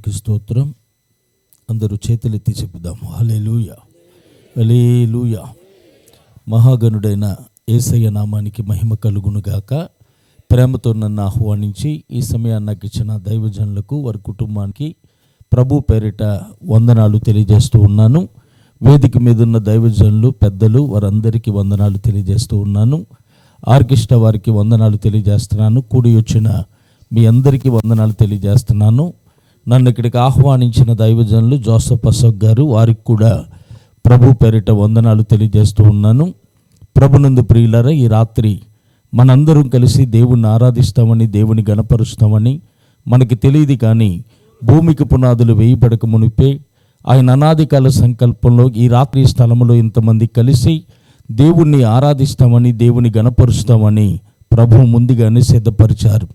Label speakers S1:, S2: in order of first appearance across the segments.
S1: దేవునికి స్తోత్రం. అందరూ చేతులెత్తి చెప్పుదాం హల్లెలూయా, హల్లెలూయా. మహాగణుడైన యేసయ్య నామానికి మహిమ కలుగునుగాక. ప్రేమతో నన్ను ఆహ్వానించి ఈ సమయాన్ని నాకు ఇచ్చిన దైవజనులకు, వారి కుటుంబానికి ప్రభు పేరిట వందనాలు తెలియజేస్తూ ఉన్నాను. వేదిక మీద ఉన్న దైవజనులు, పెద్దలు, వారందరికీ వందనాలు తెలియజేస్తూ ఉన్నాను. ఆర్కెస్ట్రా వారికి వందనాలు తెలియజేస్తున్నాను. కూడి వచ్చిన మీ అందరికీ వందనాలు తెలియజేస్తున్నాను. నన్ను ఇక్కడికి ఆహ్వానించిన దైవజనులు జోసఫ్ అశోక్ గారు, వారికి కూడా ప్రభు పేరిట వందనాలు తెలియజేస్తూ ఉన్నాను. ప్రభునందు ప్రియులారా, ఈ రాత్రి మనందరం కలిసి దేవుణ్ణి ఆరాధిస్తామని, దేవుని గణపరుస్తామని మనకి తెలియదు. కానీ భూమికి పునాదులు వేయబడక మునిపే ఆయన అనాది కాల సంకల్పంలో ఈ రాత్రి స్థలంలో ఇంతమంది కలిసి దేవుణ్ణి ఆరాధిస్తామని, దేవుని గణపరుస్తామని ప్రభు ముందుగానే సిద్ధపరిచారు.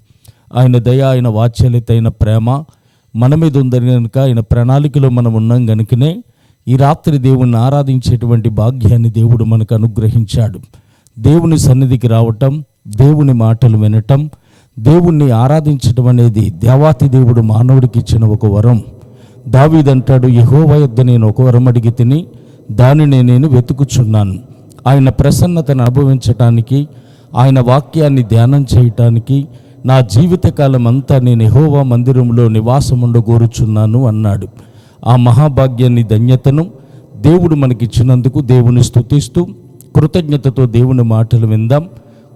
S1: ఆయన దయ, ఆయన వాత్సల్యత, ఆయన ప్రేమ మన మీద ఉందని కనుక, ఆయన ప్రణాళికలో మనం ఉన్నాం కనుకనే ఈ రాత్రి దేవుణ్ణి ఆరాధించేటువంటి భాగ్యాన్ని దేవుడు మనకు అనుగ్రహించాడు. దేవుని సన్నిధికి రావటం, దేవుని మాటలు వినటం, దేవుణ్ణి ఆరాధించటం అనేది దేవాతి దేవుడు మానవుడికి ఇచ్చిన ఒక వరం. దావీదు అంటాడు, యెహోవా యొద్ద నేను ఒక వరం అడిగి తిని దానిని నేను వెతుకుచున్నాను. ఆయన ప్రసన్నతను అనుభవించటానికి, ఆయన వాక్యాన్ని ధ్యానం చేయటానికి నా జీవితకాలం అంతా నేను యెహోవా మందిరంలో నివాసం ఉండగోరుచున్నాను అన్నాడు. ఆ మహాభాగ్యాన్ని, ధన్యతను దేవుడు మనకిచ్చినందుకు దేవుని స్తుతిస్తూ కృతజ్ఞతతో దేవుని మాటలు విందాం.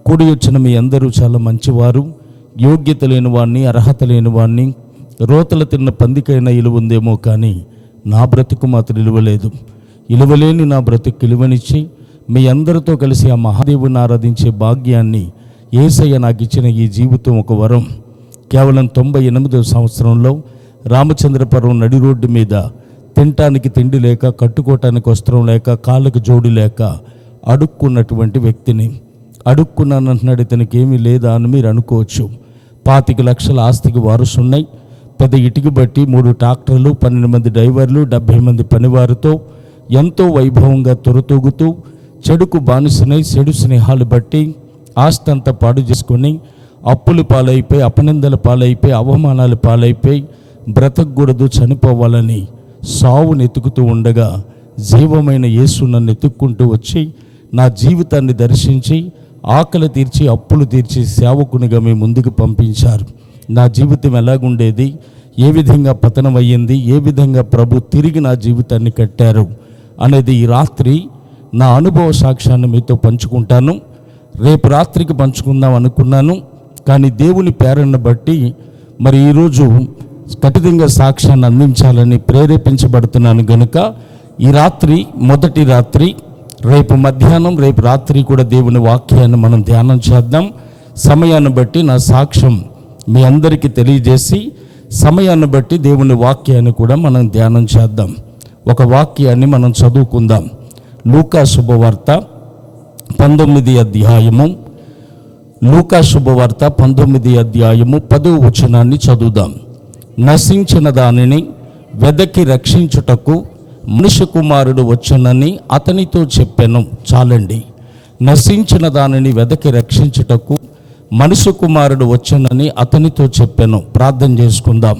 S1: కూడి వచ్చిన మీ అందరూ చాలా మంచివారు. యోగ్యత లేని వాడిని, అర్హత లేని వాడిని, రోతలు తిన్న పందికైనా ఇలువ ఉందేమో, కానీ నా బ్రతుకు మాత్రం ఇలువలేదు. ఇలువలేని నా బ్రతుకు ఇలువనిచ్చి మీ అందరితో కలిసి ఆ మహాదేవుని ఆరాధించే భాగ్యాన్ని, యేసయ్య నాకు ఇచ్చిన ఈ జీవితం ఒక వరం. కేవలం 98వ సంవత్సరంలో రామచంద్రపురం నడి రోడ్డు మీద తినటానికి తిండి లేక, కట్టుకోవటానికి వస్త్రం లేక, కాళ్ళకు జోడు లేక అడుక్కున్నటువంటి వ్యక్తిని. అడుక్కున్నాను అంటున్నాడు, ఇతనికి ఏమీ లేదా అని మీరు అనుకోవచ్చు. 25 లక్షల ఆస్తికి వారసున్నాయి. పెద్ద ఇటుక బట్టి 3 ట్రాక్టర్లు, 12 మంది డ్రైవర్లు, 70 మంది పనివారితో ఎంతో వైభవంగా తొరతూగుతూ చెడుకు బానిసనై, చెడు స్నేహాలు బట్టి ఆస్తి అంతా పాడు చేసుకొని అప్పులు పాలైపోయి, అపనిందల పాలైపోయి, అవమానాలు పాలైపోయి బ్రతకూడదు, చనిపోవాలని సావును ఎతుకుతూ ఉండగా జీవమైన యేసు నన్ను ఎత్తుక్కుంటూ వచ్చి నా జీవితాన్ని దర్శించి ఆకలి తీర్చి, అప్పులు తీర్చి సేవకునిగా మీ ముందుకు పంపించారు. నా జీవితం ఎలాగుండేది, ఏ విధంగా పతనం అయ్యింది, ఏ విధంగా ప్రభు తిరిగి నా జీవితాన్ని కట్టారు అనేది ఈ రాత్రి నా అనుభవ సాక్ష్యాన్ని మీతో పంచుకుంటాను. రేపు రాత్రికి పంచుకుందాం అనుకున్నాను, కానీ దేవుని ప్రేరణను బట్టి మరి ఈరోజు ఖచ్చితంగా సాక్ష్యాన్ని అందించాలని ప్రేరేపించబడుతున్నాను గనుక ఈ రాత్రి, మొదటి రాత్రి, రేపు మధ్యాహ్నం, రేపు రాత్రి కూడా దేవుని వాక్యాన్ని మనం ధ్యానం చేద్దాం. సమయాన్ని బట్టి నా సాక్ష్యం మీ అందరికీ తెలియజేసి సమయాన్ని బట్టి దేవుని వాక్యాన్ని కూడా మనం ధ్యానం చేద్దాం. ఒక వాక్యాన్ని మనం చదువుకుందాం. లూకా శుభవార్త 19వ అధ్యాయము, లూకా శుభవార్త 19వ అధ్యాయము 10వ వచనాన్ని చదువుదాం. నశించిన దానిని వెదకి రక్షించుటకు మనుష్య కుమారుడు వచ్చునని అతనితో చెప్పెను. చాలండి. నశించిన దానిని వెదకి రక్షించుటకు మనుష్య కుమారుడు వచ్చునని అతనితో చెప్పెను. ప్రార్థన చేసుకుందాం.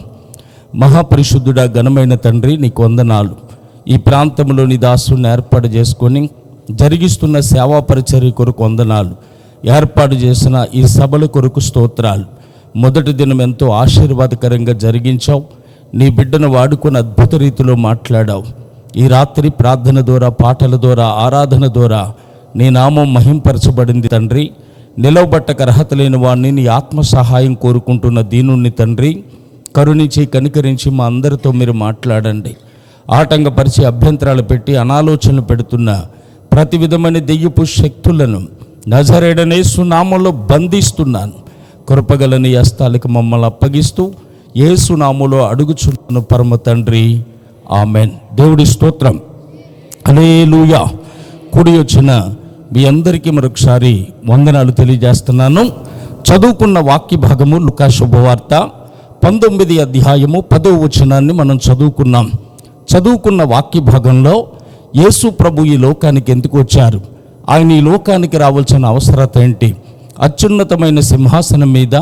S1: మహాపరిశుద్ధుడా, ఘనమైన తండ్రి, నీకు వందనాలు. ఈ ప్రాంతంలోని దాసుని ఏర్పాటు చేసుకొని జరిగిస్తున్న సేవా పరిచర్య కొరకు వందనాలు. ఏర్పాటు చేసిన ఈ సభల కొరకు స్తోత్రాలు. మొదటి దినం ఎంతో ఆశీర్వాదకరంగా జరిగించావు. నీ బిడ్డను వాడుకొని అద్భుత రీతిలో మాట్లాడావు. ఈ రాత్రి ప్రార్థన ద్వారా, పాటల ద్వారా, ఆరాధన ద్వారా నీ నామం మహింపరచబడింది తండ్రి. నిలవబట్టక అర్హత లేని వాడిని, నీ ఆత్మ సహాయం కోరుకుంటున్న దీనుణ్ణి తండ్రి కరుణించి, కనికరించి మా అందరితో మీరు మాట్లాడండి. ఆటంకపరిచి, అభ్యంతరాలు పెట్టి, అనాలోచనలు పెడుతున్న ప్రతి విధమైన దెయ్యపు శక్తులను నజరేయుడైన యేసు నామములో బంధిస్తున్నాను. కృపగల నీ హస్తాలకు మమ్మల్ని అప్పగిస్తూ యేసు నామములో అడుగుచున్నాను పరమ తండ్రి, ఆమెన్. దేవుడి స్తోత్రం, హల్లెలూయా. కూడి వచ్చిన మీ అందరికీ మరొకసారి వందనాలు తెలియజేస్తున్నాను. చదువుకున్న వాక్య భాగము లూకా శుభవార్త 19వ అధ్యాయము 10వ వచనాన్ని మనం చదువుకున్నాం. చదువుకున్న వాక్య భాగంలో యేసు ప్రభు ఈ లోకానికి ఎందుకు వచ్చారు, ఆయన ఈ లోకానికి రావాల్సిన అవసరత ఏంటి, అత్యున్నతమైన సింహాసనం మీద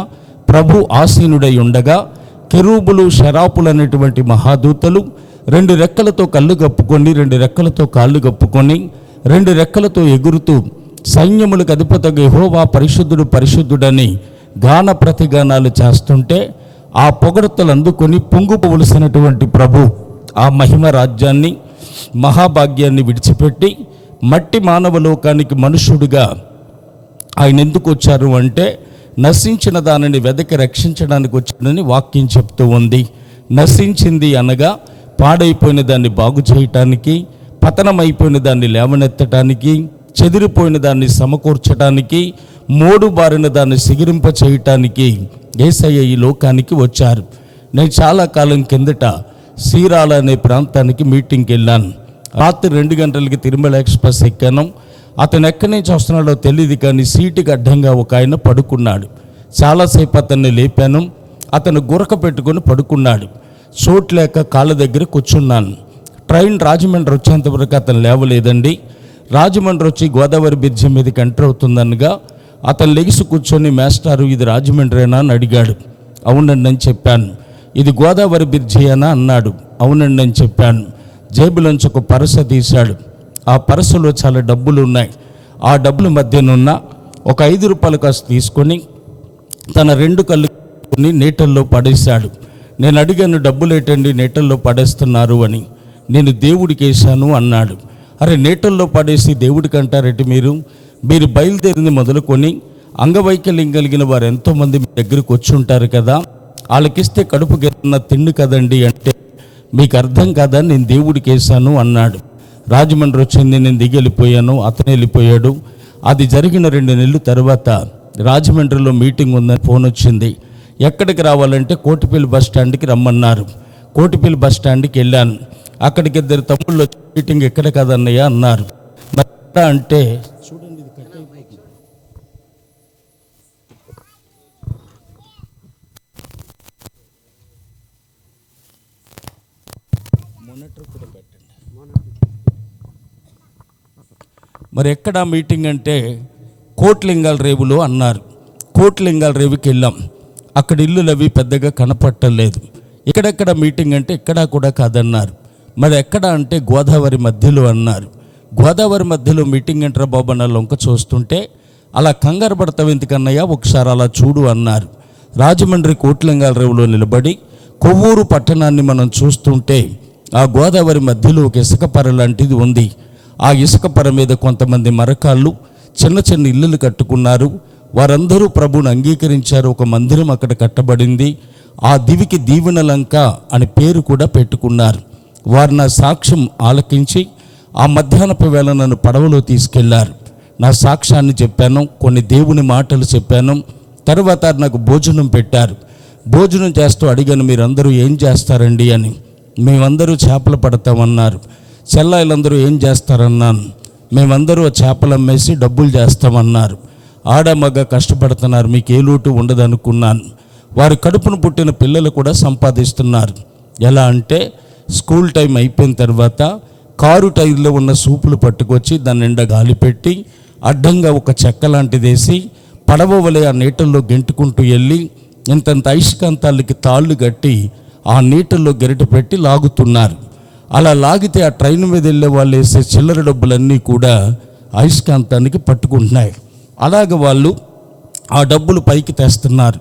S1: ప్రభు ఆసీనుడై ఉండగా కెరూబులు షరాపులు అనేటువంటి మహాదూతలు 2 రెక్కలతో కళ్ళు కప్పుకొని 2 రెక్కలతో కాళ్ళు కప్పుకొని 2 రెక్కలతో ఎగురుతూ సైన్యములకు అధిపతిగా యెహోవా పరిశుద్ధుడు పరిశుద్ధుడని గాన ప్రతిగానాలు చేస్తుంటే ఆ పొగడతలు అందుకొని పొంగిపోవలసినటువంటి ప్రభు ఆ మహిమ రాజ్యాన్ని మహాభాగ్యాన్ని విడిచిపెట్టి మట్టి మానవ లోకానికి మనుష్యుడిగా ఆయన ఎందుకు వచ్చారు అంటే నశించిన దానిని వెదకి రక్షించడానికి వచ్చాడని వాక్యం చెప్తూ ఉంది. నశించింది అనగా పాడైపోయిన దాన్ని బాగు చేయటానికి, పతనమైపోయిన దాన్ని లేవనెత్తటానికి, చెదిరిపోయిన దాన్ని సమకూర్చడానికి, మోడుబారిన దాన్ని సిగిరింప చేయటానికి యేసయ్య ఈ లోకానికి వచ్చారు. నేను చాలా కాలం కిందట సీరాల అనే ప్రాంతానికి మీటింగ్కి వెళ్ళాను. రాత్రి 2 గంటలకి తిరుమల ఎక్స్ప్రెస్ ఎక్కాను. అతను ఎక్కడి నుంచి వస్తున్నాడో తెలియదు, కానీ సీటుకి అడ్డంగా ఒక ఆయన పడుకున్నాడు. చాలాసేపు అతన్ని లేపాను. అతను గురక పెట్టుకొని పడుకున్నాడు. చోట్లేక కాళ్ళ దగ్గర కూర్చున్నాను. ట్రైన్ రాజమండ్రి వచ్చేంతవరకు అతను లేవలేదండి. రాజమండ్రి వచ్చి గోదావరి బ్రిడ్జి మీదకి ఎంటర్ అవుతుందనగా అతను లెగిసి కూర్చొని, మేస్టారు ఇది రాజమండ్రేనా అని అడిగాడు. అవునండి అని చెప్పాను. ఇది గోదావరి బ్రిడ్జి అనా అన్నాడు. అవునండి అని చెప్పాను. జేబులోంచి ఒక పరస తీశాడు. ఆ పరసలో చాలా డబ్బులు ఉన్నాయి. ఆ డబ్బుల మధ్యనున్న ఒక 5 రూపాయల కాసు తీసుకొని తన 2 కళ్ళు నీటల్లో పడేశాడు. నేను అడిగాను, డబ్బులు ఏంటండి నీటల్లో పడేస్తున్నారు అని. నేను దేవుడికి వేశాను అన్నాడు. అరే, నీటల్లో పడేసి దేవుడికి అంటారేంటి మీరు? మీరు బయలుదేరింది మొదలుకొని అంగవైకల్యం కలిగిన వారు ఎంతోమంది మీ దగ్గరికి వచ్చి ఉంటారు కదా, వాళ్ళకిస్తే కడుపు గెలిన తిండి కదండి అంటే మీకు అర్థం కాదా, నేను దేవుడికి వేశాను అన్నాడు. రాజమండ్రి వచ్చింది, నేను దిగి వెళ్ళిపోయాను, అతను వెళ్ళిపోయాడు. అది జరిగిన 2 నెలల తర్వాత రాజమండ్రిలో మీటింగ్ ఉందని ఫోన్ వచ్చింది. ఎక్కడికి రావాలంటే కోటిపల్లి బస్ స్టాండ్కి రమ్మన్నారు. కోటిపల్లి బస్ స్టాండ్కి వెళ్ళాను. అక్కడికి 2 తమ్ముళ్ళు మీటింగ్ ఎక్కడ కాదన్నయ్య అన్నారు. అంటే చూడండి, ఇది కట్ అయిపోయింది. మానిటర్ కూడా పెట్టండి. మరి ఎక్కడ మీటింగ్ అంటే కోట్లింగాల రేవులో అన్నారు. కోట్లింగాల రేవుకి వెళ్ళాం. అక్కడ ఇల్లులు అవి పెద్దగా కనపట్టలేదు. ఎక్కడెక్కడ మీటింగ్ అంటే ఎక్కడా కూడా కాదన్నారు. మరి ఎక్కడ అంటే గోదావరి మధ్యలో అన్నారు. గోదావరి మధ్యలో మీటింగ్ అంటారా బాబు అన్న లొంక చూస్తుంటే, అలా కంగారు పడతావు ఎందుకన్నయ్యా, ఒకసారి అలా చూడు అన్నారు. రాజమండ్రి కోట్లింగాల రేవులో నిలబడి కొవ్వూరు పట్టణాన్ని మనం చూస్తుంటే ఆ గోదావరి మధ్యలో ఒక ఇసుక పర లాంటిది ఉంది. ఆ ఇసుక పర మీద కొంతమంది మరకాళ్ళు చిన్న చిన్న ఇల్లులు కట్టుకున్నారు. వారందరూ ప్రభువుని అంగీకరించారు. ఒక మందిరం అక్కడ కట్టబడింది. ఆ దివికి దీవెన లంక అని పేరు కూడా పెట్టుకున్నారు. వారు నా సాక్ష్యం ఆలకించి ఆ మధ్యాహ్నపు వేళ నన్ను పడవలో తీసుకెళ్లారు. నా సాక్ష్యాన్ని చెప్పాను, కొన్ని దేవుని మాటలు చెప్పాను. తర్వాత నాకు భోజనం పెట్టారు. భోజనం చేస్తూ అడిగాను, మీరందరూ ఏం చేస్తారండి అని. మేమందరూ చేపలు పడతామన్నారు. చెల్లాయిలందరూ ఏం చేస్తారన్నాను. మేమందరూ చేపలు అమ్మేసి డబ్బులు చేస్తామన్నారు. ఆడమగ కష్టపడుతున్నారు, మీకు ఏ లోటు ఉండదు అనుకున్నాను. వారి కడుపును పుట్టిన పిల్లలు కూడా సంపాదిస్తున్నారు. ఎలా అంటే స్కూల్ టైం అయిపోయిన తర్వాత కారు టైర్లో ఉన్న సూపులు పట్టుకొచ్చి దాని నిండా గాలి పెట్టి అడ్డంగా ఒక చెక్క లాంటిది వేసి పడవ వలె ఆ నీటల్లో గెంటుకుంటూ వెళ్ళి ఇంతంత ఐష్కాంతాలకి తాళ్ళు కట్టి ఆ నీటల్లో గెరిట పెట్టి లాగుతున్నారు. అలా లాగితే ఆ ట్రైన్ మీద వెళ్ళే వాళ్ళు వేసే చిల్లర డబ్బులన్నీ కూడా ఐష్కాంతానికి పట్టుకుంటున్నాయి. అలాగ వాళ్ళు ఆ డబ్బులు పైకి తెస్తున్నారు.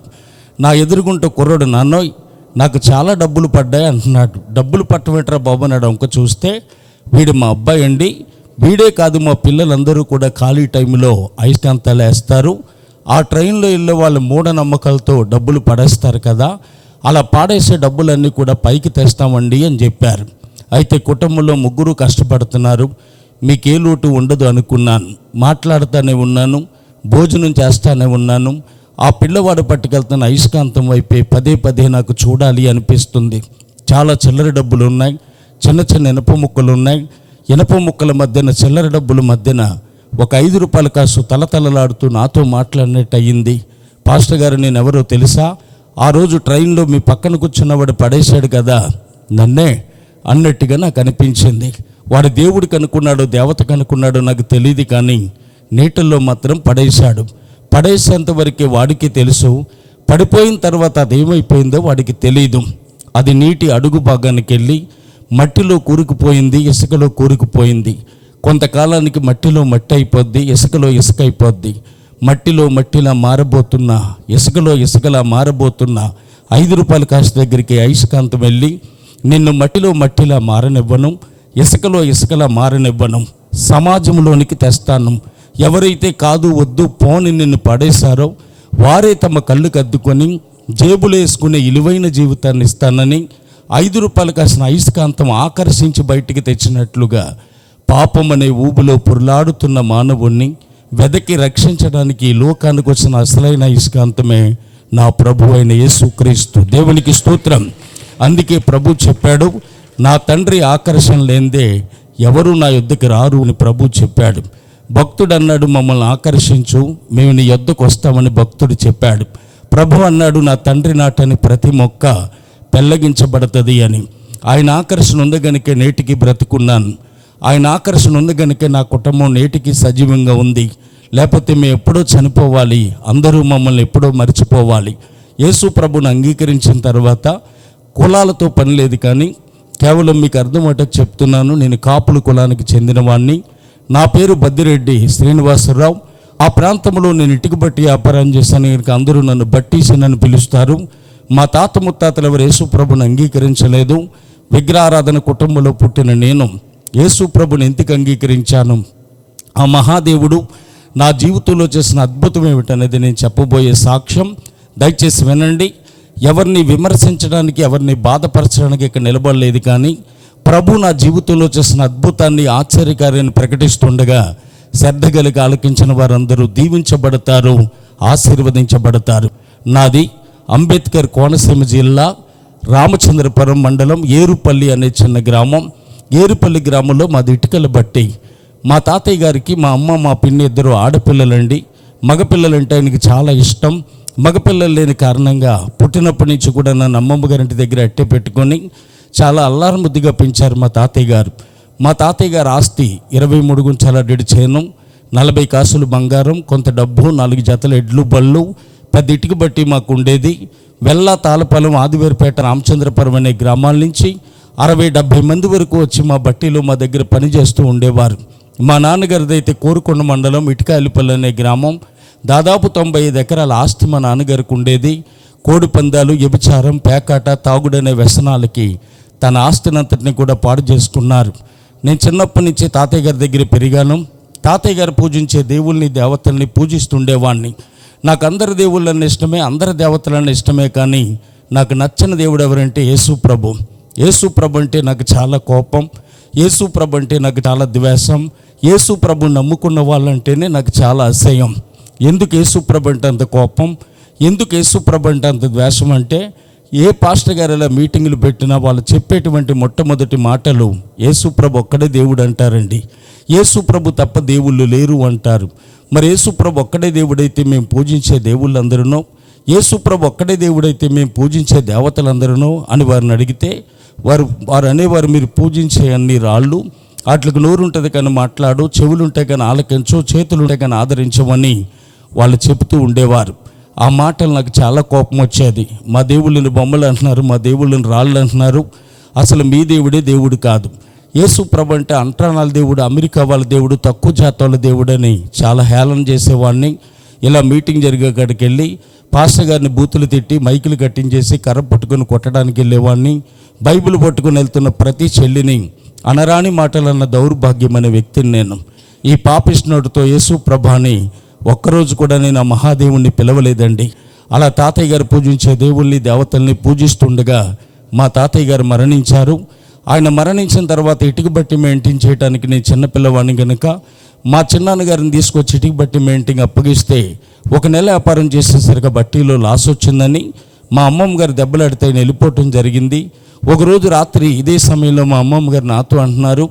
S1: నా ఎదురుగుంట కుర్రోడు, నాన్నోయ్ నాకు చాలా డబ్బులు పడ్డాయి అంటున్నాడు. డబ్బులు పట్టబెట్టరా బాబు అన్నాడు. ఇంక చూస్తే వీడు మా అబ్బాయి అండి, వీడే కాదు మా పిల్లలందరూ కూడా ఖాళీ టైంలో ఐష్కాంతాలు వేస్తారు. ఆ ట్రైన్లో వెళ్ళే వాళ్ళు మూఢనమ్మకాలతో డబ్బులు పడేస్తారు కదా, అలా పాడేసే డబ్బులన్నీ కూడా పైకి తెస్తామండి అని చెప్పారు. అయితే కుటుంబంలో 3 కష్టపడుతున్నారు. మీకే లోటు ఉండదు అనుకున్నాను. మాట్లాడుతూనే ఉన్నాను, భోజనం చేస్తానే ఉన్నాను. ఆ పిల్లవాడు పట్టుకెళ్తున్న ఐష్కాంతం వైపే పదే నాకు చూడాలి అనిపిస్తుంది. చాలా చిల్లర డబ్బులు ఉన్నాయి, చిన్న చిన్న ఇనప ముక్కలు ఉన్నాయి. ఇనప ముక్కల మధ్యన చిల్లర డబ్బుల మధ్యన ఒక 5 రూపాయల కాసు తలతలలాడుతూ నాతో మాట్లాడినట్టు అయ్యింది. పాస్టర్ గారు, నేను ఎవరో తెలుసా? ఆ రోజు ట్రైన్లో మీ పక్కన కూర్చున్నవాడు పడేశాడు కదా నన్నే అన్నట్టుగా నాకు అనిపించింది. వాడు దేవుడికి అనుకున్నాడో దేవతకు అనుకున్నాడో నాకు తెలియదు, కానీ నీటల్లో మాత్రం పడేశాడు. పడేసేంత వరకే వాడికి తెలుసు. పడిపోయిన తర్వాత అదేమైపోయిందో వాడికి తెలియదు. అది నీటి అడుగు భాగానికి వెళ్ళి మట్టిలో కూరుకుపోయింది, ఇసుకలో కూరుకుపోయింది. కొంతకాలానికి మట్టిలో మట్టి అయిపోద్ది, ఇసుకలో ఇసుక అయిపోద్ది. మట్టిలో మట్టిలా మారబోతున్నా, ఇసుకలో ఇసుకలా మారబోతున్నా 5 రూపాయల కాసు దగ్గరికి అయస్కాంతం వెళ్ళి, నిన్ను మట్టిలో మట్టిలా మారనివ్వను, ఇసుకలో ఇసుకలా మారనివ్వను, సమాజంలోనికి తెస్తాను. ఎవరైతే కాదు వద్దు పోని నిన్ను పడేశారో వారే తమ కళ్ళు కద్దుకొని జేబులు వేసుకునే విలువైన జీవితాన్ని ఇస్తానని 5 రూపాయలు కాసిన అయస్కాంతం ఆకర్షించి బయటికి తెచ్చినట్లుగా పాపం అనే ఊబులో పురులాడుతున్న మానవుణ్ణి వెదకి రక్షించడానికి ఈ లోకానికి వచ్చిన అసలైన అయస్కాంతమే నా ప్రభు అయిన యేసుక్రీస్తు. దేవునికి స్తోత్రం. అందుకే ప్రభు చెప్పాడు, నా తండ్రి ఆకర్షణ లేనిదే ఎవరు నా యొద్దకు రారు అని ప్రభు చెప్పాడు. భక్తుడు అన్నాడు, మమ్మల్ని ఆకర్షించు, మేము నీ యొద్దకు వస్తామని భక్తుడు చెప్పాడు. ప్రభు అన్నాడు, నా తండ్రి నాటని ప్రతి మొక్క పెళ్ళగించబడుతుంది అని. ఆయన ఆకర్షణ ఉంది కనుక నేటికి బ్రతుకున్నాను. ఆయన ఆకర్షణ ఉంది కనుక నా కుటుంబం నేటికి సజీవంగా ఉంది. లేకపోతే మేము ఎప్పుడో చనిపోవాలి, అందరూ మమ్మల్ని ఎప్పుడో మర్చిపోవాలి. యేసు ప్రభుని అంగీకరించిన తర్వాత కులాలతో పని లేదు, కానీ కేవలం మీకు అర్థమయ్యేటట్టు చెప్తున్నాను. నేను కాపుల కులానికి చెందినవాడిని. నా పేరు బద్దిరెడ్డి శ్రీనివాసరావు. ఆ ప్రాంతంలో నేను ఇటుక బట్టి వ్యాపారం చేశాను కనుక అందరూ నన్ను బట్టీసన్ అని పిలుస్తారు. మా తాత ముత్తాతలు ఎవరు యేసు ప్రభుని అంగీకరించలేదు. విగ్రహారాధన కుటుంబంలో పుట్టిన నేను యేసు ప్రభుని ఎందుకు అంగీకరించాను, ఆ మహాదేవుడు నా జీవితంలో చేసిన అద్భుతం ఏమిటనేది నేను చెప్పబోయే సాక్ష్యం. దయచేసి వినండి. ఎవరిని విమర్శించడానికి, ఎవరిని బాధపరచడానికి ఇక్కడ నిలబడలేదు, కానీ ప్రభు నా జీవితంలో చేసిన అద్భుతాన్ని, ఆశ్చర్యకార్యాన్ని ప్రకటిస్తుండగా శ్రద్ధ కలిగి ఆలకించిన వారందరూ దీవించబడతారు, ఆశీర్వదించబడతారు. నాది అంబేద్కర్ కోనసీమ జిల్లా రామచంద్రపురం మండలం ఏరుపల్లి అనే చిన్న గ్రామం. ఏరుపల్లి గ్రామంలో మాది ఇటుకల బట్టి. మా తాతయ్య గారికి మా అమ్మ మా పిన్ని ఇద్దరు ఆడపిల్లలండి. మగపిల్లలంటే ఆయనకి చాలా ఇష్టం. మగపిల్లలు లేని కారణంగా పుట్టినప్పటి నుంచి కూడా నన్ను అమ్మమ్మ గారింటి దగ్గర అట్టే పెట్టుకొని చాలా అల్లారముద్దుగా పెంచారు మా తాతయ్య గారు. మా తాతయ్య గారు ఆస్తి 23 గుంచాల డెడి చేను, 40 కాసులు బంగారం, కొంత డబ్బు, 4 జతల ఎడ్లు బళ్ళు, పెద్ద ఇటుక బట్టి మాకు ఉండేది. వెల్లా, తాళపాలెం, ఆదివేరుపేట, రామచంద్రపురం అనే గ్రామాల నుంచి 60-70 మంది వరకు వచ్చి మా బట్టీలో మా దగ్గర పనిచేస్తూ ఉండేవారు. మా నాన్నగారిదైతే కోరుకొండ మండలం ఇటుకాయలపల్లి అనే గ్రామం. దాదాపు 95 ఎకరాల ఆస్తి మా నాన్నగారికి ఉండేది. కోడి పందాలు, వ్యభిచారం, పేకాట, తాగుడనే వ్యసనాలకి తన ఆస్తినంతటిని కూడా పాడు చేసుకున్నారు. నేను చిన్నప్పటి నుంచి తాతయ్య గారి దగ్గర పెరిగాను. తాతయ్య గారు పూజించే దేవుల్ని, దేవతల్ని పూజిస్తుండేవాడిని. నాకు అందరి దేవుళ్ళని ఇష్టమే, అందరి దేవతలన్న ఇష్టమే, కానీ నాకు నచ్చని దేవుడు ఎవరంటే యేసు ప్రభు. యేసు ప్రభు అంటే నాకు చాలా కోపం. యేసు ప్రభు అంటే నాకు చాలా ద్వేషం. యేసు ప్రభుని నమ్ముకున్న వాళ్ళంటేనే నాకు చాలా అసహ్యం. ఎందుకు యేసు ప్రభు అంటే అంత కోపం, ఎందుకు యేసు ప్రభు అంటే అంత ద్వేషం అంటే, ఏ పాస్టర్ గారు ఇలా మీటింగులు పెట్టినా వాళ్ళు చెప్పేటువంటి మొట్టమొదటి మాటలు యేసు ప్రభు ఒక్కడే దేవుడు అంటారండి. యేసు ప్రభు తప్ప దేవుళ్ళు లేరు అంటారు. మరి యేసు ప్రభు ఒక్కడే దేవుడైతే మేము పూజించే దేవుళ్ళందరూ, యేసు ప్రభు ఒక్కడే దేవుడైతే మేము పూజించే దేవతలందరూ అని వారిని అడిగితే వారు అనేవారు, మీరు పూజించే అన్ని రాళ్ళు, వాటికి నోరు ఉంటుంది కానీ మాట్లాడు, చెవులు ఉంటాయి కానీ ఆలకించు, చేతులు ఉంటాయి కానీ ఆదరించమని వాళ్ళు చెబుతూ ఉండేవారు. ఆ మాటలు నాకు చాలా కోపం వచ్చేది. మా దేవుళ్ళని బొమ్మలు అంటున్నారు, మా దేవుళ్ళని రాళ్ళు అంటున్నారు, అసలు మీ దేవుడే దేవుడు కాదు. యేసు ప్రభు అంటే అంటరానాల దేవుడు, అమెరికా వాళ్ళ దేవుడు, తక్కువ జాతి వాళ్ళ దేవుడు అని చాలా హేళన చేసేవాడిని. ఇలా మీటింగ్ జరిగే కాడికి వెళ్ళి పాస్టర్ గారిని బూతులు తిట్టి మైకులు కట్టించేసి కర్ర పట్టుకొని కొట్టడానికి వెళ్ళేవాడిని. బైబిల్ పట్టుకుని వెళ్తున్న ప్రతి చెల్లిని అనరాని మాటలన్న దౌర్భాగ్యం అనే వ్యక్తిని నేను. ఈ పాపిష్నుడితో యేసు ప్రభాని ఒక్కరోజు కూడా నేను ఆ మహాదేవుణ్ణి పిలవలేదండి. అలా తాతయ్య గారు పూజించే దేవుల్ని, దేవతల్ని పూజిస్తుండగా మా తాతయ్య గారు మరణించారు. ఆయన మరణించిన తర్వాత ఇటుక బట్టి మెయింటైన్ చేయడానికి నేను చిన్నపిల్లవాడిని కనుక మా చిన్నాన్నగారిని తీసుకొచ్చి ఇటుక బట్టి మెయింటైన్ అప్పగిస్తే 1 నెల వ్యాపారం చేసేసరికి బట్టీలో లాస్ వచ్చిందని మా అమ్మమ్మ గారు దెబ్బలాడితే ఆయన వెళ్ళిపోవటం జరిగింది. ఒకరోజు రాత్రి ఇదే సమయంలో మా అమ్మమ్మ గారు నాతో అంటున్నారు,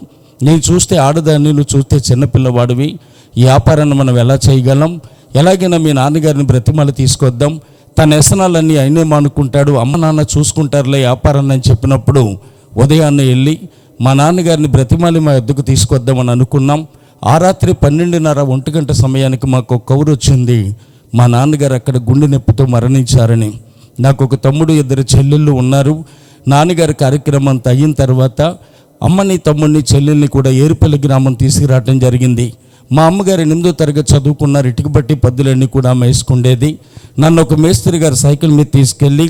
S1: నేను చూస్తే ఆడదాన్ని, నువ్వు చూస్తే చిన్నపిల్లవాడివి, ఈ వ్యాపారాన్ని మనం ఎలా చేయగలం, ఎలాగైనా మీ నాన్నగారిని బ్రతిమాల తీసుకొద్దాం, తన వ్యసనాలన్నీ ఆయనే మానుకుంటాడు, అమ్మ నాన్న చూసుకుంటారులే వ్యాపారాన్ని అని చెప్పినప్పుడు ఉదయాన్నే వెళ్ళి మా నాన్నగారిని బ్రతిమాలి మా యొద్దకు తీసుకొద్దామని అనుకున్నాం. ఆ రాత్రి 12:30, 1 గంట సమయానికి మాకు కౌరు వచ్చింది. మా నాన్నగారు అక్కడ గుండె నొప్పితో మరణించారని. నాకు ఒక తమ్ముడు, 2 చెల్లెళ్ళు ఉన్నారు. నాన్నగారి కార్యక్రమం అంతా అయిన తర్వాత అమ్మని, తమ్ముడిని, చెల్లెల్ని కూడా ఏరుపల్లి గ్రామం తీసుకురావడం జరిగింది. మా అమ్మగారు 8వ తరగతి చదువుకున్నారు. ఇటుక బట్టి పద్దులన్నీ కూడా ఆమె వేసుకుండేది. నన్ను ఒక మేస్త్రి గారు సైకిల్ మీద తీసుకెళ్ళి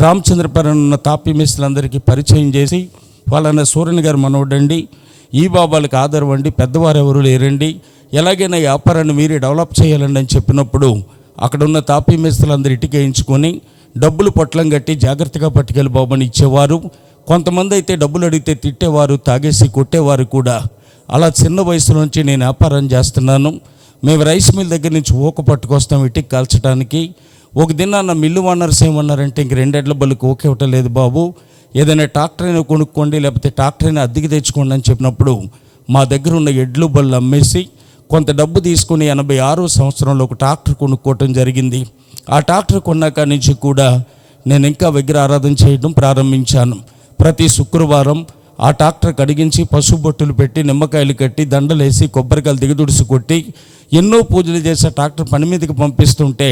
S1: రామచంద్రపురం ఉన్న తాపీ మేస్త్రులందరికీ పరిచయం చేసి, వాళ్ళన్న సూర్యన్ గారు మనవడండి, ఈ బాబాలకు ఆధారం అండి, పెద్దవారు ఎవరు లేరండి, ఎలాగైనా వ్యాపారాన్ని మీరే డెవలప్ చేయాలండి అని చెప్పినప్పుడు అక్కడ ఉన్న తాపీ మేస్త్రులందరూ ఇటుక వేయించుకొని డబ్బులు పొట్లం కట్టి జాగ్రత్తగా పట్టుకెళ్ళి బాబుని ఇచ్చేవారు. కొంతమంది అయితే డబ్బులు అడిగితే తిట్టేవారు, తాగేసి కొట్టేవారు కూడా. అలా చిన్న వయసు నుంచి నేను వ్యాపారం చేస్తున్నాను. మేము రైస్ మిల్ దగ్గర నుంచి ఊక పట్టుకొస్తాం ఇటుక కాల్చడానికి. ఒక దినాన్న మిల్లు ఓనర్స్ ఏమన్నారంటే, ఇంక 2 ఎడ్ల బళ్ళకు ఊక ఇవ్వటం లేదు బాబు, ఏదైనా ట్రాక్టర్ అయినా కొనుక్కోండి, లేకపోతే ట్రాక్టర్ అయినా అద్దెకి తెచ్చుకోండి అని చెప్పినప్పుడు మా దగ్గర ఉన్న ఎడ్లు బళ్ళు అమ్మేసి కొంత డబ్బు తీసుకుని 86వ సంవత్సరంలో ఒక ట్రాక్టర్ కొనుక్కోవటం జరిగింది. ఆ ట్రాక్టర్ కొన్నాక నుంచి కూడా నేను ఇంకా విగ్రహారాధన చేయడం ప్రారంభించాను. ప్రతి శుక్రవారం ఆ ట్రాక్టర్ కడిగించి పసుబొట్టులు పెట్టి నిమ్మకాయలు కట్టి దండలేసి కొబ్బరికాయలు దిగదుడిసి కొట్టి ఎన్నో పూజలు చేసే ట్రాక్టర్ పని మీదకి పంపిస్తుంటే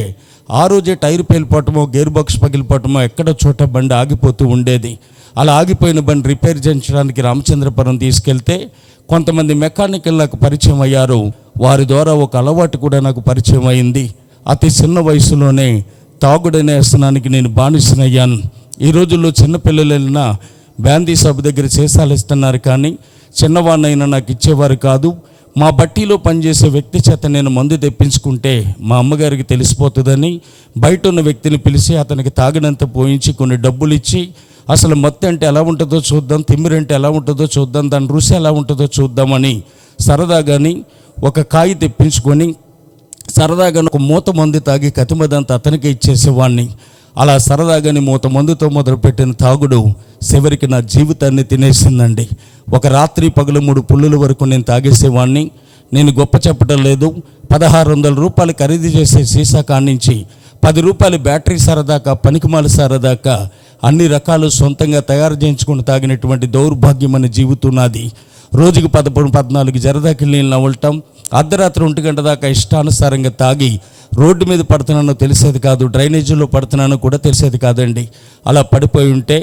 S1: ఆ రోజే టైర్ పేలిపోవటమో, గేర్ బాక్స్ పగిలిపోవటమో, ఎక్కడో చోట బండి ఆగిపోతూ ఉండేది. అలా ఆగిపోయిన బండి రిపేర్ చేయించడానికి రామచంద్రపురం తీసుకెళ్తే కొంతమంది మెకానికల్ నాకు పరిచయం అయ్యారు. వారి ద్వారా ఒక అలవాటు కూడా నాకు పరిచయం అయింది. అతి చిన్న వయసులోనే తాగుడనే వ్యసనానికి నేను బానిసనయ్యాను. ఈ రోజుల్లో చిన్నపిల్లలు వెళ్ళినా బ్యాందీ సభ దగ్గర చేసాలు ఇస్తున్నారు, కానీ చిన్నవాడినైనా నాకు ఇచ్చేవారు కాదు. మా బట్టీలో పనిచేసే వ్యక్తి చేత నేను మందు తెప్పించుకుంటే మా అమ్మగారికి తెలిసిపోతుందని బయట ఉన్న వ్యక్తిని పిలిచి అతనికి తాగినంత పోయించి కొన్ని డబ్బులు ఇచ్చి, అసలు మత్తు అంటే ఎలా ఉంటుందో చూద్దాం, తిమ్మిరంటే ఎలా ఉంటుందో చూద్దాం, దాని రుచి ఎలా ఉంటుందో చూద్దామని సరదాగాని ఒక కాయి తెప్పించుకొని సరదాగా ఒక మూత మందు తాగి కతిమదంతా అతనికి ఇచ్చేసేవాడిని. అలా సరదాగాని మూత మందుతో మొదలుపెట్టిన తాగుడు చివరికి నా జీవితాన్ని తినేసిందండి. ఒక రాత్రి పగలు 3 పుల్లుల వరకు నేను తాగేసేవాడిని. నేను గొప్ప చెప్పడం లేదు, 1600 రూపాయలు ఖరీదు చేసే సీసా కానించి 10 రూపాయలు బ్యాటరీ సరదాకా, పనికిమాల సరదాకా అన్ని రకాలు సొంతంగా తయారు చేయించుకుని తాగినటువంటి దౌర్భాగ్యమైన జీవితం నాది. రోజుకి 13-14 జరదాకి నీళ్ళు నవ్వటం, అర్ధరాత్రి 1 గంట దాకా ఇష్టానుసారంగా తాగి రోడ్డు మీద పడుతున్నానో తెలిసేది కాదు, డ్రైనేజీలో పడుతున్నానో కూడా తెలిసేది కాదండి. అలా పడిపోయి ఉంటే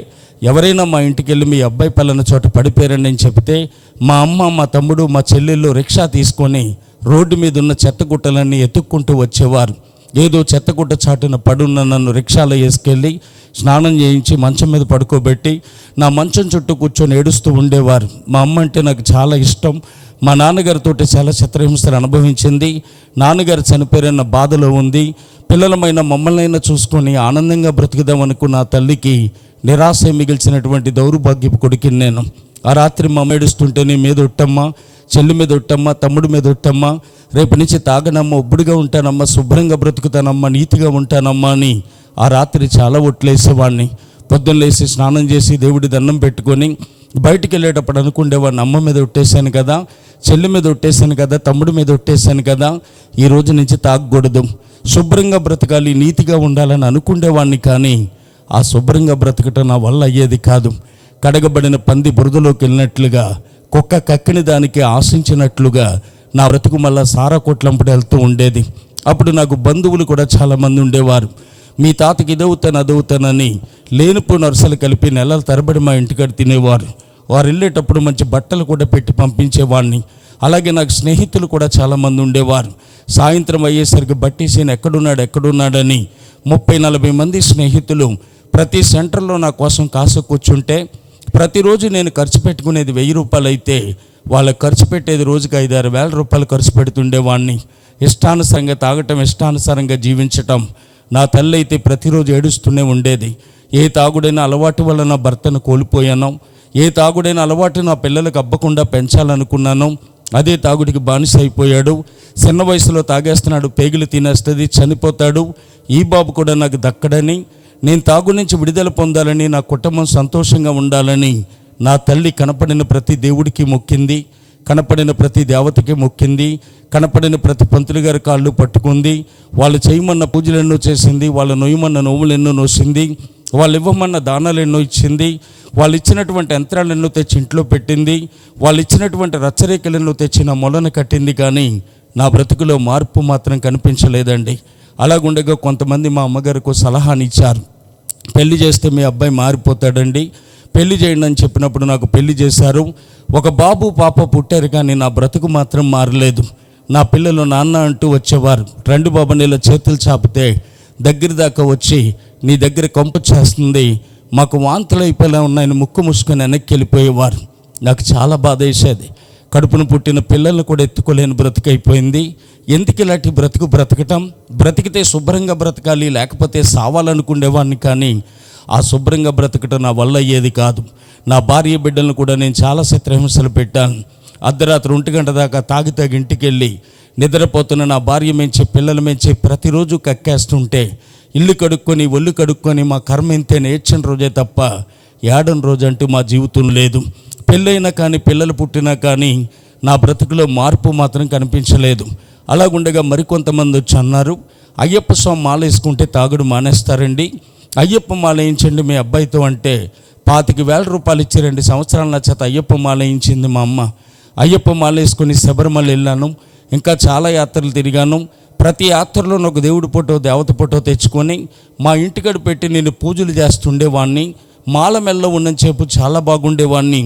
S1: ఎవరైనా మా ఇంటికి వెళ్ళి మీ అబ్బాయి పలానా చోట పడిపోయారని నేను చెప్తే మా అమ్మ, మా తమ్ముడు, మా చెల్లెళ్ళు రిక్షా తీసుకొని రోడ్డు మీద ఉన్న చెత్తగుట్టలన్నీ ఎత్తుక్కుంటూ వచ్చేవారు. ఏదో చెత్తగుట్ట చాటున పడున్న నన్ను రిక్షాలో వేసుకెళ్ళి స్నానం చేయించి మంచం మీద పడుకోబెట్టి నా మంచం చుట్టూ కూర్చొని ఏడుస్తూ ఉండేవారు. మా అమ్మ అంటే నాకు చాలా ఇష్టం. మా నాన్నగారితో చాలా చిత్రహింసలు అనుభవించింది. నాన్నగారు చనిపోయారన్న బాధలో ఉంది. పిల్లలమైన మమ్మల్నైనా చూసుకొని ఆనందంగా బ్రతుకుదాం అనుకున్న ఆ తల్లికి నిరాశ మిగిల్చినటువంటి దౌర్భాగ్యపు కొడుకుని నేను. ఆ రాత్రి మా అమ్మ ఏడుస్తుంటే నీ మీద ఒట్టమ్మా, చెల్లి మీద ఒట్టమ్మా, తమ్ముడి మీద ఒట్టమ్మా, రేపు నుంచి తాగనమ్మా, ఒబ్బుడిగా ఉంటానమ్మా, శుభ్రంగా బ్రతుకుతానమ్మా, నీతిగా ఉంటానమ్మా అని ఆ రాత్రి చాలా ఒట్లేసేవాడిని. పొద్దున్న లేసి స్నానం చేసి దేవుడి దండం పెట్టుకొని బయటికి వెళ్ళేటప్పుడు అనుకుండేవాడిని, అమ్మ మీద ఒట్టేశాను కదా, చెల్లి మీద ఒట్టేశాను కదా, తమ్ముడి మీద ఒట్టేశాను కదా, ఈ రోజు నుంచి తాగకూడదు, శుభ్రంగా బ్రతకాలి, నీతిగా ఉండాలని అనుకుండేవాడిని. కానీ ఆ శుభ్రంగా బ్రతకటం నా వల్ల అయ్యేది కాదు. కడగబడిన పంది బురదలోకి వెళ్ళినట్లుగా, కుక్క కక్కిని దానికి ఆశించినట్లుగా నా బ్రతుకు మళ్ళా సారా కొట్లంపడి వెళ్తూ ఉండేది. అప్పుడు నాకు బంధువులు కూడా చాలామంది ఉండేవారు. మీ తాతకి ఇదవుతాను అదవుతానని లేనిపో నర్సలు కలిపి నెలల తరబడి మా ఇంటికాడ తినేవారు. వారు వెళ్ళేటప్పుడు మంచి బట్టలు కూడా పెట్టి పంపించేవాడిని. అలాగే నాకు స్నేహితులు కూడా చాలామంది ఉండేవారు. సాయంత్రం అయ్యేసరికి బట్టీసీని ఎక్కడున్నాడని 30-40 మంది స్నేహితులు ప్రతి సెంటర్లో నా కోసం కాసు కూర్చుంటే ప్రతిరోజు నేను ఖర్చు పెట్టుకునేది 1000 రూపాయలు అయితే వాళ్ళకి ఖర్చు పెట్టేది రోజుకి 5-6 వేల రూపాయలు ఖర్చు పెడుతుండేవాడిని. ఇష్టానుసారంగా తాగటం, ఇష్టానుసారంగా జీవించటం. నా తల్లి అయితే ప్రతిరోజు ఏడుస్తూనే ఉండేది. ఏ తాగుడైన అలవాటు వల్ల నా భర్తను కోల్పోయాను, ఏ తాగుడైన అలవాటు నా పిల్లలకు అబ్బకుండా పెంచాలనుకున్నాను, అదే తాగుడికి బానిస అయిపోయాడు. చిన్న వయసులో తాగేస్తున్నాడు, పేగులు తినేస్తుంది, చనిపోతాడు, ఈ బాబు కూడా నాకు దక్కడని, నేను తాగు నుంచి విడుదల పొందాలని, నా కుటుంబం సంతోషంగా ఉండాలని నా తల్లి కనపడిన ప్రతి దేవుడికి మొక్కింది, కనపడిన ప్రతి దేవతకి మొక్కింది, కనపడిన ప్రతి పంతులు గారి కాళ్ళు పట్టుకుంది. వాళ్ళు చేయమన్న పూజలు ఎన్నో చేసింది, వాళ్ళు నొయ్యమన్న నోవులు ఎన్నో నోసింది, వాళ్ళు ఇవ్వమన్న దానాలు ఎన్నో ఇచ్చింది, వాళ్ళు ఇచ్చినటువంటి యంత్రాలు ఎన్నో తెచ్చి ఇంట్లో పెట్టింది, వాళ్ళు ఇచ్చినటువంటి రచ్చరేఖలు ఎన్నో తెచ్చి నా మొలను కట్టింది. కానీ నా బ్రతుకులో మార్పు మాత్రం కనిపించలేదండి. అలాగుండగా కొంతమంది మా అమ్మగారికి సలహాని ఇచ్చారు, పెళ్లి చేస్తే మీ అబ్బాయి మారిపోతాడండి, పెళ్లి చేయండి అని చెప్పినప్పుడు నాకు పెళ్లి చేశారు. ఒక బాబు పాప పుట్టారు, కానీ నా బ్రతుకు మాత్రం మారలేదు. నా పిల్లలు నాన్న అంటూ వచ్చేవారు. రెండు బాబు నీళ్ళ చేతులు చాపితే దగ్గర దాకా వచ్చి నీ దగ్గర కంపు చేస్తుంది, మాకు వాంతులు అయిపోయేలా ఉన్నాయని ముక్కు మూసుకొని వెనక్కి వెళ్ళిపోయేవారు. నాకు చాలా బాధ వేసేది. కడుపును పుట్టిన పిల్లల్ని కూడా ఎత్తుకోలేని బ్రతుకైపోయింది. ఎందుకు ఇలాంటి బ్రతుకు బ్రతకటం? బ్రతికితే శుభ్రంగా బ్రతకాలి, లేకపోతే సావాలనుకునేవాడిని. కానీ ఆ శుభ్రంగా బ్రతకటం నా వల్ల అయ్యేది కాదు. నా భార్య బిడ్డలను కూడా నేను చాలా చిత్రహింసలు పెట్టాను. అర్ధరాత్రి 1 గంట దాకా తాగి ఇంటికి వెళ్ళి నిద్రపోతున్న నా భార్య మేంచి పిల్లల మేంచి ప్రతిరోజు కక్కేస్తుంటే ఇల్లు కడుక్కొని ఒళ్ళు కడుక్కొని మా కర్మ ఇంతే నేర్చిన రోజే తప్ప ఏడని రోజు అంటూ మా జీవితం లేదు. పెళ్ళైనా కానీ పిల్లలు పుట్టినా కానీ నా బ్రతుకులో మార్పు మాత్రం కనిపించలేదు. అలాగుండగా మరికొంతమంది వచ్చి అన్నారు, అయ్యప్ప స్వామి మాల వేసుకుంటే తాగుడు మానేస్తారండి, అయ్యప్ప మాల వేయించండి మీ అబ్బాయితో అంటే 25,000 రూపాయలు ఇచ్చి 2 సంవత్సరాల నా చేత అయ్యప్ప మాల వేయించింది మా అమ్మ. అయ్యప్ప మాల వేసుకొని శబరిమల వెళ్ళాను, ఇంకా చాలా యాత్రలు తిరిగాను. ప్రతి యాత్రలో ఒక దేవుడి ఫోటో దేవత ఫోటో తెచ్చుకొని మా ఇంటికాడ పెట్టి నేను పూజలు చేస్తుండేవాడిని. మాల మెల్ల ఉన్నని చెప్పు చాలా బాగుండేవాడిని.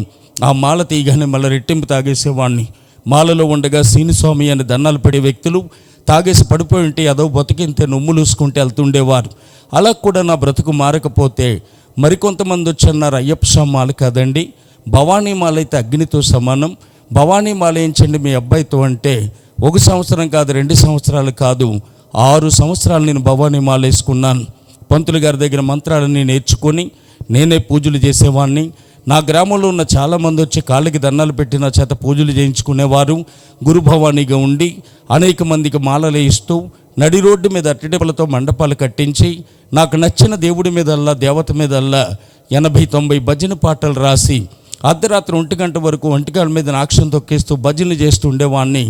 S1: ఆ మాల తీయగానే మళ్ళీ రెట్టింపు తాగేసేవాడిని. మాలలో ఉండగా సీనిస్వామి అని దండాలు పడే వ్యక్తులు తాగేసి పడిపోయి ఉంటే అదో బతికింతే నొమ్ములుసుకుంటే వెళ్తుండేవారు. అలా కూడా నా బ్రతుకు మారకపోతే మరికొంతమంది వచ్చి అన్నారు, అయ్యప్ప స్వామి మాల కాదండి, భవానీ మాల అయితే అగ్నితో సమానం, భవానీ మాల వేయించండి మీ అబ్బాయితో అంటే 1 సంవత్సరం కాదు, 2 సంవత్సరాలు కాదు, 6 సంవత్సరాలు నేను భవానీ మాల వేసుకున్నాను. పంతులు గారి దగ్గర మంత్రాలని నేర్చుకొని నేనే పూజలు చేసేవాడిని. నా గ్రామంలో ఉన్న చాలామంది వచ్చి కాళ్ళకి దండాలు పెట్టి నా చేత పూజలు చేయించుకునేవారు. గురుభవానిగా ఉండి అనేక మందికి మాలలు ఇస్తూ నడి రోడ్డు మీద అట్టిడెపలతో మండపాలు కట్టించి నాకు నచ్చిన దేవుడి మీదల్లా దేవత మీదల్లా 80-90 భజన పాటలు రాసి అర్ధరాత్రి 1 గంట వరకు ఒంటికాల మీద నాక్షం తొక్కేస్తూ భజనలు చేస్తూ ఉండేవాడిని.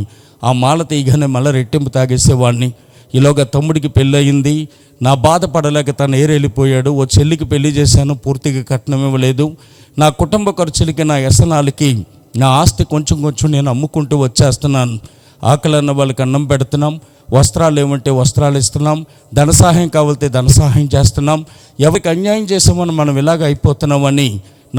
S1: ఆ మాల తీయగానే మళ్ళీ రెట్టింపు తాగేసేవాడిని. ఈలోగా తమ్ముడికి పెళ్ళి అయింది. నా బాధపడలేక తను ఏరెళ్ళిపోయాడు. ఓ చెల్లికి పెళ్లి చేశాను, పూర్తిగా కట్నం ఇవ్వలేదు. నా కుటుంబ ఖర్చులకి నా వ్యసనాలకి నా ఆస్తి కొంచెం కొంచెం నేను అమ్ముకుంటూ వచ్చేస్తున్నాను. ఆకలి అన్న వాళ్ళకి అన్నం పెడుతున్నాం, వస్త్రాలు ఏమంటే వస్త్రాలు ఇస్తున్నాం, ధన సహాయం కావాలితే ధన సహాయం చేస్తున్నాం. ఎవరికి అన్యాయం చేసామని మనం ఇలాగ అయిపోతున్నామని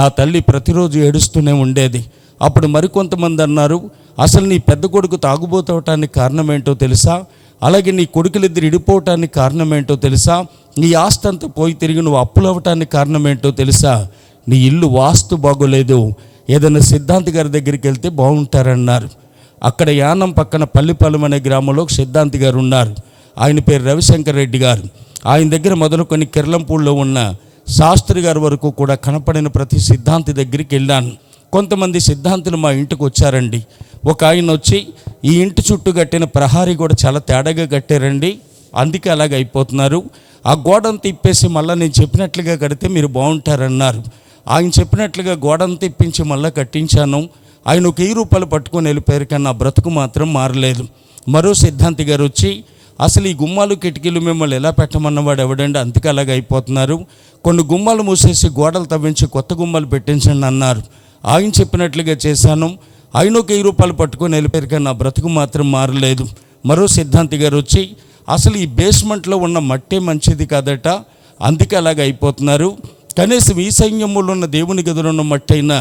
S1: నా తల్లి ప్రతిరోజు ఏడుస్తూనే ఉండేది. అప్పుడు మరికొంతమంది అన్నారు, అసలు నీ పెద్ద కొడుకు తాగుబోతవటానికి కారణం ఏంటో తెలుసా, అలాగే నీ కొడుకులిద్దరు ఇడిపోవటానికి కారణం ఏంటో తెలుసా, నీ ఆస్తి అంతా పోయి తిరిగి నువ్వు అప్పులు అవ్వటానికి కారణం ఏంటో తెలుసా, నీ ఇల్లు వాస్తు బాగోలేదు, ఏదైనా సిద్ధాంతి గారి దగ్గరికి వెళ్తే బాగుంటారన్నారు. అక్కడ యానం పక్కన పల్లిపాలెం అనే గ్రామంలో సిద్ధాంతి గారు ఉన్నారు. ఆయన పేరు రవిశంకర్ రెడ్డి గారు. ఆయన దగ్గర మొదలుకొని కిర్లంపూడిలో ఉన్న శాస్త్రి గారి వరకు కూడా కనపడిన ప్రతి సిద్ధాంతి దగ్గరికి వెళ్ళాను. కొంతమంది సిద్ధాంతులు మా ఇంటికి వచ్చారండి. ఒక ఆయన వచ్చి, ఈ ఇంటి చుట్టూ కట్టిన ప్రహారీ కూడా చాలా తేడాగా కట్టారండి, అందుకే అలాగ అయిపోతున్నారు, ఆ గోడను తిప్పేసి మళ్ళీ నేను చెప్పినట్లుగా కడితే మీరు బాగుంటారన్నారు. ఆయన చెప్పినట్లుగా గోడను తిప్పించి మళ్ళీ కట్టించాను. ఆయన ఒక 1000 రూపాయలు పట్టుకొని వెళ్ళిపోయారు, కానీ నా బ్రతుకు మాత్రం మారలేదు. మరో సిద్ధాంతి గారు వచ్చి, అసలు ఈ గుమ్మాలు కిటికీలు మిమ్మల్ని ఎలా పెట్టమన్నవాడు ఎవడండి, అందుకే అలాగ అయిపోతున్నారు, కొన్ని గుమ్మాలు మూసేసి గోడలు తవ్వించి కొత్త గుమ్మాలు పెట్టించండి అన్నారు. ఆయన చెప్పినట్లుగా చేశాను. ఆయన ఒక 1000 రూపాయలు పట్టుకొని వెళ్ళిపోయారు, కానీ నా బ్రతుకు మాత్రం మారలేదు. మరో సిద్ధాంతి గారు వచ్చి, అసలు ఈ బేస్మెంట్లో ఉన్న మట్టే మంచిది కాదట, అందుకే అలాగ అయిపోతున్నారు, కనీసం ఈ సైన్యములో ఉన్న దేవుని గదిలో ఉన్న మట్టి అయినా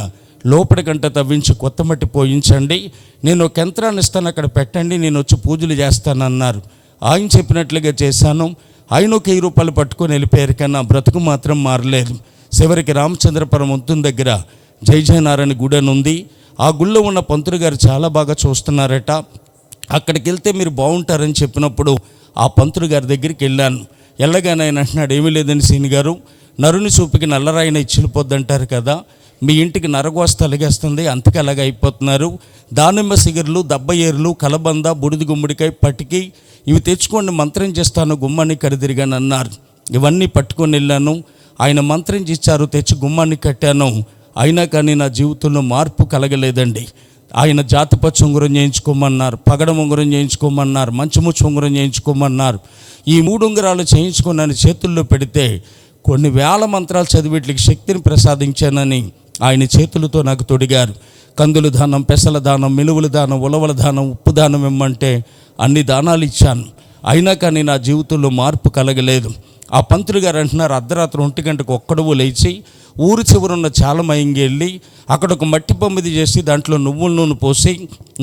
S1: లోపలికంట తవ్వించి కొత్త మట్టి పోయించండి, నేను ఒక యంత్రాన్ని ఇస్తాను అక్కడ పెట్టండి, నేను వచ్చి పూజలు చేస్తానన్నారు. ఆయన చెప్పినట్లుగా చేశాను. ఆయన ఒక 1000 రూపాయలు పట్టుకొని వెళ్ళిపోయారు, కానీ నా బ్రతుకు మాత్రం మారలేదు. చివరికి రామచంద్రపురం వంతుని దగ్గర జయజయనారాయణ గుడి అని ఉంది. ఆ గుళ్ళో ఉన్న పంతులు గారు చాలా బాగా చూస్తున్నారట, అక్కడికి వెళ్తే మీరు బాగుంటారని చెప్పినప్పుడు ఆ పంతులు గారి దగ్గరికి వెళ్ళాను. వెళ్ళగానే ఆయన అంటున్నాడు, ఏమీ లేదని సీని గారు, నరుని చూపుకి నల్లరాయిన ఇచ్చిపోద్దంటారు కదా, మీ ఇంటికి నరగోస్త అలిగేస్తుంది, అంతకు అలాగ అయిపోతున్నారు, దానిమ్మ సిగర్లు, దబ్బ ఏర్లు, కలబంద, బుడిది గుమ్మడికాయ, పట్టికి ఇవి తెచ్చుకోండి, మంత్రం చేస్తాను, గుమ్మాన్ని కడిదిరిగాను అన్నారు. ఇవన్నీ పట్టుకొని వెళ్ళాను. ఆయన మంత్రం ఇచ్చారు, తెచ్చి గుమ్మాన్ని కట్టాను. అయినా కానీ నా జీవితంలో మార్పు కలగలేదండి. ఆయన జాతిపచ్చ ఉంగరం చేయించుకోమన్నారు, పగడం ఉంగరం చేయించుకోమన్నారు, మంచుముచ్చు ఉంగరం చేయించుకోమన్నారు. ఈ 3 ఉంగరాలు చేయించుకున్నాను చేతుల్లో పెడితే కొన్ని వేల మంత్రాలు చదివేట్లకి శక్తిని ప్రసాదించానని ఆయన చేతులతో నాకు తొడిగారు. కందుల దానం, పెసల దానం, మినువుల దానం, ఉలవల దానం, ఉప్పు దానం ఇమ్మంటే అన్ని దానాలు ఇచ్చాను. అయినా కానీ నా జీవితంలో మార్పు కలగలేదు. ఆ పంతులు గారు అంటున్నారు, అర్ధరాత్రి 1 గంటకు ఒక్కడవు లేచి ఊరు చివరున్న చాలమయంగి వెళ్ళి అక్కడ ఒక మట్టి పంపిది చేసి దాంట్లో నువ్వుల నూనె పోసి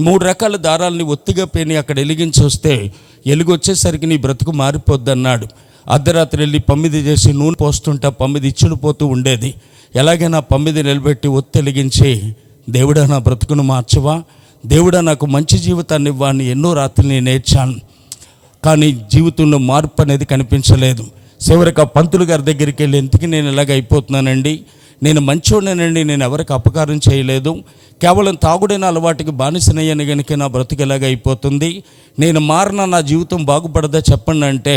S1: 3 రకాల దారాలని ఒత్తిగా పేని అక్కడ వెలిగించి వస్తే వెలుగొచ్చేసరికి నీ బ్రతుకు మారిపోద్ది అన్నాడు. అర్ధరాత్రి వెళ్ళి పమ్మిది చేసి నూనె పోస్తుంటే పమ్మిది ఇచ్చుడిపోతూ ఉండేది. ఎలాగైనా పమ్మిది నిలబెట్టి ఒత్తి వెలిగించి, దేవుడా నా బ్రతుకును మార్చవా, దేవుడా నాకు మంచి జీవితాన్ని ఇవ్వా అని ఎన్నో రాత్రులు నేను నేర్చాను. కానీ జీవితంలో మార్పు అనేది కనిపించలేదు. చివరికి ఆ పంతులు గారి దగ్గరికి వెళ్ళి, ఎందుకు నేను ఇలాగ అయిపోతున్నానండి, నేను మంచోడేనండి, నేను ఎవరికి అపకారం చేయలేదు, కేవలం తాగుడైన అలవాటుకి బానిసనయ్యాను కనుక నా బ్రతుకు ఎలాగ అయిపోతుంది, నేను మారిన నా జీవితం బాగుపడదా చెప్పండి అంటే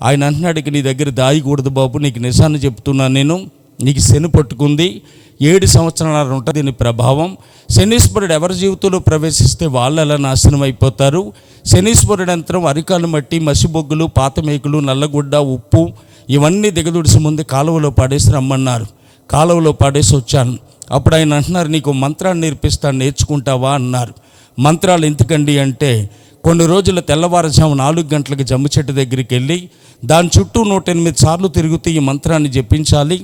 S1: ఆయన అంటున్నాడు, నీ దగ్గర దాయకూడదు బాబు, నీకు నిజాన్ని చెప్తున్నాను నేను, నీకు శని పట్టుకుంది, 7 సంవత్సరాలు ఉంటుంది దీని ప్రభావం. శనీశ్వరుడు ఎవరి జీవితంలో ప్రవేశిస్తే వాళ్ళు అలా నాశనం అయిపోతారు. శనీశ్వరుడు యంత్రం అరికాలు మట్టి, మసిబొగ్గులు, పాత మేకులు, నల్లగుడ్డ, ఉప్పు ఇవన్నీ దిగదుడిసి ముందు కాలువలో పాడేసి రమ్మన్నారు. కాలువలో పాడేసి వచ్చాను. అప్పుడు ఆయన అంటున్నారు, నీకు మంత్రాన్ని నేర్పిస్తాను, నేర్చుకుంటావా అన్నారు. మంత్రాలు ఎందుకండి అంటే, కొన్ని రోజుల తెల్లవారుజాము 4 గంటలకు జమ్ము చెట్టు దగ్గరికి వెళ్ళి దాని చుట్టూ 108 సార్లు తిరుగుతూ ఈ మంత్రాన్ని జపించాలి,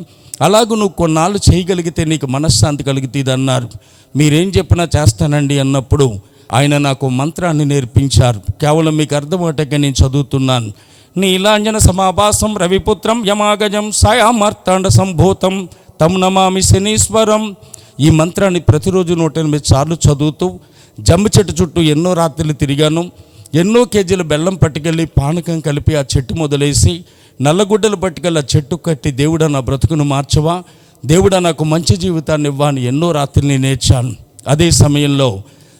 S1: అలాగూ నువ్వు కొన్నాళ్ళు చేయగలిగితే నీకు మనశ్శాంతి కలుగుతుంది అన్నారు. మీరేం చెప్పినా చేస్తానండి అన్నప్పుడు ఆయన నాకు మంత్రాన్ని నేర్పించారు. కేవలం మీకు అర్థమవుటగా నేను చదువుతున్నాను. నీలాంజన సమాభాసం రవిపుత్రం యమాగజం సాయామార్తాండ సంభూతం తం నమామి శనీశ్వరం. ఈ మంత్రాన్ని ప్రతిరోజు 108 సార్లు చదువుతూ జమ్ము చెట్టు చుట్టూ ఎన్నో రాత్రులు తిరిగాను. ఎన్నో కేజీల బెల్లం పట్టుకెళ్ళి పానకం కలిపి ఆ చెట్టు మొదలేసి నల్లగుడ్డలు పట్టుకెళ్ళి ఆ చెట్టు కట్టి, దేవుడా నా బ్రతుకును మార్చవా, దేవుడా నాకు మంచి జీవితాన్ని ఇవ్వా అని ఎన్నో రాత్రులు నేను నేర్చాను. అదే సమయంలో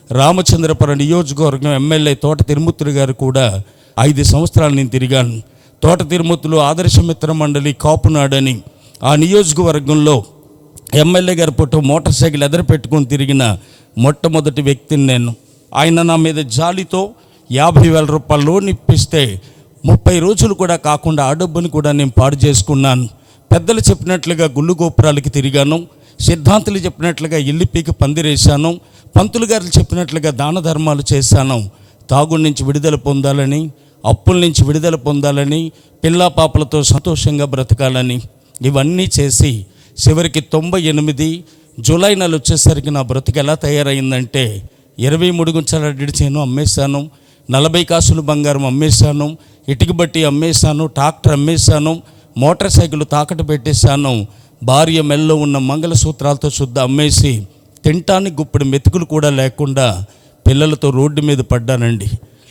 S1: రామచంద్రపురం నియోజకవర్గం ఎమ్మెల్యే తోట తిరుమూర్తి గారు కూడా 5 సంవత్సరాలు నేను తిరిగాను. తోట తిరుమూర్తిలో ఆదర్శమిత్ర మండలి కాపునాడని ఆ నియోజకవర్గంలో ఎమ్మెల్యే గారి పుట్టు మోటార్ సైకిల్ ఎదురు పెట్టుకొని తిరిగిన మొట్టమొదటి వ్యక్తిని నేను. ఆయన నా మీద జాలితో 50,000 రూపాయలు లోన్ ఇప్పిస్తే 30 రోజులు కూడా కాకుండా ఆ డబ్బుని కూడా నేను పాడు చేసుకున్నాను. పెద్దలు చెప్పినట్లుగా గుళ్ళు గోపురాలకి తిరిగాను. సిద్ధాంతులు చెప్పినట్లుగా ఇల్లు పీకి పందిరేశాను. పంతులు గారు చెప్పినట్లుగా దాన ధర్మాలు చేశాను. తాగుడి నుంచి విడుదల పొందాలని, అప్పుల నుంచి విడుదల పొందాలని, పిల్లా పాపలతో సంతోషంగా బ్రతకాలని ఇవన్నీ చేసి చివరికి 98 జూలై నెల వచ్చేసరికి నా బ్రతుకు ఎలా తయారైందంటే 23 గుంచాల డిడిచేను అమ్మేశాను, 40 కాసులు బంగారం అమ్మేశాను, ఇటుక బట్టి అమ్మేశాను, ట్రాక్టర్ అమ్మేశాను, మోటార్ సైకిల్ తాకట్టు పెట్టేశాను. భార్య మెల్లో ఉన్న మంగళసూత్రాలతో శుద్ధ అమ్మేసి తింటానికి గుప్పుడు మెతుకులు కూడా లేకుండా పిల్లలతో రోడ్డు మీద పడ్డానండి.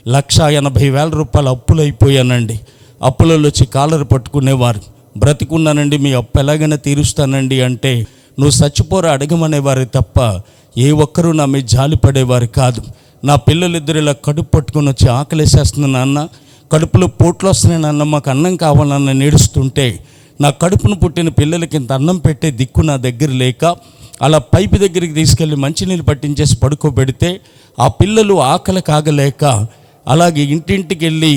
S1: 1,80,000 రూపాయలు అప్పులు అయిపోయానండి. అప్పులలో వచ్చి కాలరు పట్టుకునేవారు. బ్రతికున్నానండి, మీ అప్పు ఎలాగైనా తీరుస్తానండి అంటే నువ్వు చచ్చిపోరా అడగమనేవారు తప్ప ఏ ఒక్కరూ నా మీద జాలి పడేవారు కాదు. నా పిల్లలిద్దరు ఇలా కడుపు పట్టుకొని వచ్చి ఆకలేసేస్తుంది నాన్న, కడుపులో పోట్లు వస్తున్నాయి నాన్న, మాకు అన్నం కావాలన్న నేడుస్తుంటే నా కడుపును పుట్టిన పిల్లలకి ఇంత అన్నం పెట్టే దిక్కు నా దగ్గర లేక అలా పైపు దగ్గరికి తీసుకెళ్ళి మంచినీళ్ళు పట్టించేసి పడుకోబెడితే ఆ పిల్లలు ఆకలి కాగలేక అలాగే ఇంటింటికి వెళ్ళి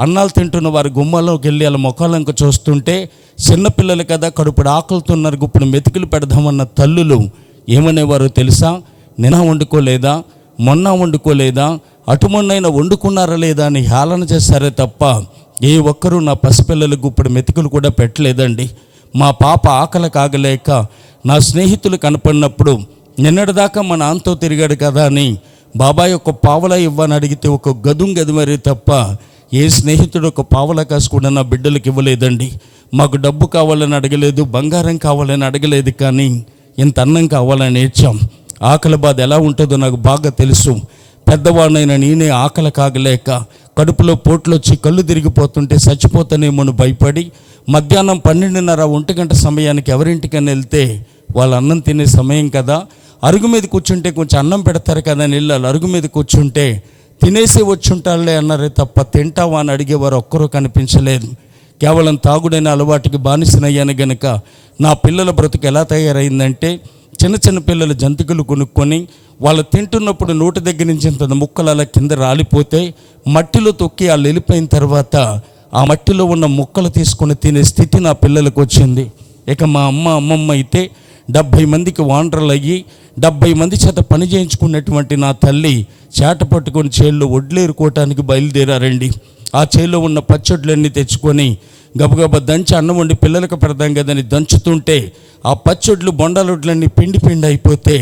S1: అన్నాలు తింటున్న వారి గుమ్మలోకి వెళ్ళి అలా ముఖాలంక చూస్తుంటే చిన్నపిల్లలు కదా కడుపుడు ఆకలితున్నారు, ఇప్పుడు మెతుకులు పెడదామన్న తల్లులు ఏమనేవారో తెలుసా? నిన్న వండుకోలేదా, మొన్న వండుకోలేదా, అటుమొన్నైనా వండుకున్నారా లేదా అని హేళన చేస్తారే తప్ప ఏ ఒక్కరూ నా పసిపిల్లలకు ఇప్పుడు మెతుకులు కూడా పెట్టలేదండి. మా పాప ఆకలి కాగలేక నా స్నేహితులు కనపడినప్పుడు నిన్నటిదాకా మా నాన్నతో తిరిగాడు కదా అని బాబాయ్ ఒక పావలా ఇవ్వని అడిగితే ఒక గదుమరే తప్ప ఏ స్నేహితుడు ఒక పావలా కాసు కూడా నా బిడ్డలకు ఇవ్వలేదండి. మాకు డబ్బు కావాలని అడగలేదు, బంగారం కావాలని అడగలేదు, కానీ ఇంత అన్నం కావాలని ఏడ్చాం. ఆకలి బాధ ఎలా ఉంటుందో నాకు బాగా తెలుసు. పెద్దవాడినైనా నేనే ఆకలి కాగలేక కడుపులో పోట్లు వచ్చి కళ్ళు తిరిగిపోతుంటే చచ్చిపోతానేమోను భయపడి మధ్యాహ్నం 12:30 1 గంట సమయానికి ఎవరింటికైనా వెళ్తే వాళ్ళు అన్నం తినే సమయం కదా, అరుగు మీద కూర్చుంటే కొంచెం అన్నం పెడతారు కదా అని వెళ్ళాలి. అరుగు మీద కూర్చుంటే తినేసి వచ్చుంటారులే అన్నారే తప్ప తింటావా అని అడిగేవారు ఒక్కరూ కనిపించలేదు. కేవలం తాగుడైన అలవాటుకి బానిసనయ్యాను గనుక నా పిల్లల బ్రతుకు ఎలా తయారైందంటే చిన్న చిన్న పిల్లల జంతికలు కొనుక్కొని వాళ్ళు తింటున్నప్పుడు నోటి దగ్గర నుంచి ఇంత ముక్కలు అలా కింద రాలిపోతే మట్టిలో తొక్కి వాళ్ళు వెళ్ళిపోయిన తర్వాత ఆ మట్టిలో ఉన్న ముక్కలు తీసుకొని తినే స్థితి నా పిల్లలకు వచ్చింది. ఇక మా అమ్మమ్మ అయితే 70 మందికి వాండర్లు అయ్యి 70 మంది చేత పని చేయించుకున్నటువంటి నా తల్లి చేట పట్టుకొని చేళ్ళు వడ్లేరుకోవటానికి బయలుదేరారండి. ఆ చేలో ఉన్న పచ్చళ్ళన్నీ తెచ్చుకొని గబగబా దంచి అన్నం వండి పిల్లలకు పెడదాం కదని దంచుతుంటే ఆ పచ్చళ్ళు బొండాలొడ్లన్నీ పిండి పిండి అయిపోతే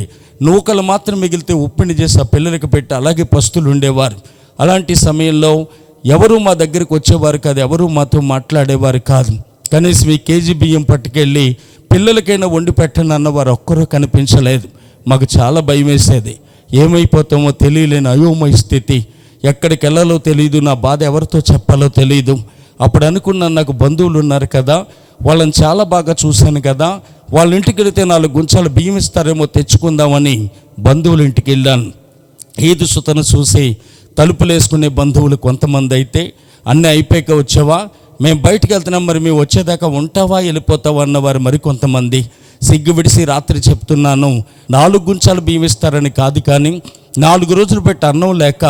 S1: నూకలు మాత్రం మిగిలితే ఉప్పిని చేసి ఆ పిల్లలకు పెట్టి అలాగే పస్తులు ఉండేవారు. అలాంటి సమయంలో ఎవరు మా దగ్గరికి వచ్చేవారు కాదు, ఎవరు మాతో మాట్లాడేవారు కాదు. కనీసం ఈ కేజీ బియ్యం పట్టుకెళ్ళి పిల్లలకైనా వండి పెట్టండి అన్నవారు ఒక్కరూ కనిపించలేదు. మాకు చాలా భయం వేసేది. ఏమైపోతామో తెలియలేని అయోమయ స్థితి, ఎక్కడికి వెళ్ళాలో తెలియదు, నా బాధ ఎవరితో చెప్పాలో తెలియదు. అప్పుడు అనుకున్నాను, నాకు బంధువులు ఉన్నారు కదా, వాళ్ళని చాలా బాగా చూశాను కదా, వాళ్ళ ఇంటికి వెళితే 4 గుంచాలు బియ్యం ఇస్తారేమో తెచ్చుకుందామని బంధువుల ఇంటికి వెళ్ళాను. ఈదు సుతను చూసి తలుపులు వేసుకునే బంధువులు కొంతమంది అయితే, అన్నీ అయిపోయాక వచ్చావా, మేము బయటికి వెళ్తున్నాం, మరి మేము వచ్చేదాకా ఉంటావా వెళ్ళిపోతావా అన్నవారు మరికొంతమంది. సిగ్గు విడిసి రాత్రి చెప్తున్నాను, 4 గుంచాలు బియ్యం ఇస్తారని కాదు, కానీ 4 రోజులు పెట్టి అన్నం లేక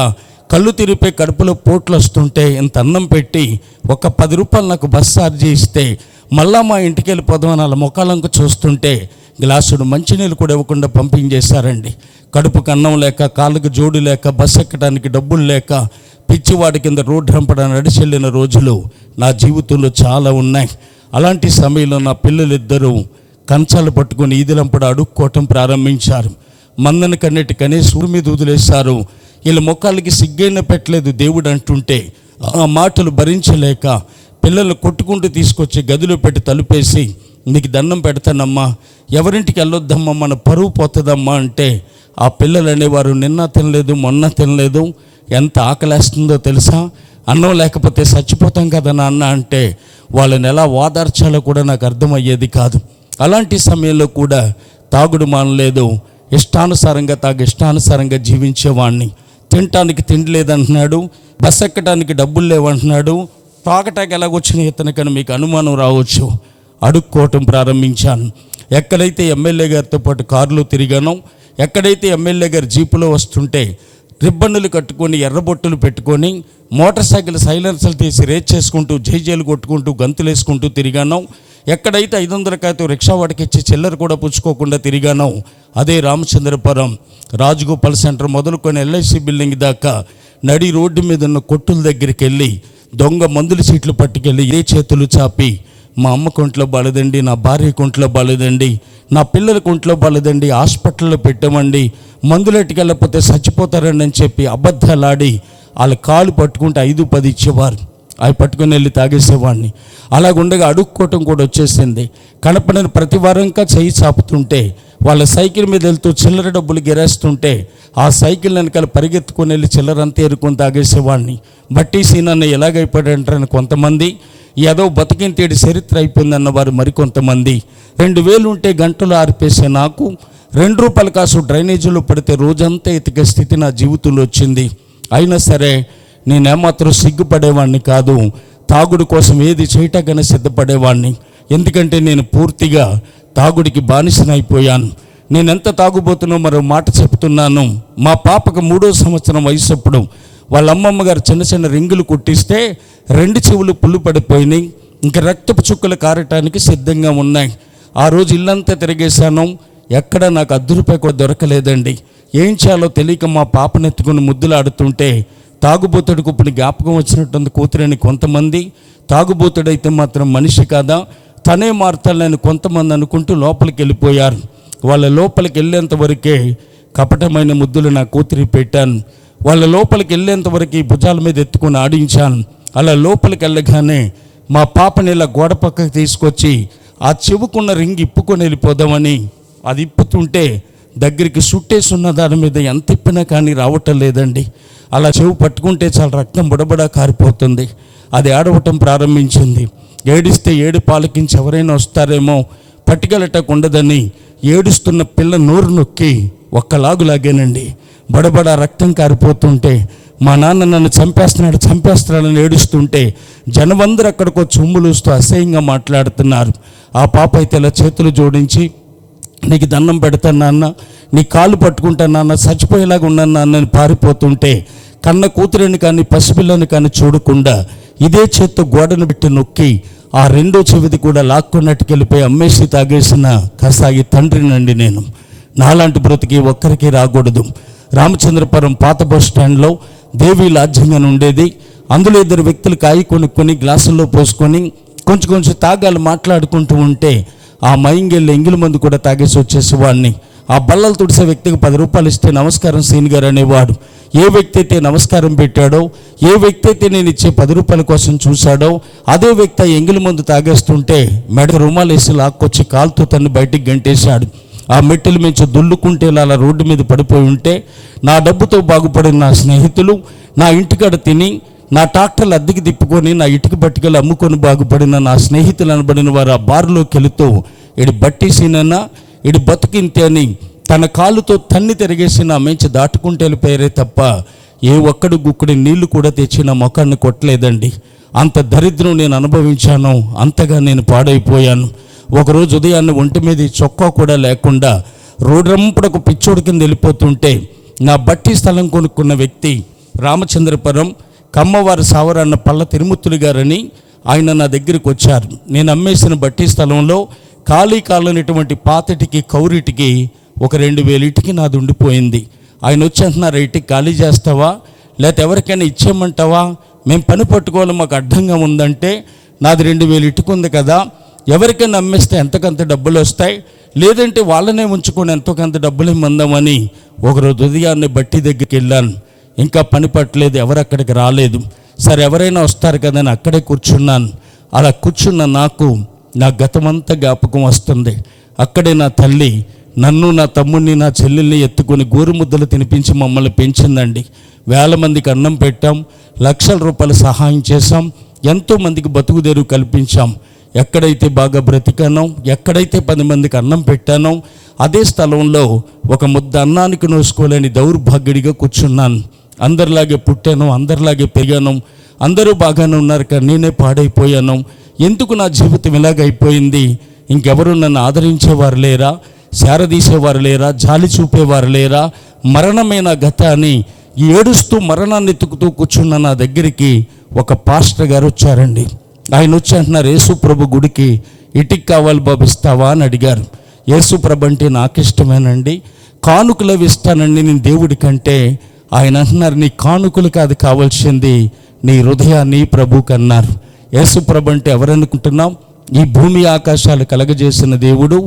S1: కళ్ళు తిరిగిపోయి కడుపులో పోట్లు వస్తుంటే ఇంత అన్నం పెట్టి ఒక 10 రూపాయలు నాకు బస్ ఛార్జీ ఇస్తే మళ్ళా మా ఇంటికి వెళ్ళిపోదామని వాళ్ళ ముఖాలంకు చూస్తుంటే గ్లాసుడు మంచినీళ్ళు కూడా ఇవ్వకుండా పంపించేశారండి. కడుపుకు అన్నం లేక, కాళ్ళకు జోడు లేక, బస్సు ఎక్కడానికి డబ్బులు లేక, పిచ్చివాడి కింద రోడ్డు రంపడానికి నడిచెళ్ళిన రోజులు నా జీవితంలో చాలా ఉన్నాయి. అలాంటి సమయంలో నా పిల్లలిద్దరూ కంచాలు పట్టుకొని ఈదిలంపడ అడుక్కోవటం ప్రారంభించారు. మందను కన్నిటికనే సూరు మీద వదిలేశారు. వీళ్ళ ముఖాలకి సిగ్గైనా పెట్టలేదు దేవుడు అంటుంటే ఆ మాటలు భరించలేక పిల్లలు కొట్టుకుంటూ తీసుకొచ్చి గదిలో పెట్టి తలుపేసి, నీకు దండం పెడతానమ్మా, ఎవరింటికి వెళ్ళొద్దమ్మా, మన పరువు పోతుందమ్మా అంటే ఆ పిల్లలు అనేవారు, నిన్న తినలేదు మొన్న తినలేదు, ఎంత ఆకలేస్తుందో తెలుసా, అన్నం లేకపోతే చచ్చిపోతాం కదా నాన్న అంటే వాళ్ళని ఎలా ఓదార్చాలో కూడా నాకు అర్థమయ్యేది కాదు. అలాంటి సమయంలో కూడా తాగుడు మానలేదు. ఇష్టానుసారంగా తాగి ఇష్టానుసారంగా జీవించేవాడిని. తినటానికి తిండి లేదంటున్నాడు, బస్ ఎక్కడానికి డబ్బులు లేవంటున్నాడు. తాగటానికి ఎలాగొచ్చిన ఇతనికని మీకు అనుమానం రావచ్చు. అడుక్కోవటం ప్రారంభించాను. ఎక్కడైతే ఎమ్మెల్యే గారితో పాటు కారులో తిరిగానో, ఎక్కడైతే ఎమ్మెల్యే గారు జీపులో వస్తుంటే రిబ్బన్నులు కట్టుకొని ఎర్రబొట్టులు పెట్టుకొని మోటార్ సైకిల్ సైలెన్సర్లు తీసి రేట్ చేసుకుంటూ జైజేలు కొట్టుకుంటూ గంతులు వేసుకుంటూ తిరిగానో, ఎక్కడైతే 500 కాయతో రిక్షా వాడికి ఇచ్చి చిల్లర కూడా పుచ్చుకోకుండా తిరిగానో, అదే రామచంద్రపురం రాజగోపాల్ సెంటర్ మొదలుకొని ఎల్ఐసి బిల్డింగ్ దాకా నడి రోడ్డు మీద ఉన్న కొట్టుల దగ్గరికి వెళ్ళి దొంగ మందుల సీట్లు పట్టుకెళ్ళి ఏ చేతులు చాపి, మా అమ్మ కొంట్లో బాలేదండి, నా భార్య కొంట్లో బాలేదండి, నా పిల్లల కొంట్లో బాలేదండి, హాస్పిటల్లో పెట్టామండి, మందులెట్టుకు వెళ్ళకపోతే చచ్చిపోతారండి అని చెప్పి అబద్ధాలాడి వాళ్ళ కాళ్ళు పట్టుకుంటే 5-10 ఇచ్చేవారు. అవి పట్టుకుని వెళ్ళి తాగేసేవాడిని. అలాగుండగా అడుక్కోవటం కూడా వచ్చేసింది. కనపడని ప్రతి వారంగా చెయ్యి చాపుతుంటే వాళ్ళ సైకిల్ మీద వెళ్తూ చిల్లర డబ్బులు గిరేస్తుంటే ఆ సైకిల్ వెనకాల పరిగెత్తుకొని వెళ్ళి చిల్లరంతా ఏరుకొని తాగేసేవాడిని. బట్టి సీనాన్ని ఎలాగైపోయాడంటారని కొంతమంది, ఏదో బతికింతేడి చరిత్ర అయిపోయిందన్న వారు మరికొంతమంది. 2000 ఉంటే గంటలు ఆరిపేసే నాకు 2 రూపాయల కాసు డ్రైనేజీలో పడితే రోజంతా ఎతికే స్థితి నా జీవితంలో వచ్చింది. అయినా సరే నేనేమాత్రం సిగ్గుపడేవాడిని కాదు. తాగుడు కోసం ఏది చేయటాకనే సిద్ధపడేవాడిని. ఎందుకంటే నేను పూర్తిగా తాగుడికి బానిసనైపోయాను. నేనెంత తాగుబోతున్నో మరో మాట చెప్తున్నాను. మా పాపకు 3వ సంవత్సరం వయసప్పుడు వాళ్ళ అమ్మమ్మ గారు చిన్న చిన్న రింగులు కుట్టిస్తే 2 చెవులు పుల్లు పడిపోయినాయి. ఇంకా రక్తపు చుక్కలు కారటానికి సిద్ధంగా ఉన్నాయి. ఆ రోజు ఇల్లంతా తిరిగేశాను. ఎక్కడ నాకు ₹10 కూడా దొరకలేదండి. ఏం చేయాలో తెలియక మా పాపను ఎత్తుకుని ముద్దులాడుతుంటే తాగుబోతుడికి ఇప్పుడు జ్ఞాపకం వచ్చినట్టుంది కూతురని కొంతమంది, తాగుబోతుడైతే మాత్రం మనిషి కాదా, తనే మారుతానని కొంతమంది అనుకుంటూ లోపలికి వెళ్ళిపోయారు. వాళ్ళ లోపలికి వెళ్ళేంత వరకే కపటమైన ముద్దులు నా కూతురికి పెట్టాను. వాళ్ళ లోపలికి వెళ్ళేంత వరకు భుజాల మీద ఎత్తుకొని ఆడించాను. అలా లోపలికి వెళ్ళగానే మా పాపని ఇలా గోడ పక్కకు తీసుకొచ్చి ఆ చెవుకున్న రింగ్ ఇప్పుకొని వెళ్ళిపోదామని అది ఇప్పుతుంటే దగ్గరికి సుట్టేసి ఉన్న దాని మీద ఎంత ఇప్పినా కానీ రావటం లేదండి. అలా చెవు పట్టుకుంటే చాలా రక్తం బుడబడా కారిపోతుంది. అది ఆడవటం ప్రారంభించింది. ఏడిస్తే ఏడు పాలకించి ఎవరైనా వస్తారేమో పట్టుకెళ్ళటకుండదని ఏడుస్తున్న పిల్ల నోరు నొక్కి ఒక్కలాగులాగేనండి. బడబడా రక్తం కారిపోతుంటే మా నాన్న నన్ను చంపేస్తున్నాడని ఏడుస్తుంటే జనమందరూ అక్కడికి వచ్చి ఉమ్ములుస్తూ అసహ్యంగా మాట్లాడుతున్నారు. ఆ పాప అయితే ఇలా చేతులు జోడించి, నీకు దండం పెడతాను నాన్న, నీ కాళ్ళు పట్టుకుంటాను నాన్న, చచ్చిపోయేలాగా ఉన్నాను నాన్న అని పారిపోతుంటే కన్న కూతురిని కానీ పసిపిల్లని కానీ చూడకుండా ఇదే చేత్తో గోడను పెట్టి నొక్కి ఆ 2వ చెవిది కూడా లాక్కున్నట్టుకు వెళ్ళిపోయి అమ్మేసి తాగేసిన కసాయి తండ్రినండి నేను. నాలాంటి బ్రతికి ఒక్కరికి రాకూడదు. రామచంద్రపురం పాత బస్ స్టాండ్లో దేవి లాడ్జింగ్ అని ఉండేది. అందులో 2 వ్యక్తులు కాయి కొనుక్కొని గ్లాసుల్లో పోసుకొని కొంచెం కొంచెం తాగాలి మాట్లాడుకుంటూ ఉంటే ఆ మైంగెళ్ళి ఎంగిలి మందు కూడా తాగేసి వచ్చేసేవాడిని. ఆ బల్లలు తుడిసే వ్యక్తికి 10 రూపాయలు ఇస్తే నమస్కారం సీన్ గారు అనేవాడు. ఏ వ్యక్తి అయితే నమస్కారం పెట్టాడో, ఏ వ్యక్తి అయితే నేను ఇచ్చే 10 రూపాయల కోసం చూశాడో, అదే వ్యక్తి ఆ ఎంగిలి మందు తాగేస్తుంటే మెడ రుమాలు వేసి లాక్కొచ్చి కాలుతో తన్ని బయటికి గంటేశాడు. ఆ మెట్టెల మించి దుల్లుకుంటే అలా రోడ్డు మీద పడిపోయి ఉంటే నా డబ్బుతో బాగుపడిన నా స్నేహితులు నా ఇంటికాడ తిని నా ట్రాక్టర్లు అద్దెకి తిప్పుకొని నా ఇటుక బట్టికలు అమ్ముకొని బాగుపడిన నా స్నేహితులు అనబడిన వారు ఆ బారులోకి వెళుతూ ఇడి బట్టేసినన్నా ఇడి బతుకింతే అని తన కాలుతో తన్ని తిరిగేసి నా మంచి దాటుకుంటూ వెళ్ళిపోయారే తప్ప ఏ ఒక్కడు గుక్కడి నీళ్లు కూడా తెచ్చి నా మొఖాన్ని కొట్టలేదండి. అంత దరిద్రం నేను అనుభవించాను, అంతగా నేను పాడైపోయాను. ఒకరోజు ఉదయాన్నే ఒంటి మీద చొక్కా కూడా లేకుండా రోడ్రంపుడకు పిచ్చోడి కింద వెళ్ళిపోతుంటే నా బట్టి స్థలం కొనుక్కున్న వ్యక్తి రామచంద్రపురం కమ్మవారి సావరన్న పల్ల తిరుమూర్తులు గారని ఆయన నా దగ్గరికి వచ్చారు. నేను అమ్మేసిన బట్టి స్థలంలో ఖాళీ కాలనటువంటి పాతటికి కౌరిటికి ఒక 2000 ఇటుకి నాది ఉండిపోయింది. ఆయన వచ్చి అంటున్నారు, ఇటుకి ఖాళీ చేస్తావా లేకపోతే ఎవరికైనా ఇచ్చేయమంటావా, మేము పని పట్టుకోవాలి మాకు అడ్డంగా ఉందంటే నాది 2000 ఇటుకు ఉంది కదా, ఎవరికైనా అమ్మేస్తే ఎంతకంత డబ్బులు వస్తాయి, లేదంటే వాళ్ళనే ఉంచుకొని ఎంతోకంత డబ్బులు ఇమ్మందామని ఒకరోజు ఉదయాన్నే బట్టి దగ్గరికి వెళ్ళాను. ఇంకా పని పట్టలేదు, ఎవరు అక్కడికి రాలేదు. సరే ఎవరైనా వస్తారు కదా అని అక్కడే కూర్చున్నాను. అలా కూర్చున్న నాకు నా గతమంతా జ్ఞాపకం వస్తుంది. అక్కడే నా తల్లి నన్ను నా తమ్ముడిని నా చెల్లెల్ని ఎత్తుకొని గోరుముద్దలు తినిపించి మమ్మల్ని పెంచిందండి. 1000 మందికి అన్నం పెట్టాం, లక్షల రూపాయలు సహాయం చేశాం, ఎంతోమందికి బతుకుదేరు కల్పించాం. ఎక్కడైతే బాగా బ్రతికానో, ఎక్కడైతే 10 మందికి అన్నం పెట్టానో అదే స్థలంలో ఒక ముద్ద అన్నానికి నోసుకోలేని దౌర్భాగ్యుడిగా కూర్చున్నాను. అందరిలాగే పుట్టాను, అందరిలాగే పెరిగాను, అందరూ బాగానే ఉన్నారు కానీ నేనే పాడైపోయాను. ఎందుకు నా జీవితం ఇలాగైపోయింది? ఇంకెవరు నన్ను ఆదరించేవారు లేరా, శారదీసేవారు లేరా, జాలి చూపేవారు లేరా, మరణమైన గత అని ఏడుస్తూ మరణాన్ని ఎత్తుకుతూ కూర్చున్న నా దగ్గరికి ఒక పాస్టర్ గారు వచ్చారండి. ఆయన వచ్చి అంటున్నారు, యేసు ప్రభు గుడికి ఇటుకి కావాలి బాబు ఇస్తావా అని అడిగారు. యేసు ప్రభు అంటే నాకు ఇష్టమేనండి, కానుకలు అవి ఇస్తానండి నేను దేవుడి కంటే. ఆయన అంటున్నారు, నీ కానుకలు కాదు కావాల్సింది, నీ హృదయాన్ని ప్రభుకు అన్నారు. యేసు ప్రభు అంటే ఎవరనుకుంటున్నాం? ఈ భూమి ఆకాశాలు కలగజేసిన దేవుడు.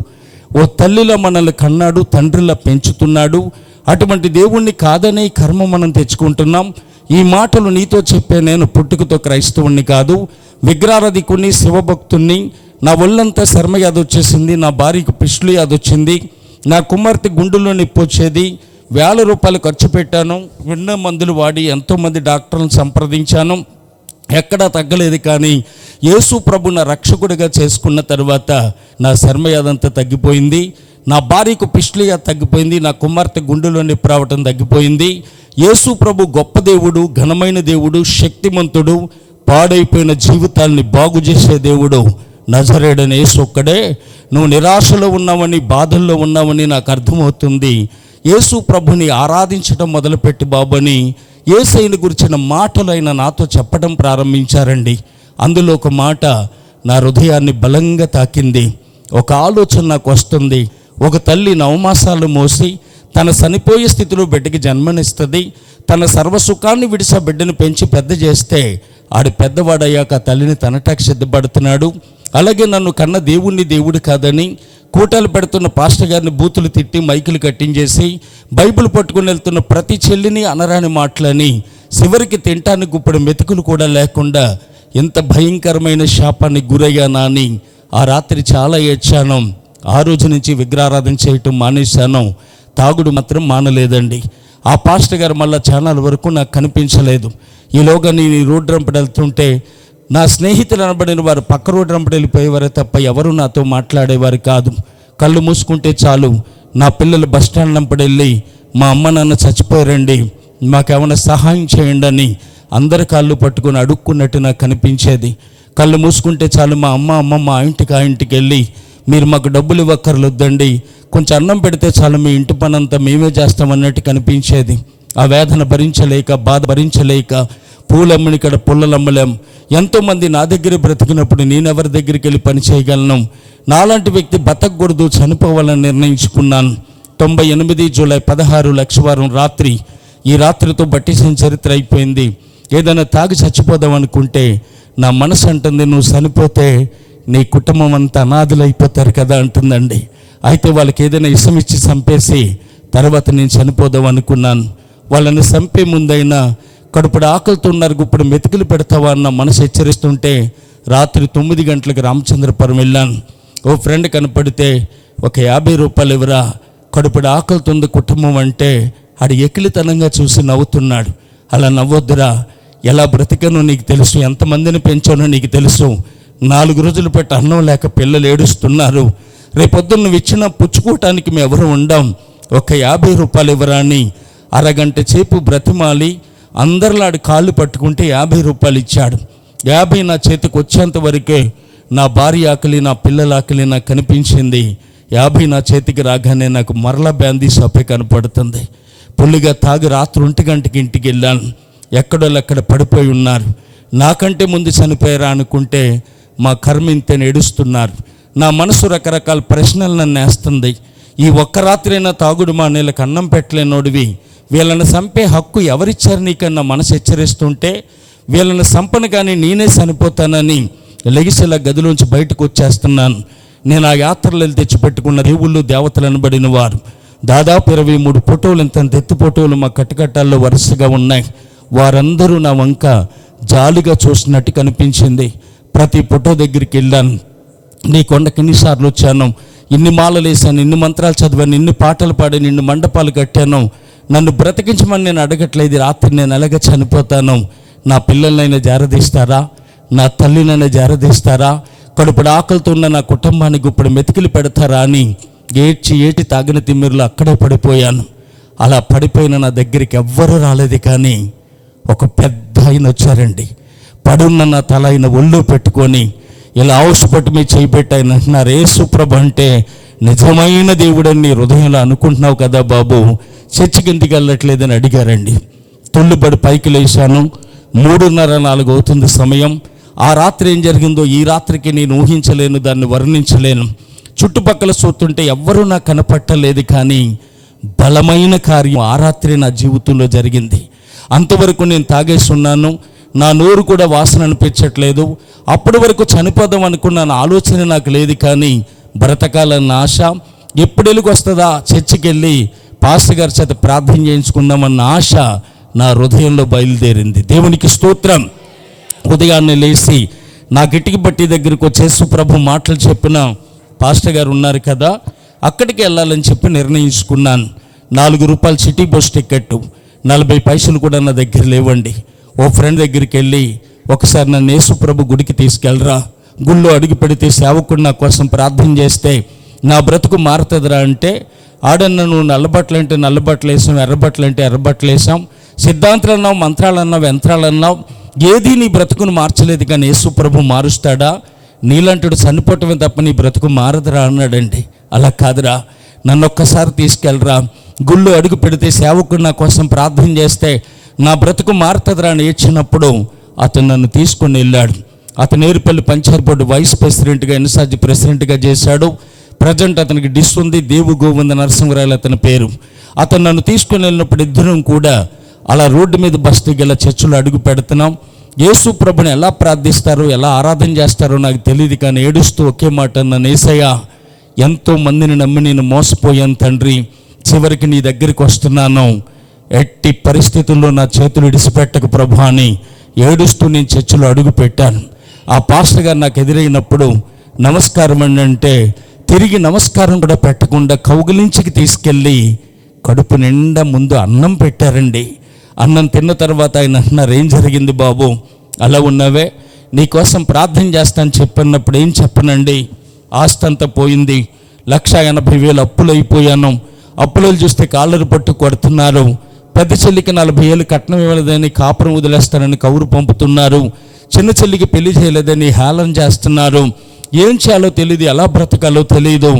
S1: ఓ తల్లిలో మనల్ని కన్నాడు, తండ్రిలా పెంచుతున్నాడు. అటువంటి దేవుణ్ణి కాదనే కర్మ మనం తెచ్చుకుంటున్నాం. ఈ మాటలు నీతో చెప్పే నేను పుట్టుకతో క్రైస్తవుణ్ణి కాదు, విగ్రహారాధికుణ్ణి, శివభక్తుణ్ణి. నా ఒళ్ళంతా శర్మ యాద వచ్చేసింది, నా భార్యకు పిష్లు యాద వచ్చింది, నా కుమార్తె గుండెల్లో నొప్పి వచ్చేది. 1000 రూపాయలు ఖర్చు పెట్టాను, ఎన్నో మందులు వాడి ఎంతోమంది డాక్టర్లను సంప్రదించాను, ఎక్కడా తగ్గలేదు. కానీ యేసు ప్రభు నా రక్షకుడిగా చేసుకున్న తర్వాత నా శర్మయాదంతా తగ్గిపోయింది, నా భార్యకు పిష్లియా తగ్గిపోయింది, నా కుమార్తె గుండెలో నొప్పి రావటం తగ్గిపోయింది. యేసు ప్రభు గొప్ప దేవుడు, ఘనమైన దేవుడు, శక్తిమంతుడు, పాడైపోయిన జీవితాల్ని బాగు చేసే దేవుడు. నజరేయుడైన యేసు ఒక్కడే. నువ్వు నిరాశలో ఉన్నావని, బాధల్లో ఉన్నావని నాకు అర్థమవుతుంది. యేసు ప్రభుని ఆరాధించడం మొదలుపెట్టి బాబని యేసయ్యని గురించిన మాటలు ఆయన నాతో చెప్పడం ప్రారంభించారండి. అందులో ఒక మాట నా హృదయాన్ని బలంగా తాకింది. ఒక ఆలోచన నాకు వస్తుంది. ఒక తల్లి 9 మాసాలు మోసి తన చనిపోయే స్థితిలో బిడ్డకి జన్మనిస్తుంది. తన సర్వసుఖాన్ని విడిసి ఆ బిడ్డను పెంచి పెద్ద చేస్తే ఆడు పెద్దవాడయ్యాక తల్లిని తనటానికి సిద్ధపడుతున్నాడు. అలాగే నన్ను కన్న దేవుణ్ణి దేవుడు కాదని కూటాలు పెడుతున్న పాస్టర్ గారిని బూతులు తిట్టి మైకులు కట్టించేసి బైబిల్ పట్టుకుని వెళ్తున్న ప్రతి చెల్లిని అనరాని మాటలని చివరికి తింటానికి ఇప్పుడు మెతుకులు కూడా లేకుండా ఎంత భయంకరమైన శాపానికి గురయ్యానా అని ఆ రాత్రి చాలా ఏడ్చాను. ఆ రోజు నుంచి విగ్రహారాధన చేయటం మానేశాను. తాగుడు మాత్రం మానలేదండి. ఆ పాస్టర్ గారు మళ్ళీ ఛానల్ వరకు నాకు కనిపించలేదు. ఈలోగా నేను రోడ్డు రంపడి వెళ్తుంటే నా స్నేహితులు అనబడిన వారు పక్క రోడ్డు రంపడి వెళ్ళిపోయేవారే తప్ప ఎవరు నాతో మాట్లాడేవారు కాదు. కళ్ళు మూసుకుంటే చాలు నా పిల్లలు బస్టాండ్ రంపడి వెళ్ళి మా అమ్మ నాన్న చచ్చిపోయారండి, మాకేమైనా సహాయం చేయండి అని అందరి కాళ్ళు పట్టుకొని అడుక్కున్నట్టు నాకు కనిపించేది. కళ్ళు మూసుకుంటే చాలు మా అమ్మమ్మ ఆ ఇంటికి వెళ్ళి మీరు మాకు డబ్బులు ఇవ్వక్కర్లొద్దండి, కొంచెం అన్నం పెడితే చాలు మీ ఇంటి పని అంతా మేమే చేస్తామన్నట్టు కనిపించేది. ఆ వేదన భరించలేక, బాధ భరించలేక పూలమ్మని ఇక్కడ పుల్లలమ్మలేం. ఎంతోమంది నా దగ్గర బ్రతికినప్పుడు నేనెవరి దగ్గరికి వెళ్ళి పని చేయగలను? నాలాంటి వ్యక్తి బతకూడదు, చనిపోవాలని నిర్ణయించుకున్నాను. 98 జూలై 16 లక్షవారం రాత్రి. ఈ రాత్రితో బట్టేసిన చరిత్ర అయిపోయింది. ఏదైనా తాగి చచ్చిపోదాం అనుకుంటే నా మనసు అంటుంది, నువ్వు చనిపోతే నీ కుటుంబం అంతా అనాథులు అయిపోతారు కదా అంటుందండి. అయితే వాళ్ళకి ఏదైనా ఇష్టం ఇచ్చి చంపేసి తర్వాత నేను చనిపోదాం అనుకున్నాను. వాళ్ళని చంపే ముందైనా కడుపుడు ఆకలితో ఉన్నారు, ఇప్పుడు మెతుకులు పెడతావా అన్న మనసు హెచ్చరిస్తుంటే రాత్రి 9 గంటలకు రామచంద్రపురం వెళ్ళాను. ఓ ఫ్రెండ్ కనపడితే ఒక 50 రూపాయలు ఇవ్వరా, కడుపుడు ఆకలితుంది కుటుంబం అంటే ఆడు ఎకిలితనంగా చూసి నవ్వుతున్నాడు. అలా నవ్వొద్దురా, ఎలా బ్రతికానో నీకు తెలుసు, ఎంతమందిని పెంచానో నీకు తెలుసు. 4 రోజులు పెట్టి అన్నం లేక పిల్లలు ఏడుస్తున్నారు. రేపొద్దున్న నువ్వు ఇచ్చిన పుచ్చుకోవటానికి మేము ఎవరు ఉండాం, ఒక 50 రూపాయలు ఇవ్వరా అని అరగంట సేపు బ్రతిమాలి అందరిలాడు కాళ్ళు పట్టుకుంటే 50 రూపాయలు ఇచ్చాడు. 50 నా చేతికి వచ్చేంత వరకే నా భార్య ఆకలి, నా పిల్లల ఆకలి నాకు కనిపించింది. 50 నా చేతికి రాగానే నాకు మరలా బ్యాందీ షాపే కనపడుతుంది. పుల్లిగా తాగి రాత్రి 1 గంటకి ఇంటికి వెళ్ళాను. ఎక్కడోళ్ళు పడిపోయి ఉన్నారు. నాకంటే ముందు చనిపోయారా అనుకుంటే మా కర్మ ఇంతని ఏడుస్తున్నారు. నా మనసు రకరకాల ప్రశ్నలు నన్ను వేస్తుంది. ఈ ఒక్క రాత్రైనా తాగుడు మా నీళ్ళకి అన్నం పెట్టలేనోడివి, వీళ్ళని చంపే హక్కు ఎవరిచ్చారు నీకన్నా మనసు హెచ్చరిస్తుంటే వీళ్ళని చంపను కానీ నేనే చనిపోతానని లెగిసేలా గదిలోంచి బయటకు వచ్చేస్తున్నాను. నేను ఆ యాత్రలు తెచ్చిపెట్టుకున్న దేవుళ్ళు దేవతలు అనబడిన వారు దాదాపు 23 ఫోటోలు, ఇంత ఎత్తు ఫోటోలు మా కట్టుకట్టాల్లో వరుసగా ఉన్నాయి. వారందరూ నా వంక జాలిగా చూసినట్టు కనిపించింది. ప్రతి ఫోటో దగ్గరికి వెళ్ళాను. నీ కొండకి ఎన్నిసార్లు వచ్చాను, ఇన్ని మాలలు వేసాను, ఇన్ని మంత్రాలు చదివాను, ఇన్ని పాటలు పాడాను, ఇన్ని మండపాలు కట్టాను. నన్ను బ్రతికించమని నేను అడగట్లేదు. రాత్రి నేను ఎలాగ చనిపోతాను, నా పిల్లలనైనా జారదీస్తారా, నా తల్లినైనా జారదీస్తారా, కడుపుడు ఆకలితో ఉన్న నా కుటుంబానికి ఇప్పుడు మెతికిలు పెడతారా అని ఏడ్చి తాగిన తిమ్మిరిలో అక్కడే పడిపోయాను. అలా పడిపోయిన నా దగ్గరికి ఎవ్వరూ రాలేదు. కానీ ఒక పెద్ద ఆయన వచ్చారండి. పడున్న నా తల ఆయన ఒళ్ళు పెట్టుకొని ఇలా అవసరపట్టు మీ చేయిపెట్టి ఆయన అంటున్నారు, యేసు ప్రభు అంటే నిజమైన దేవుడని నీ హృదయంలో అనుకుంటున్నావు కదా బాబు, చర్చికి ఎందుకు వెళ్ళట్లేదని అడిగారండి. తుళ్ళుబడి పైకి లేచాను. 3:30-4 అవుతుంది సమయం. ఆ రాత్రి ఏం జరిగిందో ఈ రాత్రికి నేను ఊహించలేను, దాన్ని వర్ణించలేను. చుట్టుపక్కల చూస్తుంటే ఎవ్వరూ నాకు కనపట్టలేదు. కానీ బలమైన కార్యం ఆ రాత్రి నా జీవితంలో జరిగింది. అంతవరకు నేను తాగేసి ఉన్నాను, నా నోరు కూడా వాసన అనిపించట్లేదు. అప్పటి వరకు చనిపోదాం అనుకున్న ఆలోచన నాకు లేదు. కానీ బ్రతకాలన్న ఆశ, ఎప్పుడు వెలుగు వస్తుందా చర్చికి వెళ్ళి పాస్టర్ గారి చేత ప్రార్థన చేయించుకుందామన్న ఆశ నా హృదయంలో బయలుదేరింది. దేవునికి స్తోత్రం. ఉదయాన్నే లేచి నా గిటికి బట్టి దగ్గరికి వచ్చేసి ప్రభు మాటలు చెప్పిన పాస్టర్ గారు ఉన్నారు కదా, అక్కడికి వెళ్ళాలని చెప్పి నిర్ణయించుకున్నాను. 4 రూపాయలు సిటీ బస్ టికెట్, 40 పైసలు కూడా నా దగ్గర లేవండి. ఓ ఫ్రెండ్ దగ్గరికి వెళ్ళి, ఒకసారి నన్ను యేసు ప్రభు గుడికి తీసుకెళ్ళరా, గుళ్ళో అడుగు పెడితే సేవకుడు నా కోసం ప్రార్థన చేస్తే నా బ్రతుకు మారుతుందిరా అంటే, ఆడన్న నువ్వు నల్లబట్టలు అంటే నల్లబట్టలు వేసాం, ఎర్రబట్టలు అంటే ఎర్రబట్టలు వేసాం, సిద్ధాంతాలు అన్నావు, మంత్రాలు అన్నావు, యంత్రాలు అన్నావు, ఏది నీ బ్రతుకును మార్చలేదు. కానీ యేసు ప్రభు మారుస్తాడా, నీలాంటి చనిపోవటమే తప్ప నీ బ్రతుకు మారదురా అన్నాడండి. అలా కాదురా, నన్ను ఒక్కసారి తీసుకెళ్ళరా, గుళ్ళు అడుగు పెడితే సేవకుడు నా కోసం ప్రార్థన చేస్తే నా బ్రతుకు మారుతుందిరా అని ఏడ్చినప్పుడు అతను నన్ను తీసుకొని వెళ్ళాడు. అతను ఏరుపల్లి పంచాయతీ బోర్డు వైస్ ప్రెసిడెంట్గా, ఎన్నిసార్లు ప్రెసిడెంట్గా చేశాడు. ప్రజెంట్ అతనికి డిస్ ఉంది, దేవు గోవింద నరసింహరాయలు అతని పేరు. అతను నన్ను తీసుకొని వెళ్ళినప్పుడు ఇద్దరం కూడా అలా రోడ్డు మీద బస్తీకి వెళ్ళి చర్చిలో అడుగు పెడుతున్నాం. యేసు ప్రభుని ఎలా ప్రార్థిస్తారో, ఎలా ఆరాధన చేస్తారో నాకు తెలియదు. కానీ ఏడుస్తూ ఒకే మాట అన్నాను, యేసయ్యా ఎంతో మందిని నమ్మి నేను మోసపోయాను తండ్రి, చివరికి నీ దగ్గరికి వస్తున్నాను, ఎట్టి పరిస్థితుల్లో నా చేతులు ఇడిసిపెట్టకు ప్రభు అని ఏడుస్తూ నేను చర్చిలో అడుగు పెట్టాను. ఆ పాస్టర్ గారు నాకు ఎదురైనప్పుడు నమస్కారం అండి అంటే తిరిగి నమస్కారం కూడా పెట్టకుండా కౌగిలించికి తీసుకెళ్ళి కడుపు నిండా ముందు అన్నం పెట్టారండి. అన్నం తిన్న తర్వాత ఆయన అంటున్నారు, ఏం జరిగింది బాబు అలా ఉన్నావే, నీకోసం ప్రార్థన చేస్తాను చెప్పినప్పుడు ఏం చెప్పనండి, ఆస్తి అంతా పోయింది, 1,80,000 అప్పులు అయిపోయాను, అప్పులు చూస్తే కాళ్ళరు పట్టు కొడుతున్నారు, పెద్ద చెల్లికి 40 ఏళ్ళు కట్నం ఇవ్వలేదని కాపురం వదిలేస్తానని కౌరు పంపుతున్నారు, చిన్న చెల్లికి పెళ్లి చేయలేదని హేళన చేస్తున్నారు, ఏం చేయాలో తెలియదు, ఎలా బ్రతకాలో తెలియదు.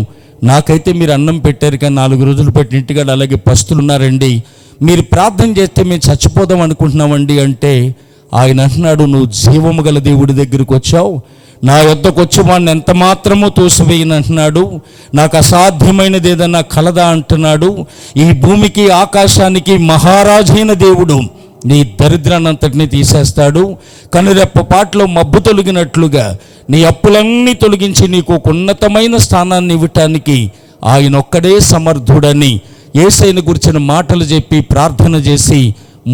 S1: నాకైతే మీరు అన్నం పెట్టారు కానీ 4 రోజులు పెట్టి ఇంటికాడ అలాగే పస్తులున్నారండి, మీరు ప్రార్థన చేస్తే మేము చచ్చిపోదాం అనుకుంటున్నామండి అంటే ఆయన అంటున్నాడు, నువ్వు జీవము గల దేవుడి దగ్గరికి వచ్చావు, నా వద్దకు వచ్చి వాడిని ఎంత మాత్రమూ తోసివేయను అంటున్నాడు, నాకు అసాధ్యమైనది ఏదన్నా కలదా అంటున్నాడు. ఈ భూమికి ఆకాశానికి మహారాజైన దేవుడు నీ దరిద్రాన్నంతటినీ తీసేస్తాడు. కనురెప్పపాట్లో మబ్బు తొలగినట్లుగా నీ అప్పులన్నీ తొలగించి నీకు ఒక ఉన్నతమైన స్థానాన్ని ఇవ్వటానికి ఆయన ఒక్కడే సమర్థుడని యేసయ్యను గురించిన మాటలు చెప్పి ప్రార్థన చేసి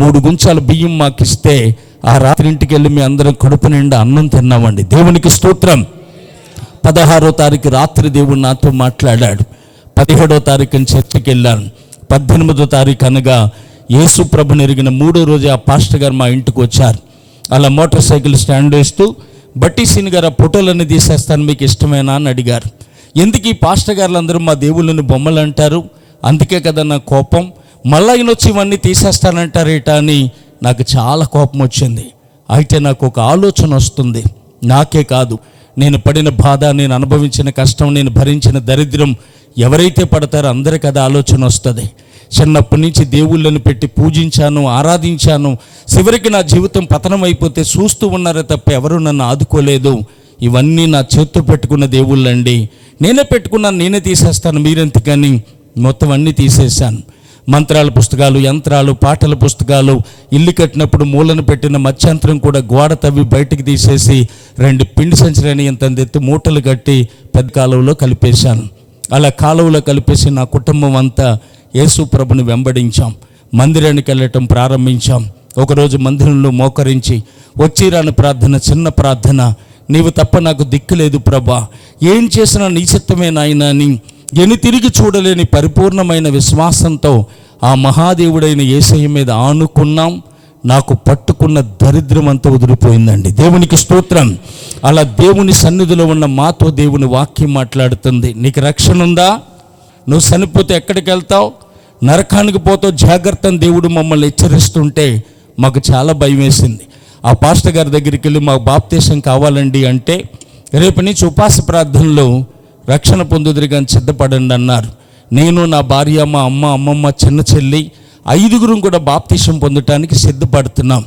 S1: 3 గుంచాల బియ్యం మాకిస్తే ఆ రాత్రి ఇంటికి వెళ్ళి మీ అందరం కడుపు నిండా అన్నం తిన్నామండి. దేవునికి స్తోత్రం. 16వ తారీఖు రాత్రి దేవుడు నాతో మాట్లాడాడు. 17వ తారీఖున చర్చికి వెళ్ళాను. 18వ తారీఖు అనగా యేసు ప్రభుని ఎరిగిన 3వ రోజు ఆ పాస్టర్ గారు మా ఇంటికి వచ్చారు. అలా మోటార్ సైకిల్ స్టాండ్ వేస్తూ బట్టి సీని గారు ఆ ఫోటోలన్నీ తీసేస్తాను, మీకు ఇష్టమేనా అని అడిగారు. ఎందుకు ఈ పాస్టర్ గారులు అందరూ మా దేవుళ్ళని బొమ్మలు అంటారు, అందుకే కదా నా కోపం, మళ్ళీ ఆయన వచ్చి ఇవన్నీ తీసేస్తానంటారేట అని నాకు చాలా కోపం వచ్చింది. అయితే నాకు ఒక ఆలోచన వస్తుంది. నాకే కాదు, నేను పడిన బాధ, నేను అనుభవించిన కష్టం, నేను భరించిన దరిద్రం ఎవరైతే పడతారో అందరికీ అది ఆలోచన వస్తుంది. చిన్నప్పటి నుంచి దేవుళ్ళని పెట్టి పూజించాను, ఆరాధించాను. చివరికి నా జీవితం పతనం అయిపోతే చూస్తూ ఉన్నారే తప్ప ఎవరు నన్ను ఆదుకోలేదు. ఇవన్నీ నా చేత్తో పెట్టుకున్న దేవుళ్ళండి, నేనే పెట్టుకున్నాను, నేనే తీసేస్తాను, మీరెందుకని మొత్తం అన్నీ తీసేశాను. మంత్రాల పుస్తకాలు, యంత్రాలు, పాటల పుస్తకాలు, ఇల్లు కట్టినప్పుడు మూలను పెట్టిన మత్స్యంత్రం కూడా గోడ తవ్వి బయటికి తీసేసి 2 పిండి సంచులని ఇంత ఎత్తి మూటలు కట్టి పెద్ద కాలువలో కలిపేశాను. అలా కాలువలో కలిపేసి నా కుటుంబం అంతా యేసు ప్రభుని వెంబడించాం. మందిరానికి వెళ్ళటం ప్రారంభించాం. ఒకరోజు మందిరంలో మోకరించి వచ్చిరాని ప్రార్థన, చిన్న ప్రార్థన, నీవు తప్ప నాకు దిక్కు లేదు ప్రభా, ఏం చేసినా నీ చిత్తమే నాయనా అని తిరిగి చూడలేని పరిపూర్ణమైన విశ్వాసంతో ఆ మహాదేవుడైన యేసయ్య మీద ఆనుకున్నాం. నాకు పట్టుకున్న దరిద్రం అంతా వదిలిపోయిందండి. దేవునికి స్తోత్రం. అలా దేవుని సన్నిధిలో ఉన్న మాతో దేవుని వాక్యం మాట్లాడుతుంది. నీకు రక్షణ ఉందా? నువ్వు చనిపోతే ఎక్కడికి వెళ్తావు? నరకానికి పోతావు, జాగ్రత్త అని దేవుడు మమ్మల్ని హెచ్చరిస్తుంటే మాకు చాలా భయం వేసింది. ఆ పాస్టర్ గారి దగ్గరికి వెళ్ళి మాకు బాప్తీసం కావాలండి అంటే, రేపు నుంచి ఉపవాస ప్రార్థనలో రక్షణ పొందుదురుగాని సిద్ధపడండి అన్నారు. నేను, నా భార్య, మా అమ్మ, అమ్మమ్మ, చిన్న చెల్లి 5గురం కూడా బాప్తీసం పొందటానికి సిద్ధపడుతున్నాం.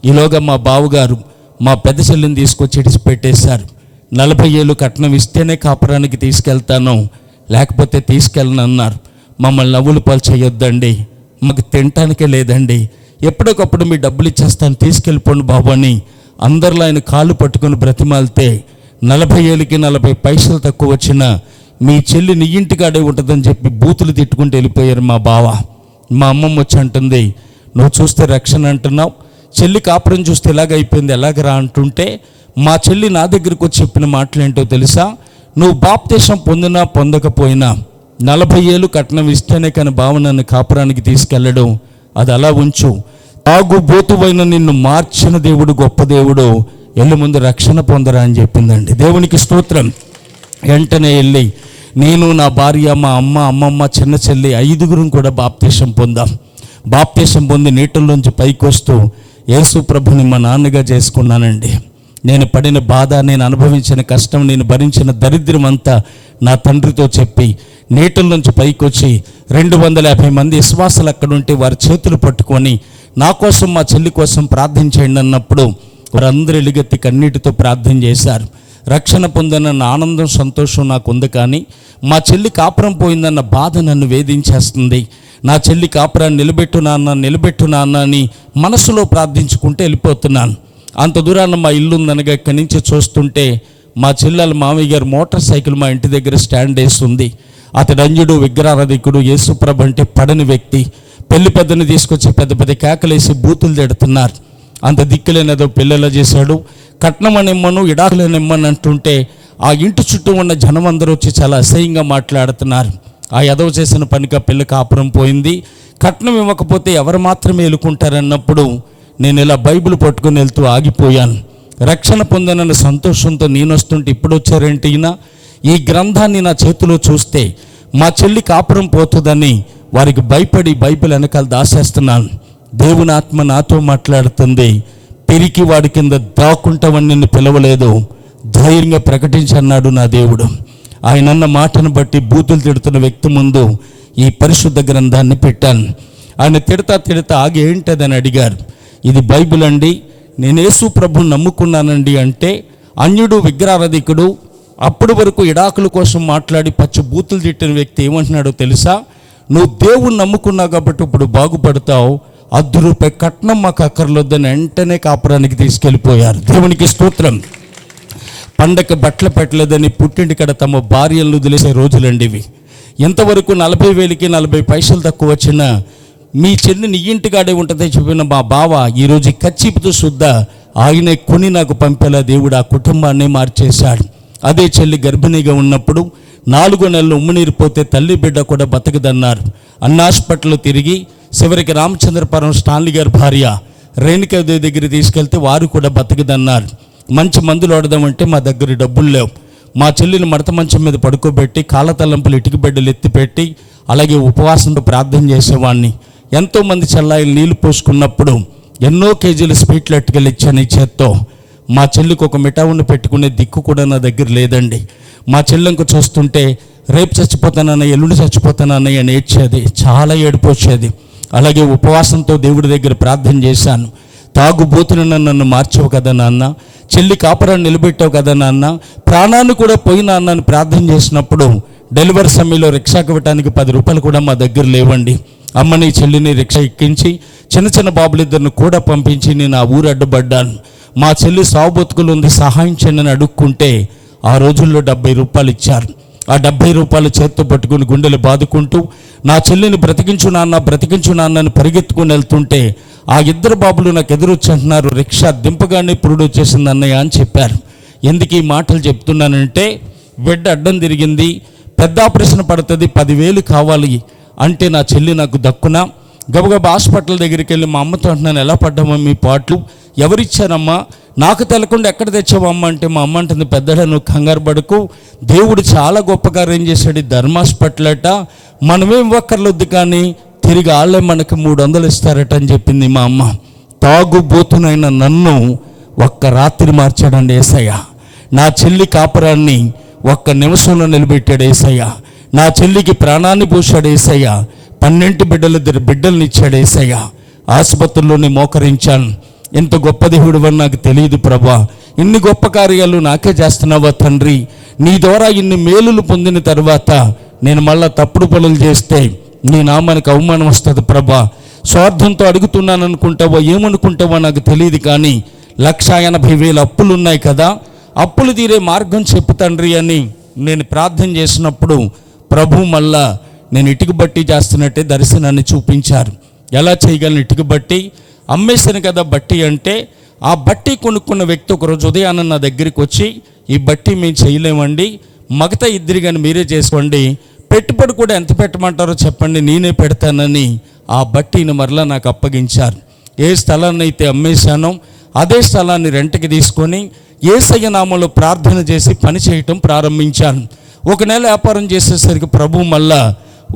S1: ఈలోగా మా బావగారు మా పెద్ద చెల్లిని తీసుకొచ్చి ఇడిచి పెట్టేశారు. 40 ఏళ్ళు కట్నం ఇస్తేనే కాపురానికి తీసుకెళ్తాను, లేకపోతే తీసుకెళ్ళను అన్నారు. మమ్మల్ని నవ్వులు పాలు చేయొద్దండి, మాకు తినటానికే లేదండి, ఎప్పటికప్పుడు మీ డబ్బులు ఇచ్చేస్తాను, తీసుకెళ్ళిపోండి బాబు అని అందరిలో ఆయన కాళ్ళు పట్టుకొని బ్రతిమాలితే 40 ఏళ్ళకి 40 పైసలు తక్కువ వచ్చినా మీ చెల్లి నీ ఇంటికాడే ఉంటుందని చెప్పి బూతులు తిట్టుకుంటూ వెళ్ళిపోయారు మా బావ. మా అమ్మమ్మ వచ్చి అంటుంది, నువ్వు చూస్తే రక్షణ అంటున్నావు, చెల్లి కాపురం చూస్తే ఎలాగైపోయింది, ఎలాగరా అంటుంటే మా చెల్లి నా దగ్గరికి వచ్చి చెప్పిన మాటలు ఏంటో తెలుసా? నువ్వు బాప్తీసం పొందినా పొందకపోయినా 40 ఏళ్ళు కట్నం ఇస్తేనే కానీ బావ నన్ను కాపురానికి తీసుకెళ్ళడం, అది అలా ఉంచు, తాగుబోతువైన నిన్ను మార్చిన దేవుడు గొప్ప దేవుడు, వెళ్ళి ముందు రక్షణ పొందరా అని చెప్పిందండి. దేవునికి స్తోత్రం. వెంటనే వెళ్ళి నేను, నా భార్య, మా అమ్మ, అమ్మమ్మ, చిన్న చెల్లి 5గురం కూడా బాప్తీసం పొందాం. బాప్తీసం పొంది నీటిల్లోంచి పైకి వస్తూ యేసు ప్రభుని మా నాన్నగా చేసుకున్నానండి. నేను పడిన బాధ, నేను అనుభవించిన కష్టం, నేను భరించిన దరిద్రం అంతా నా తండ్రితో చెప్పి నీటిల్లోంచి పైకి వచ్చి 250 మంది విశ్వాసాలు అక్కడుంటే వారి చేతులు పట్టుకొని నా కోసం, మా చెల్లి కోసం ప్రార్థించేయండి అన్నప్పుడు వారందరూ ఎలుగెత్తి కన్నీటితో ప్రార్థన చేశారు. రక్షణ పొందనన్న ఆనందం, సంతోషం నాకు ఉంది, కానీ మా చెల్లి కాపురం పోయిందన్న బాధ నన్ను వేధించేస్తుంది. నా చెల్లి కాపురాన్ని నిలబెట్టు నాన్న అని మనసులో ప్రార్థించుకుంటూ వెళ్ళిపోతున్నాను. అంత దూరాన మా ఇల్లు ఉందనగా ఇక్కడి నుంచి చూస్తుంటే మా చెల్లెల మామయ్య గారు మోటార్ సైకిల్ మా ఇంటి దగ్గర స్టాండ్ వేస్తుంది. అతడు అంజుడు, విగ్రహారాధికుడు, యేసుప్రభు అంటే పడని వ్యక్తి. పెళ్లి పెద్దని తీసుకొచ్చి పెద్ద పెద్ద కేకలేసి బూతులు తిడుతున్నారు. అంత దిక్కులేనిదో పిల్లలు చేశాడు. కట్నం అనిమ్మను, ఇడాకులనిమ్మని అంటుంటే ఆ ఇంటి చుట్టూ ఉన్న జనం అందరూ వచ్చి చాలా అసహ్యంగా మాట్లాడుతున్నారు. ఆ ఎదవ చేసిన పనిగా పిల్ల కాపురం పోయింది. కట్నం ఇవ్వకపోతే ఎవరు మాత్రమే ఎలుకుంటారన్నప్పుడు నేను ఇలా బైబిల్ పట్టుకుని వెళ్తూ ఆగిపోయాను. రక్షణ పొందనన్న సంతోషంతో నేను వస్తుంటే ఇప్పుడు వచ్చారేంటి ఈయన? ఈ గ్రంథాన్ని నా చేతిలో చూస్తే మా చెల్లి కాపురం పోతుందని వారికి భయపడి బైబిల్ వెనకాల దాసేస్తున్నాను. దేవుని ఆత్మ నాతో మాట్లాడుతుంది, పెరికి వాడి కింద దాక్కుంటామని నిన్ను పిలవలేదు, ధైర్యంగా ప్రకటించన్నాడు నా దేవుడు. ఆయన అన్న మాటను బట్టి బూతులు తిడుతున్న వ్యక్తి ముందు ఈ పరిశుద్ధ గ్రంథాన్ని పెట్టాను. ఆయన తిడతా ఆగి ఏంటదని అడిగారు. ఇది బైబిల్ అండి, నేను యేసు ప్రభుని నమ్ముకున్నానండి అంటే, అన్యుడు, విగ్రహారాధికుడు, అప్పటి వరకు ఇడాకుల కోసం మాట్లాడి పచ్చి బూతులు తిట్టిన వ్యక్తి ఏమంటున్నాడో తెలుసా? నువ్వు దేవుని నమ్ముకున్నావు కాబట్టి ఇప్పుడు బాగుపడతావు, రూపాయి కట్నం మాకు అక్కర్లేదని వెంటనే కాపురానికి తీసుకెళ్ళిపోయారు. దేవునికి స్తోత్రం. పండగ బట్టలు పెట్టలేదని పుట్టింటికడ తమ భార్యలను వదిలేసే రోజులండి ఇవి. ఎంతవరకు 40,000కి 40 పైసలు తక్కువ వచ్చినా మీ చెల్లి నీ ఇంటికాడే ఉంటుందని చెప్పిన మా బావ ఈరోజు కచ్చిపుతో శుద్ధ ఆయనే కొని నాకు పంపేలా దేవుడు ఆ కుటుంబాన్ని మార్చేశాడు. అదే చెల్లి గర్భిణీగా ఉన్నప్పుడు 4 నెలలు ఉమ్మనీరు పోతే తల్లి బిడ్డ కూడా బతకదన్నారు. అన్న హాస్పిటల్లో తిరిగి చివరికి రామచంద్రపురం స్టాన్లీ గారి భార్య రేణుకాదేవి దగ్గర తీసుకెళ్తే వారు కూడా బతకదన్నారు. మంచి మందులు వాడదామంటే మా దగ్గర డబ్బులు లేవు. మా చెల్లిని మడత మంచం మీద పడుకోబెట్టి కాళ్ళ తలంపులు ఇటుక బిడ్డలు ఎత్తిపెట్టి అలాగే ఉపవాసంతో ప్రార్థన చేసేవాడిని. ఎంతోమంది చల్లాయిలు నీళ్లు పోసుకున్నప్పుడు ఎన్నో కేజీలు స్వీట్లు ఎట్టుకెళ్ళి ఇచ్చాను ఈ చేత్తో. మా చెల్లికి ఒక మిఠాయిని పెట్టుకునే దిక్కు కూడా నా దగ్గర లేదండి. మా చెల్లెంకు చూస్తుంటే రేపు చచ్చిపోతానన్నయ్య, ఎల్లుండి చచ్చిపోతానన్నయ్య అని ఏడ్చేది, చాలా ఏడుపు వచ్చేది. అలాగే ఉపవాసంతో దేవుడి దగ్గర ప్రార్థన చేశాను. తాగుబోతున్న నన్ను మార్చావు కదా నాన్న, చెల్లి కాపురాన్ని నిలబెట్టావు కదా నాన్న, ప్రాణాన్ని కూడా పోయినా అన్నని ప్రార్థన చేసినప్పుడు డెలివరీ సమయంలో రిక్షాకి ఇవ్వడానికి 10 రూపాయలు కూడా మా దగ్గర లేవండి. అమ్మని చెల్లిని రిక్షా ఎక్కించి చిన్న బాబులిద్దరిని కూడా పంపించి నేను ఆ ఊరు అడ్డుపడ్డాను. మా చెల్లి సావు బతుకులు ఉంది, సహాయం చేయని అడుక్కుంటే ఆ రోజుల్లో 70 రూపాయలు ఇచ్చారు. ఆ 70 రూపాయలు చేత్తో పట్టుకుని గుండెలు బాదుకుంటూ నా చెల్లిని బ్రతికించు నాన్న అని పరిగెత్తుకుని వెళ్తుంటే ఆ 2 బాబులు నాకు ఎదురొచ్చి అంటున్నారు, రిక్షా దింపగానే పురుడు వచ్చేసింది అన్నయ్య అని చెప్పారు. ఎందుకు ఈ మాటలు చెప్తున్నానంటే బిడ్డ అడ్డం తిరిగింది, పెద్ద ఆపరేషన్ పడుతుంది, 10,000 కావాలి అంటే నా చెల్లి నాకు దక్కునా. గబగబా హాస్పిటల్ దగ్గరికి వెళ్ళి మా అమ్మతో అంటున్నాను, ఎలా పడ్డామా మీ పాటలు, ఎవరిచ్చారమ్మా, నాకు తెలకుండా ఎక్కడ తెచ్చావమ్మ అంటే మా అమ్మ అంటుంది, పెద్దడా నువ్వు కంగారు పడకు, దేవుడు చాలా గొప్ప కార్యం చేశాడు. ధర్మాస్పటల్ అట, మనమేం ఒక్కర్లొద్దు కానీ తిరిగి వాళ్ళే మనకి 300 ఇస్తారట అని చెప్పింది మా అమ్మ. తాగుబోతునైన నన్ను ఒక్క రాత్రి మార్చాడండి యేసయ్య. నా చెల్లి కాపురాన్ని ఒక్క నిమిషంలో నిలబెట్టాడు యేసయ్య. నా చెల్లికి ప్రాణాన్ని పోశాడు యేసయ్య. 12 బిడ్డల్ని ఇచ్చాడు యేసయ్య. ఆసుపత్రిలోనే మోకరించాను. ఎంత గొప్ప దేవుడు అని నాకు తెలియదు ప్రభా, ఇన్ని గొప్ప కార్యాలు నాకే చేస్తున్నావా తండ్రి, నీ ద్వారా ఇన్ని మేలులు పొందిన తర్వాత నేను మళ్ళా తప్పుడు పనులు చేస్తే నీ నామానికి అవమానం వస్తుంది ప్రభా. స్వార్థంతో అడుగుతున్నాను అనుకుంటావో ఏమనుకుంటావో నాకు తెలియదు కానీ 1,80,000 అప్పులు ఉన్నాయి కదా, అప్పులు తీరే మార్గం చెప్పు తండ్రి అని నేను ప్రార్థన చేసినప్పుడు ప్రభు మళ్ళా నేను ఇటుక బట్టి చేస్తున్నట్టే దర్శనాన్ని చూపించారు. ఎలా చేయగలను ఇటుక బట్టి, అమ్మేసాను కదా బట్టి అంటే, ఆ బట్టి కొనుక్కున్న వ్యక్తి ఒకరోజు ఉదయాన్న నా దగ్గరికి వచ్చి, ఈ బట్టి మేము చేయలేమండి, మగత ఇద్దరు కానీ మీరే చేసుకోండి, పెట్టుబడి కూడా ఎంత పెట్టమంటారో చెప్పండి నేనే పెడతానని ఆ బట్టిని మరలా నాకు అప్పగించారు. ఏ స్థలాన్ని అయితే అమ్మేశానో అదే స్థలాన్ని రెంట్కి తీసుకొని యేసయ్య నామంలో ప్రార్థన చేసి పని చేయటం ప్రారంభించాను. 1 నెల వ్యాపారం చేసేసరికి ప్రభు మళ్ళా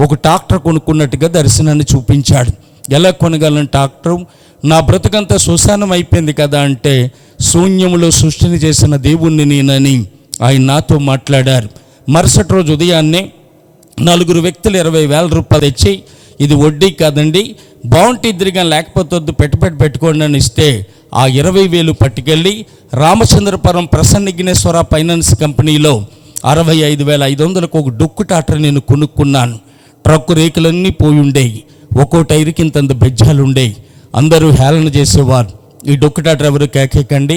S1: ఒక ట్రాక్టర్ కొనుక్కున్నట్టుగా దర్శనాన్ని చూపించాడు. ఎలా కొనగలను ట్రాక్టర్, నా బ్రతుకంతా శ్మశానం అయిపోయింది కదా అంటే, శూన్యములో సృష్టిని చేసిన దేవుణ్ణి నేనని ఆయన నాతో మాట్లాడారు. మరుసటి రోజు ఉదయాన్నే 4 వ్యక్తులు 20,000 రూపాయలు తెచ్చి, ఇది వడ్డీ కాదండి, బాగుంటే ఇద్దరిగా లేకపోతే వద్దు పెట్టుకోండి అని ఇస్తే ఆ 20,000 పట్టుకెళ్ళి రామచంద్రపురం ప్రసన్నగినేశ్వర ఫైనాన్స్ కంపెనీలో 65,500కు ఒక డొక్కు ట్రాక్టర్ నేను కొనుక్కున్నాను. ట్రక్కు రేకులన్నీ పోయి ఉండేవి, ఒక్కో టైర్కి ఇంతంత బెజ్జాలు ఉండేవి. అందరూ హేళన చేసేవారు, ఈ డొక్కు ట్రాక్టర్ ఎవరు కేకేకండి,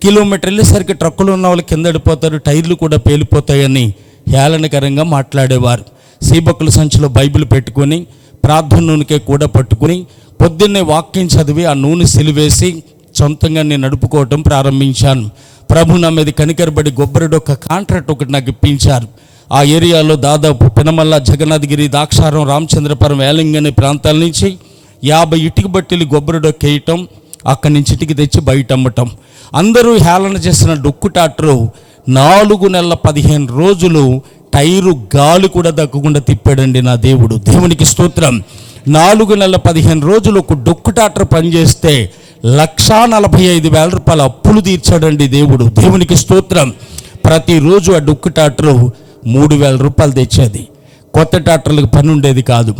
S1: కిలోమీటర్ వెళ్ళేసరికి ట్రక్కులు ఉన్న వాళ్ళు కింద పడిపోతారు, టైర్లు కూడా పేలిపోతాయని హేళనకరంగా మాట్లాడేవారు. సీబక్కుల సంచిలో బైబిల్ పెట్టుకొని ప్రార్థన నూనెకే కూడా పట్టుకుని పొద్దున్నే వాక్యం చదివి ఆ నూనె సిలివేసి సొంతంగా నేను నడుపుకోవటం ప్రారంభించాను. ప్రభు నా మీద కనికరబడి గొబ్బరిడొక్క కాంట్రాక్ట్ ఒకటి నాకు ఇప్పించారు. ఆ ఏరియాలో దాదాపు పెనమల్ల, జగన్నాథగిరి, దాక్షారం, రామచంద్రపురం, వేలంగి అనే ప్రాంతాల నుంచి 50 ఇటుక బట్టీలు గొబ్బరిడొక్క వేయటం, అక్కడి నుంచి ఇటుక తెచ్చి బయట అమ్మటం. అందరూ హేళన చేసిన డొక్కు ట్రాక్టరు 4 నెలల 15 రోజులు టైరు గాలి కూడా దక్కకుండా తిప్పాడండి నా దేవుడు. దేవునికి స్తోత్రం. 4 నెలల 15 రోజులు ఒక డొక్కు ట్రాక్టర్ పనిచేస్తే 1,45,000 రూపాయలు అప్పులు తీర్చాడండి దేవుడు. దేవునికి స్తోత్రం. ప్రతిరోజు ఆ డొక్కు ట్రాక్టరు 3,000 రూపాయలు తెచ్చేది. కొత్త ట్రాక్టర్లకు పని ఉండేది కాదు.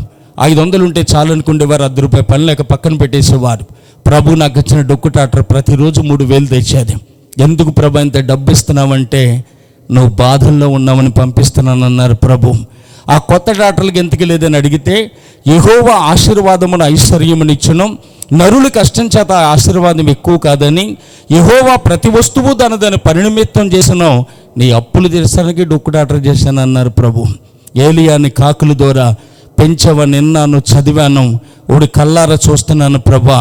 S1: 500 ఉంటే చాలు అనుకునేవారు, 10 రూపాయల పని లేక పక్కన పెట్టేసేవారు. ప్రభు నాకు ఇచ్చిన డొక్కు ట్రాక్టర్ ప్రతిరోజు 3,000 తెచ్చేది. ఎందుకు ప్రభు ఇంత డబ్బు ఇస్తున్నావంటే, నువ్వు బాధల్లో ఉన్నామని పంపిస్తున్నానన్నారు ప్రభు. ఆ కొత్త ట్రాక్టర్లకు ఎందుకు లేదని అడిగితే, యెహోవా ఆశీర్వాదమును ఐశ్వర్యమునిచ్చును, నరుల కష్టం చేత ఆశీర్వాదం ఎక్కువ కాదని యెహోవా ప్రతి వస్తువు దాని పరినిమిత్తం చేసినో నీ అప్పులు తీర్చడానికి డొక్కుడాటర్ చేశాను అన్నారు ప్రభు. ఏలియాని కాకుల ద్వారా పెంచవని నిన్నాను, చదివాను, ఓడి కల్లారా చూస్తున్నాను ప్రభా.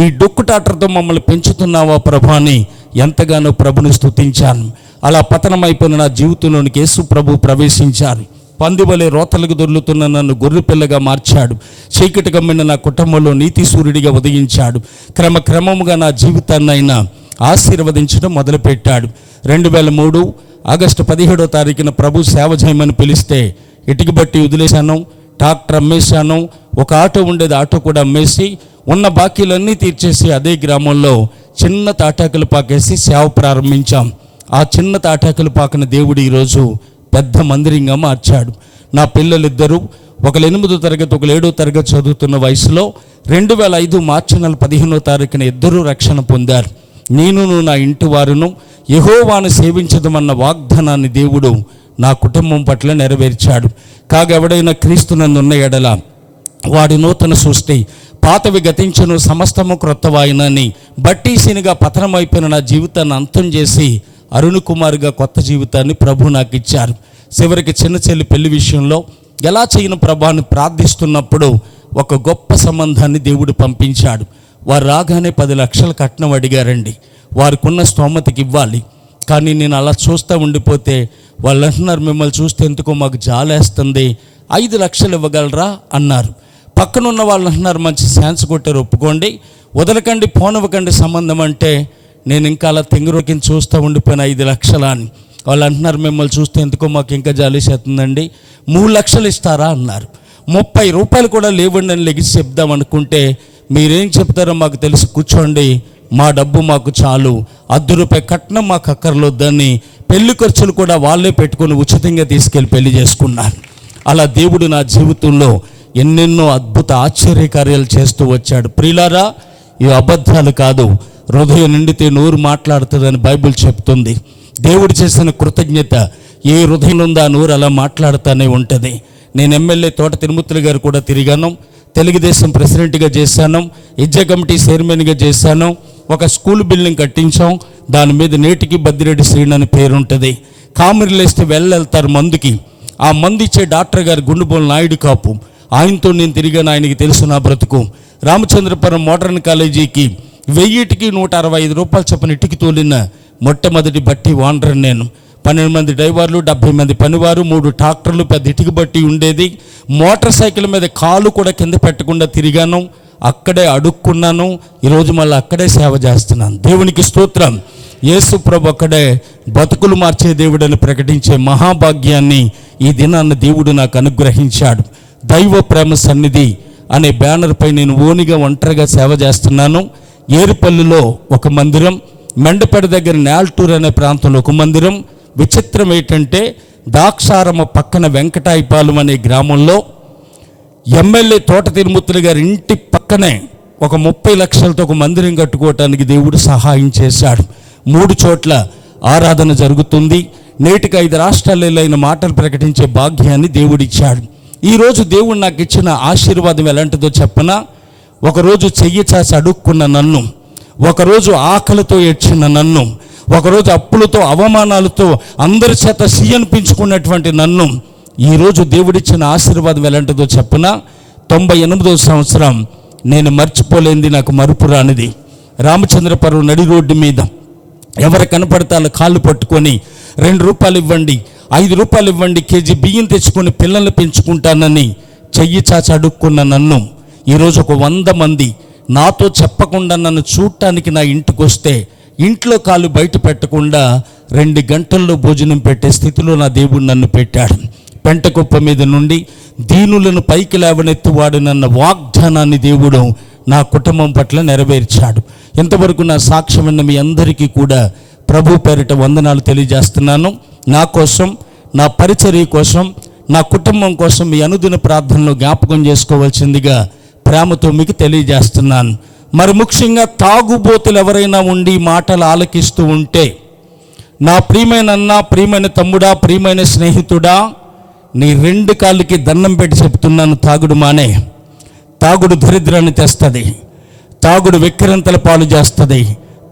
S1: ఈ డొక్కుటాటర్తో మమ్మల్ని పెంచుతున్నావా ప్రభా అని ఎంతగానో ప్రభుని స్తుతించాను. అలా పతనమైపోయిన నా జీవితంలోనికి యేసు ప్రభు ప్రవేశించారు. పందివలే రోతలకు దొర్లుతున్న నన్ను గొర్రెపిల్లగా మార్చాడు. చీకటి కమ్మిన నా కుటుంబంలో నీతి సూర్యుడిగా ఉదయించాడు. క్రమక్రమముగా నా జీవితాన్ని ఆయన ఆశీర్వదించడం మొదలుపెట్టాడు. 2003 ఆగస్టు 17వ తారీఖున ప్రభు సేవ చేయమని పిలిస్తే ఇటుక బట్టి వదిలేశాను, ట్రాక్టర్ అమ్మేశాను, ఒక ఆటో ఉండేది, ఆటో కూడా అమ్మేసి ఉన్న బాకీలన్నీ తీర్చేసి అదే గ్రామంలో చిన్న తాటాకులు పాకేసి సేవ ప్రారంభించాం. ఆ చిన్న తాటాకులు పాకిన దేవుడు ఈరోజు పెద్ద మందిరంగా మార్చాడు. నా పిల్లలిద్దరూ, ఒకరు 8వ తరగతి, ఒకరు 7వ తరగతి చదువుతున్న వయసులో 2005 మార్చి నెల 15వ తారీఖున ఇద్దరూ రక్షణ పొందారు. నేను నా ఇంటి వారును యెహోవాను సేవించదమన్న వాగ్దానాన్ని దేవుడు నా కుటుంబం పట్ల నెరవేర్చాడు. కాగెవడైనా క్రీస్తునందున్న ఎడల వాడి నూతన సృష్టి, పాతవి గతించను, సమస్తము క్రొత్తవాయినని బట్టీసీనిగా పతనమైపోయిన నా జీవితాన్ని అంతం చేసి అరుణ్ కుమార్గా కొత్త జీవితాన్ని ప్రభు నాకు ఇచ్చారు. చివరికి చిన్న చెల్లి పెళ్లి విషయంలో ఎలా చేయను ప్రభాని ప్రార్థిస్తున్నప్పుడు ఒక గొప్ప సంబంధాన్ని దేవుడు పంపించాడు. వారు రాగానే 10 లక్షల కట్నం అడిగారండి. వారికి ఉన్న స్తోమతకి ఇవ్వాలి. కానీ నేను అలా చూస్తూ ఉండిపోతే వాళ్ళు అంటున్నారు, మిమ్మల్ని చూస్తే ఎందుకో మాకు జాలేస్తుంది, 5 లక్షలు ఇవ్వగలరా అన్నారు. పక్కనున్న వాళ్ళు అంటున్నారు, మంచి ఛాన్స్ కొట్టారు, ఒప్పుకోండి, వదలకండి, పోనవ్వకండి సంబంధం అంటే నేను ఇంకా అలా తెంగురోకిని చూస్తూ ఉండిపోయిన 5 లక్షల అని. వాళ్ళు అంటున్నారు, మిమ్మల్ని చూస్తే ఎందుకో మాకు ఇంకా జాలేసేస్తుందండి, 3 లక్షలు ఇస్తారా అన్నారు. 30 రూపాయలు కూడా లేవండి అని లెగిసి చెప్దాం అనుకుంటే, మీరేం చెప్తారో మాకు తెలిసి కూర్చోండి, మా డబ్బు మాకు చాలు, ₹10 కట్నం మాకు అక్కర్లేదని పెళ్లి ఖర్చులు కూడా వాళ్ళే పెట్టుకొని ఉచితంగా తీసుకెళ్ళి పెళ్లి చేసుకున్నారు. అలా దేవుడు నా జీవితంలో ఎన్నెన్నో అద్భుత ఆశ్చర్యకార్యాలు చేస్తూ వచ్చాడు. ప్రియులారా, ఇవి అబద్ధాలు కాదు, హృదయం నిండితే నోరు మాట్లాడుతుందని బైబిల్ చెప్తుంది. దేవుడు చేసిన కృతజ్ఞత ఏ హృదయంలో ఉందో ఆ నోరు అలా మాట్లాడుతూనే ఉంటుంది. నేను ఎమ్మెల్యే తోట తిరుమూర్తులు గారు కూడా తిరిగాను, తెలుగుదేశం ప్రెసిడెంట్గా చేశాను, ఇజ్జ కమిటీ చైర్మన్గా చేశాను, ఒక స్కూల్ బిల్డింగ్ కట్టించాం, దాని మీద నేటికి బద్దిరెడ్డి శ్రీను అని పేరుంటుంది. కామెరీలు వేస్తే వెళ్తారు మందుకి, ఆ మందు ఇచ్చే డాక్టర్ గారు గుండుబోలు నాయుడు కాపు, ఆయనతో నేను తిరిగాను, ఆయనకి తెలుసు నా బ్రతుకు. రామచంద్రపురం మోడర్న్ కాలేజీకి 1000కి 165 రూపాయలు చొప్పున ఇటుకి తోలిన మొట్టమొదటి బట్టి ఓనర్ నేను. 12 మంది డ్రైవర్లు, 70 మంది పనివారు, 3 ట్రాక్టర్లు, పెద్ద ఇటుక బట్టి ఉండేది. మోటార్ సైకిల్ మీద కాలు కూడా కింద పెట్టకుండా తిరిగాను, అక్కడే అడుక్కున్నాను. ఈరోజు మళ్ళీ అక్కడే సేవ చేస్తున్నాను. దేవునికి స్తోత్రం. యేసు ప్రభు అక్కడే బతుకులు మార్చే దేవుడని ప్రకటించే మహాభాగ్యాన్ని ఈ దినాన్ని దేవుడు నాకు అనుగ్రహించాడు. దైవ ప్రేమ సన్నిధి అనే బ్యానర్ పై నేను ఓనిగా ఒంటరిగా సేవ చేస్తున్నాను. ఏరుపల్లిలో ఒక మందిరం, మెండపేట దగ్గర నేల్టూర్ అనే ప్రాంతంలో ఒక మందిరం. విచిత్రం ఏంటంటే దాక్షారమ పక్కన వెంకటాయపాలెం అనే గ్రామంలో ఎమ్మెల్యే తోట తిరుమూర్తులు గారి ఇంటి పక్కనే ఒక 30 లక్షలతో ఒక మందిరం కట్టుకోవటానికి దేవుడు సహాయం చేశాడు. 3 చోట్ల ఆరాధన జరుగుతుంది. నేటికి 5 రాష్ట్రాలలో అయిన మాటలు ప్రకటించే భాగ్యాన్ని దేవుడిచ్చాడు. ఈరోజు దేవుడు నాకు ఇచ్చిన ఆశీర్వాదం ఎలాంటిదో చెప్పనా? ఒకరోజు చెయ్యి చాచి అడుక్కున్న నన్ను, ఒకరోజు ఆకలితో ఏడ్చిన నన్ను, ఒకరోజు అప్పులతో అవమానాలతో అందరి చేత అనిపించుకున్నటువంటి నన్ను ఈరోజు దేవుడిచ్చిన ఆశీర్వాదం ఎలాంటిదో చెప్పనా? 98వ సంవత్సరం నేను మర్చిపోలేంది, నాకు మరుపు రానిది. రామచంద్రపురం నడి రోడ్డు మీద ఎవరు కనపడితే వాళ్ళ కాళ్ళు పట్టుకొని 2 రూపాయలు ఇవ్వండి, 5 రూపాయలు ఇవ్వండి, కేజీ బియ్యం తెచ్చుకొని పిల్లల్ని పెంచుకుంటానని చెయ్యి చాచి అడుక్కున్న నన్ను ఈరోజు ఒక 100 మంది నాతో చెప్పకుండా నన్ను చూడటానికి నా ఇంటికి వస్తే ఇంట్లో కాళ్ళు బయట పెట్టకుండా 2 గంటల్లో భోజనం పెట్టే స్థితిలో నా దేవుడు నన్ను పెట్టాడు. పెంటకుప్ప మీద నుండి దీనులను పైకి లేవనెత్తువాడునన్న వాగ్దానాన్ని దేవుడు నా కుటుంబం పట్ల నెరవేర్చాడు. ఇంతవరకు నా సాక్ష్యం విన్న మీ అందరికీ కూడా ప్రభు పేరిట వందనాలు తెలియజేస్తున్నాను. నా కోసం, నా పరిచర్య కోసం, నా కుటుంబం కోసం మీ అనుదిన ప్రార్థనలో జ్ఞాపకం చేసుకోవాల్సిందిగా ప్రేమతో మీకు తెలియజేస్తున్నాను. మరి ముఖ్యంగా తాగుబోతులు ఎవరైనా ఉండి మాటలు ఆలకిస్తూ ఉంటే, నా ప్రియమైన అన్న, ప్రియమైన తమ్ముడా, ప్రియమైన స్నేహితుడా, నీ 2 కాళ్ళకి దండం పెట్టి చెప్తున్నాను, తాగుడు మానే. తాగుడు దరిద్రాన్ని తెస్తుంది, తాగుడు వెక్కిరంతల పాలు చేస్తుంది,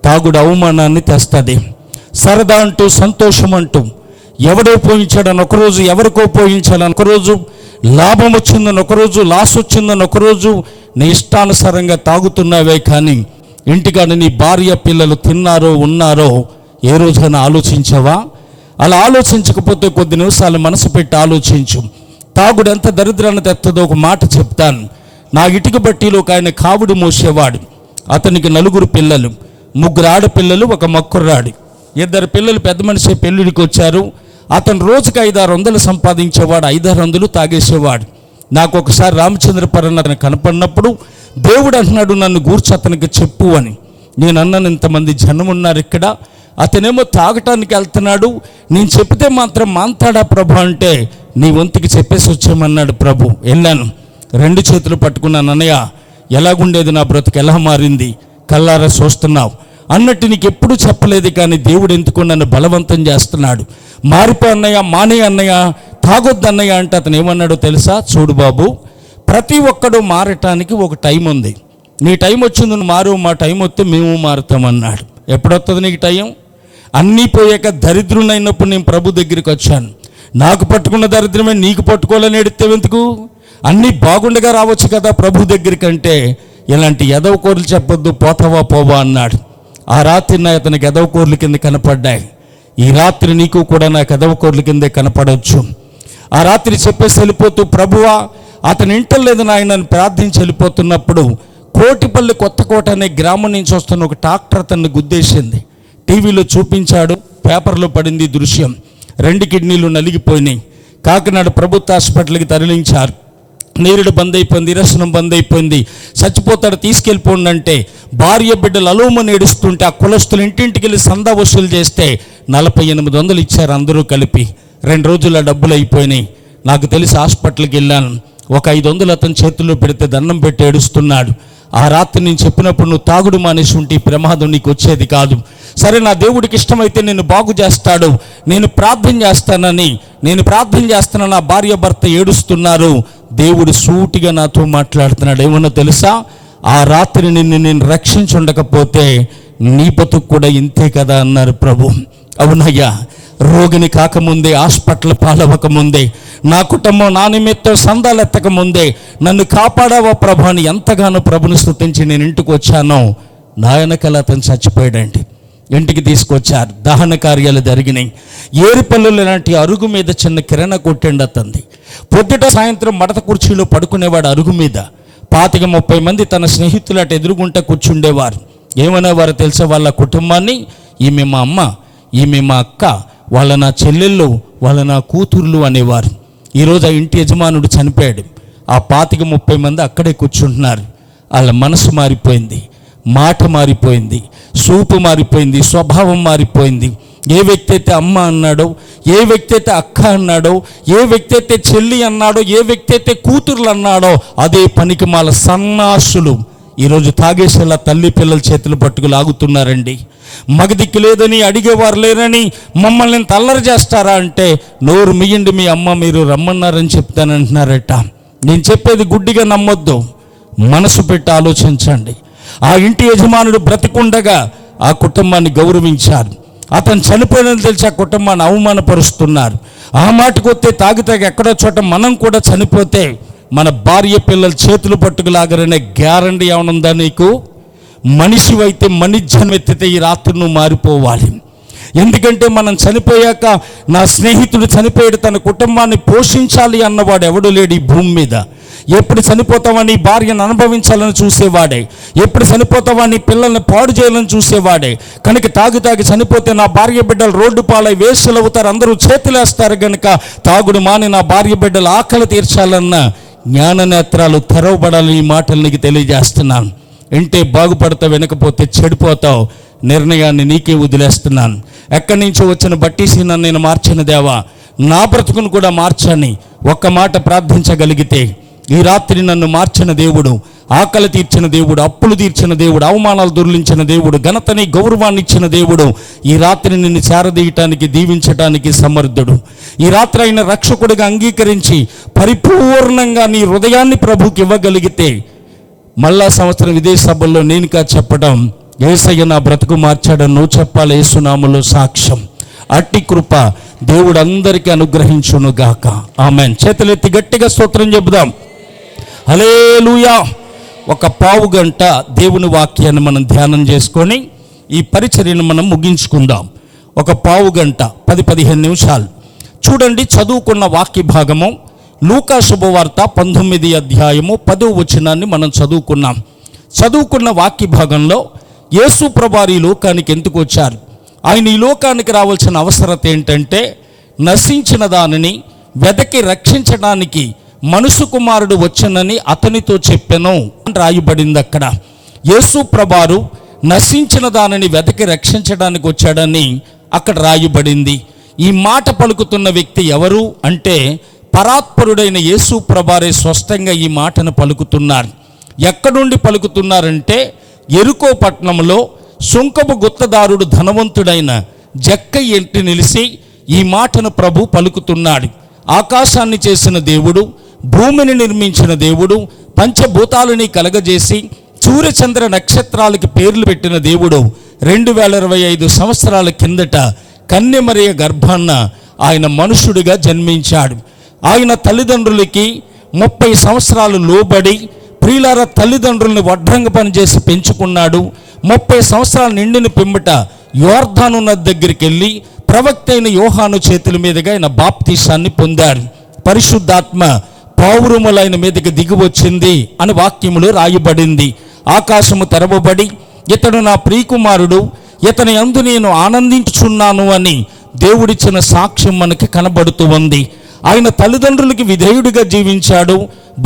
S1: తాగుడు అవమానాన్ని తెస్తుంది. సరదా అంటూ, సంతోషం అంటూ, ఎవడో పోయించాడని ఒకరోజు, ఎవరికో పోయించాలని ఒకరోజు, లాభం వచ్చిందని ఒకరోజు, లాస్ వచ్చిందని ఒకరోజు, నీ ఇష్టానుసారంగా తాగుతున్నావే. కానీ ఇంటికాడ నీ భార్య పిల్లలు తిన్నారో ఉన్నారో ఏ రోజైనా ఆలోచించావా? అలా ఆలోచించకపోతే కొద్ది నిమిషాలు మనసు పెట్టి ఆలోచించు. తాగుడు ఎంత దరిద్రాన్ని తెస్తుందో ఒక మాట చెప్తాను. నా ఇటుక బట్టీలో ఒక ఆయన కావుడు మోసేవాడు. అతనికి 4 పిల్లలు, 3 ఆడపిల్లలు, 1 మక్కుర్రాడు. 2 పిల్లలు పెద్ద మనిషి పెళ్ళిడికి వచ్చారు. అతను రోజుకి 500-600 సంపాదించేవాడు, 500 తాగేసేవాడు. నాకు ఒకసారి రామచంద్రపురం అతను కనపడినప్పుడు దేవుడు అంటున్నాడు, నన్ను గూర్చి అతనికి చెప్పు అని. నేను అన్నాను, ఇంతమంది జనం ఉన్నారు ఇక్కడ, అతనేమో తాగటానికి వెళ్తున్నాడు, నేను చెప్తే మాత్రం మాంతాడా ప్రభు అంటే, నీ వంతుకి చెప్పేసి వచ్చామన్నాడు ప్రభు. వెళ్ళాను, 2 చేతులు పట్టుకున్నాను. అన్నయ్య, ఎలాగుండేది నా బ్రతుకు, ఎలా మారింది, కల్లారా చూస్తున్నావు అన్నట్టు నీకు ఎప్పుడు చెప్పలేదు. కానీ దేవుడు ఎందుకు నన్ను బలవంతం చేస్తున్నాడు. మారిపో అన్నయ్య, మానే అన్నయ్య, తాగొద్దు అన్నయ్య అంటే అతను ఏమన్నాడో తెలుసా? చూడు బాబు, ప్రతి ఒక్కడు మారటానికి ఒక టైం ఉంది. నీ టైం వచ్చింది, నువ్వు మారు, మా టైం వస్తే మేము మారుతామన్నాడు. ఎప్పుడొస్తుంది నీకు టైం? అన్నీ పోయాక దరిద్రునైనప్పుడు నేను ప్రభు దగ్గరికి వచ్చాను. నాకు పట్టుకున్న దరిద్రమే నీకు పట్టుకోవాలని ఎడితే ఎందుకు? అన్నీ బాగుండగా రావచ్చు కదా ప్రభు దగ్గరికి అంటే, ఇలాంటి ఎదవ కోర్లు చెప్పొద్దు, పోతావా పోవా అన్నాడు. ఆ రాత్రి నా అతనికి ఎదవ కోర్ల కింద కనపడ్డాయి. ఈ రాత్రి నీకు కూడా నాకు ఎదవ కోర్ల కిందే కనపడవచ్చు. ఆ రాత్రి చెప్పేసి వెళ్ళిపోతూ, ప్రభువా అతని ఇంటలేదు నాయనని ప్రార్థించి వెళ్ళిపోతున్నప్పుడు కోటిపల్లి కొత్తకోట అనే గ్రామం నుంచి వస్తున్న ఒక ట్రాక్టర్ అతన్ని గుద్దేసింది. టీవీలో చూపించాడు, పేపర్లో పడింది దృశ్యం. 2 కిడ్నీలు నలిగిపోయినాయి. కాకినాడ ప్రభుత్వ హాస్పిటల్కి తరలించారు. నీరుడు బంద్ అయిపోయింది, నిరసనం బంద్ అయిపోయింది, చచ్చిపోతాడు తీసుకెళ్ళిపోండి అంటే భార్య బిడ్డలు అలోమని ఏడుస్తుంటే ఆ కులస్తులు ఇంటింటికి వెళ్ళి సందా వసూలు చేస్తే 4800 ఇచ్చారు అందరూ కలిపి. 2 రోజుల డబ్బులు అయిపోయినాయి. నాకు తెలిసి హాస్పిటల్కి వెళ్ళాను. ఒక 500 అతని చేతుల్లో పెడితే దండం పెట్టి ఏడుస్తున్నాడు. ఆ రాత్రి నేను చెప్పినప్పుడు, నువ్వు తాగుడు మానేసి ఉంటే ఈ ప్రమాదం నీకు వచ్చేది కాదు. సరే, నా దేవుడికి ఇష్టమైతే నేను బాగు చేస్తాడు, నేను ప్రార్థన చేస్తానని, నా భార్య భర్త ఏడుస్తున్నారు. దేవుడు సూటిగా నాతో మాట్లాడుతున్నాడు. ఏమన్నా తెలుసా? ఆ రాత్రి నిన్ను నేను రక్షించుండకపోతే నీ బతుకు కూడా ఇంతే కదా అన్నారు ప్రభు. అవునయ్యా, రోగిని కాకముందే, హాస్పిటల్ పాలవకముందే, నా కుటుంబం నా నిమిత్తం సందాలు ఎత్తకముందే నన్ను కాపాడావా ప్రభు అని ఎంతగానో ప్రభుని స్తుతించి నేను ఇంటికి వచ్చాను. నా వెనకాల అతను చచ్చిపోయాడండి. ఇంటికి తీసుకొచ్చారు, దహన కార్యాలు జరిగినాయి. ఏరుపల్లులు లాంటి అరుగు మీద చిన్న కిరణ కొట్టండి అతంది. పొద్దుట సాయంత్రం మడత కుర్చీలో పడుకునేవాడు అరుగు మీద. 25-30 మంది తన స్నేహితులు అటు ఎదురుగుంట కూర్చుండేవారు. ఏమనేవారు తెలుసా? వాళ్ళ కుటుంబాన్ని, ఈమె మా అమ్మ, ఈమె మా అక్క, వాళ్ళ నా చెల్లెళ్ళు, వాళ్ళ నా కూతుర్లు అనేవారు. ఈరోజు ఆ ఇంటి యజమానుడు చనిపోయాడు. ఆ 25-30 మంది అక్కడే కూర్చుంటున్నారు. వాళ్ళ మనసు మారిపోయింది, మాట మారిపోయింది, చూపు మారిపోయింది, స్వభావం మారిపోయింది. ఏ వ్యక్తి అయితే అమ్మ అన్నాడో, ఏ వ్యక్తి అయితే అక్క అన్నాడో, ఏ వ్యక్తి అయితే చెల్లి అన్నాడో, ఏ వ్యక్తి అయితే కూతుర్లు అన్నాడో, అదే పనికి మాల సన్నాసులు ఈరోజు తాగేసేలా తల్లి పిల్లల చేతులు పట్టుకు లాగుతున్నారండి. మగదిక్కు లేదని, అడిగేవారు లేరని మమ్మల్ని తల్లరి చేస్తారా అంటే, నోరు మియ్యండి, మీ అమ్మ మీరు రమ్మన్నారని చెప్తానంటున్నారట. నేను చెప్పేది గుడ్డిగా నమ్మొద్దు, మనసు పెట్టి ఆలోచించండి. ఆ ఇంటి యజమానుడు బ్రతికుండగా ఆ కుటుంబాన్ని గౌరవించారు. అతను చనిపోయినని తెలిసి ఆ కుటుంబాన్ని అవమానపరుస్తున్నారు. ఆ మాటకు వస్తే తాగి ఎక్కడో చోట మనం కూడా చనిపోతే మన భార్య పిల్లల చేతులు పట్టుకులాగరనే గ్యారంటీ ఏమనుందా నీకు? మనిషివైతే, మనిషిని ఎత్తితే ఈ రాత్రి నువ్వు మారిపోవాలి. ఎందుకంటే మనం చనిపోయాక, నా స్నేహితుడు చనిపోయాడు, తన కుటుంబాన్ని పోషించాలి అన్నవాడు ఎవడు లేడు ఈ భూమి మీద. ఎప్పుడు చనిపోతావని భార్యను అనుభవించాలని చూసేవాడే, ఎప్పుడు చనిపోతావని పిల్లల్ని పాడు చేయాలని చూసేవాడే. కనుక తాగి చనిపోతే నా భార్య బిడ్డలు రోడ్డు పాలై వేసులు అవుతారు, అందరూ చేతులేస్తారు. కనుక తాగుడు మాని నా భార్య బిడ్డలు ఆకలి తీర్చాలన్న జ్ఞాన నేత్రాలు తెరవబడాలని ఈ మాటలు నీకు తెలియజేస్తున్నాను. ఇంటే బాగుపడతావు, వినకపోతే చెడిపోతావు. నిర్ణయాన్ని నీకే వదిలేస్తున్నాను. ఎక్కడి నుంచో వచ్చిన బట్టీసి నన్ను నేను మార్చిన దేవా, నా బ్రతుకును కూడా మార్చని ఒక్క మాట ప్రార్థించగలిగితే, ఈ రాత్రి నన్ను మార్చిన దేవుడు, ఆకలి తీర్చిన దేవుడు, అప్పులు తీర్చిన దేవుడు, అవమానాలు దొర్లించిన దేవుడు, ఘనతని గౌరవాన్ని ఇచ్చిన దేవుడు ఈ రాత్రి నిన్ను చేరదీయటానికి, దీవించటానికి సమర్థుడు. ఈ రాత్రి ఆయన రక్షకుడిగా అంగీకరించి పరిపూర్ణంగా నీ హృదయాన్ని ప్రభుకి ఇవ్వగలిగితే మళ్ళా సంవత్సరం ఇదే సభల్లో నేనుగా చెప్పడం, యేసయ్య నా బ్రతుకు మార్చాడని నువ్వు చెప్పాలి. యేసునామములో సాక్ష్యం. అట్టి కృప దేవుడు అందరికీ అనుగ్రహించును గాక. ఆమేన్. చేతులెత్తి గట్టిగా స్తోత్రం చెబుదాం. హల్లెలూయా. ఒక పావు గంట దేవుని వాక్యాన్ని మనం ధ్యానం చేసుకొని ఈ పరిచర్యను మనం ముగించుకుందాం. ఒక పావు గంట 10-15 నిమిషాలు చూడండి. చదువుకున్న వాక్య భాగము లూకా శుభవార్త 19వ అధ్యాయము 10వ వచనాన్ని మనం చదువుకున్నాం. చదువుకున్న వాక్య భాగంలో యేసు ప్రభువారు ఈ లోకానికి ఎందుకు వచ్చారు, ఆయన ఈ లోకానికి రావాల్సిన అవసరత ఏంటంటే, నశించిన దానిని వెదకి రక్షించడానికి మనుష్య కుమారుడు వచ్చనని అతనితో చెప్పెను అని రాయబడింది. అక్కడ యేసు ప్రభువారు నశించిన దానిని వెదకి రక్షించడానికి వచ్చాడని అక్కడ రాయబడింది. ఈ మాట పలుకుతున్న వ్యక్తి ఎవరు అంటే, పరాత్పరుడైన యేసు ప్రభువారే స్పష్టంగా ఈ మాటను పలుకుతున్నారు. ఎక్కడుండి పలుకుతున్నారంటే, యెరికో పట్టణంలో సుంకపు గుత్తదారుడు ధనవంతుడైన జక్కయ్య ఇంటి నిలిచి ఈ మాటను ప్రభు పలుకుతున్నాడు. ఆకాశాన్ని చేసిన దేవుడు, భూమిని నిర్మించిన దేవుడు, పంచభూతాలని కలగజేసి సూర్యచంద్ర నక్షత్రాలకి పేర్లు పెట్టిన దేవుడు 2025 సంవత్సరాల కిందట కన్యమరియ గర్భాన్న ఆయన మనుషుడిగా జన్మించాడు. ఆయన తల్లిదండ్రులకి 30 సంవత్సరాలు లోబడి ప్రియులార తల్లిదండ్రుల్ని వడ్రంగ పనిచేసి పెంచుకున్నాడు. 30 సంవత్సరాలు నిండిన పిమ్మట యోర్దాను నది దగ్గరికి వెళ్ళి ప్రవక్త అయిన యోహాను చేతుల మీదుగా ఆయన బాప్తీసాన్ని పొందారు. పరిశుద్ధాత్మ పౌరుములైన మీదకి దిగి వచ్చింది అని వాక్యములో రాయబడింది. ఆకాశము తెరవబడి, ఇతడు నా ప్రియకుమారుడు, ఇతని యందు నేను ఆనందించుచున్నాను అని దేవుడిచ్చిన సాక్ష్యం మనకి కనబడుతూ ఉంది. ఆయన తల్లిదండ్రులకి విధేయుడిగా జీవించాడు,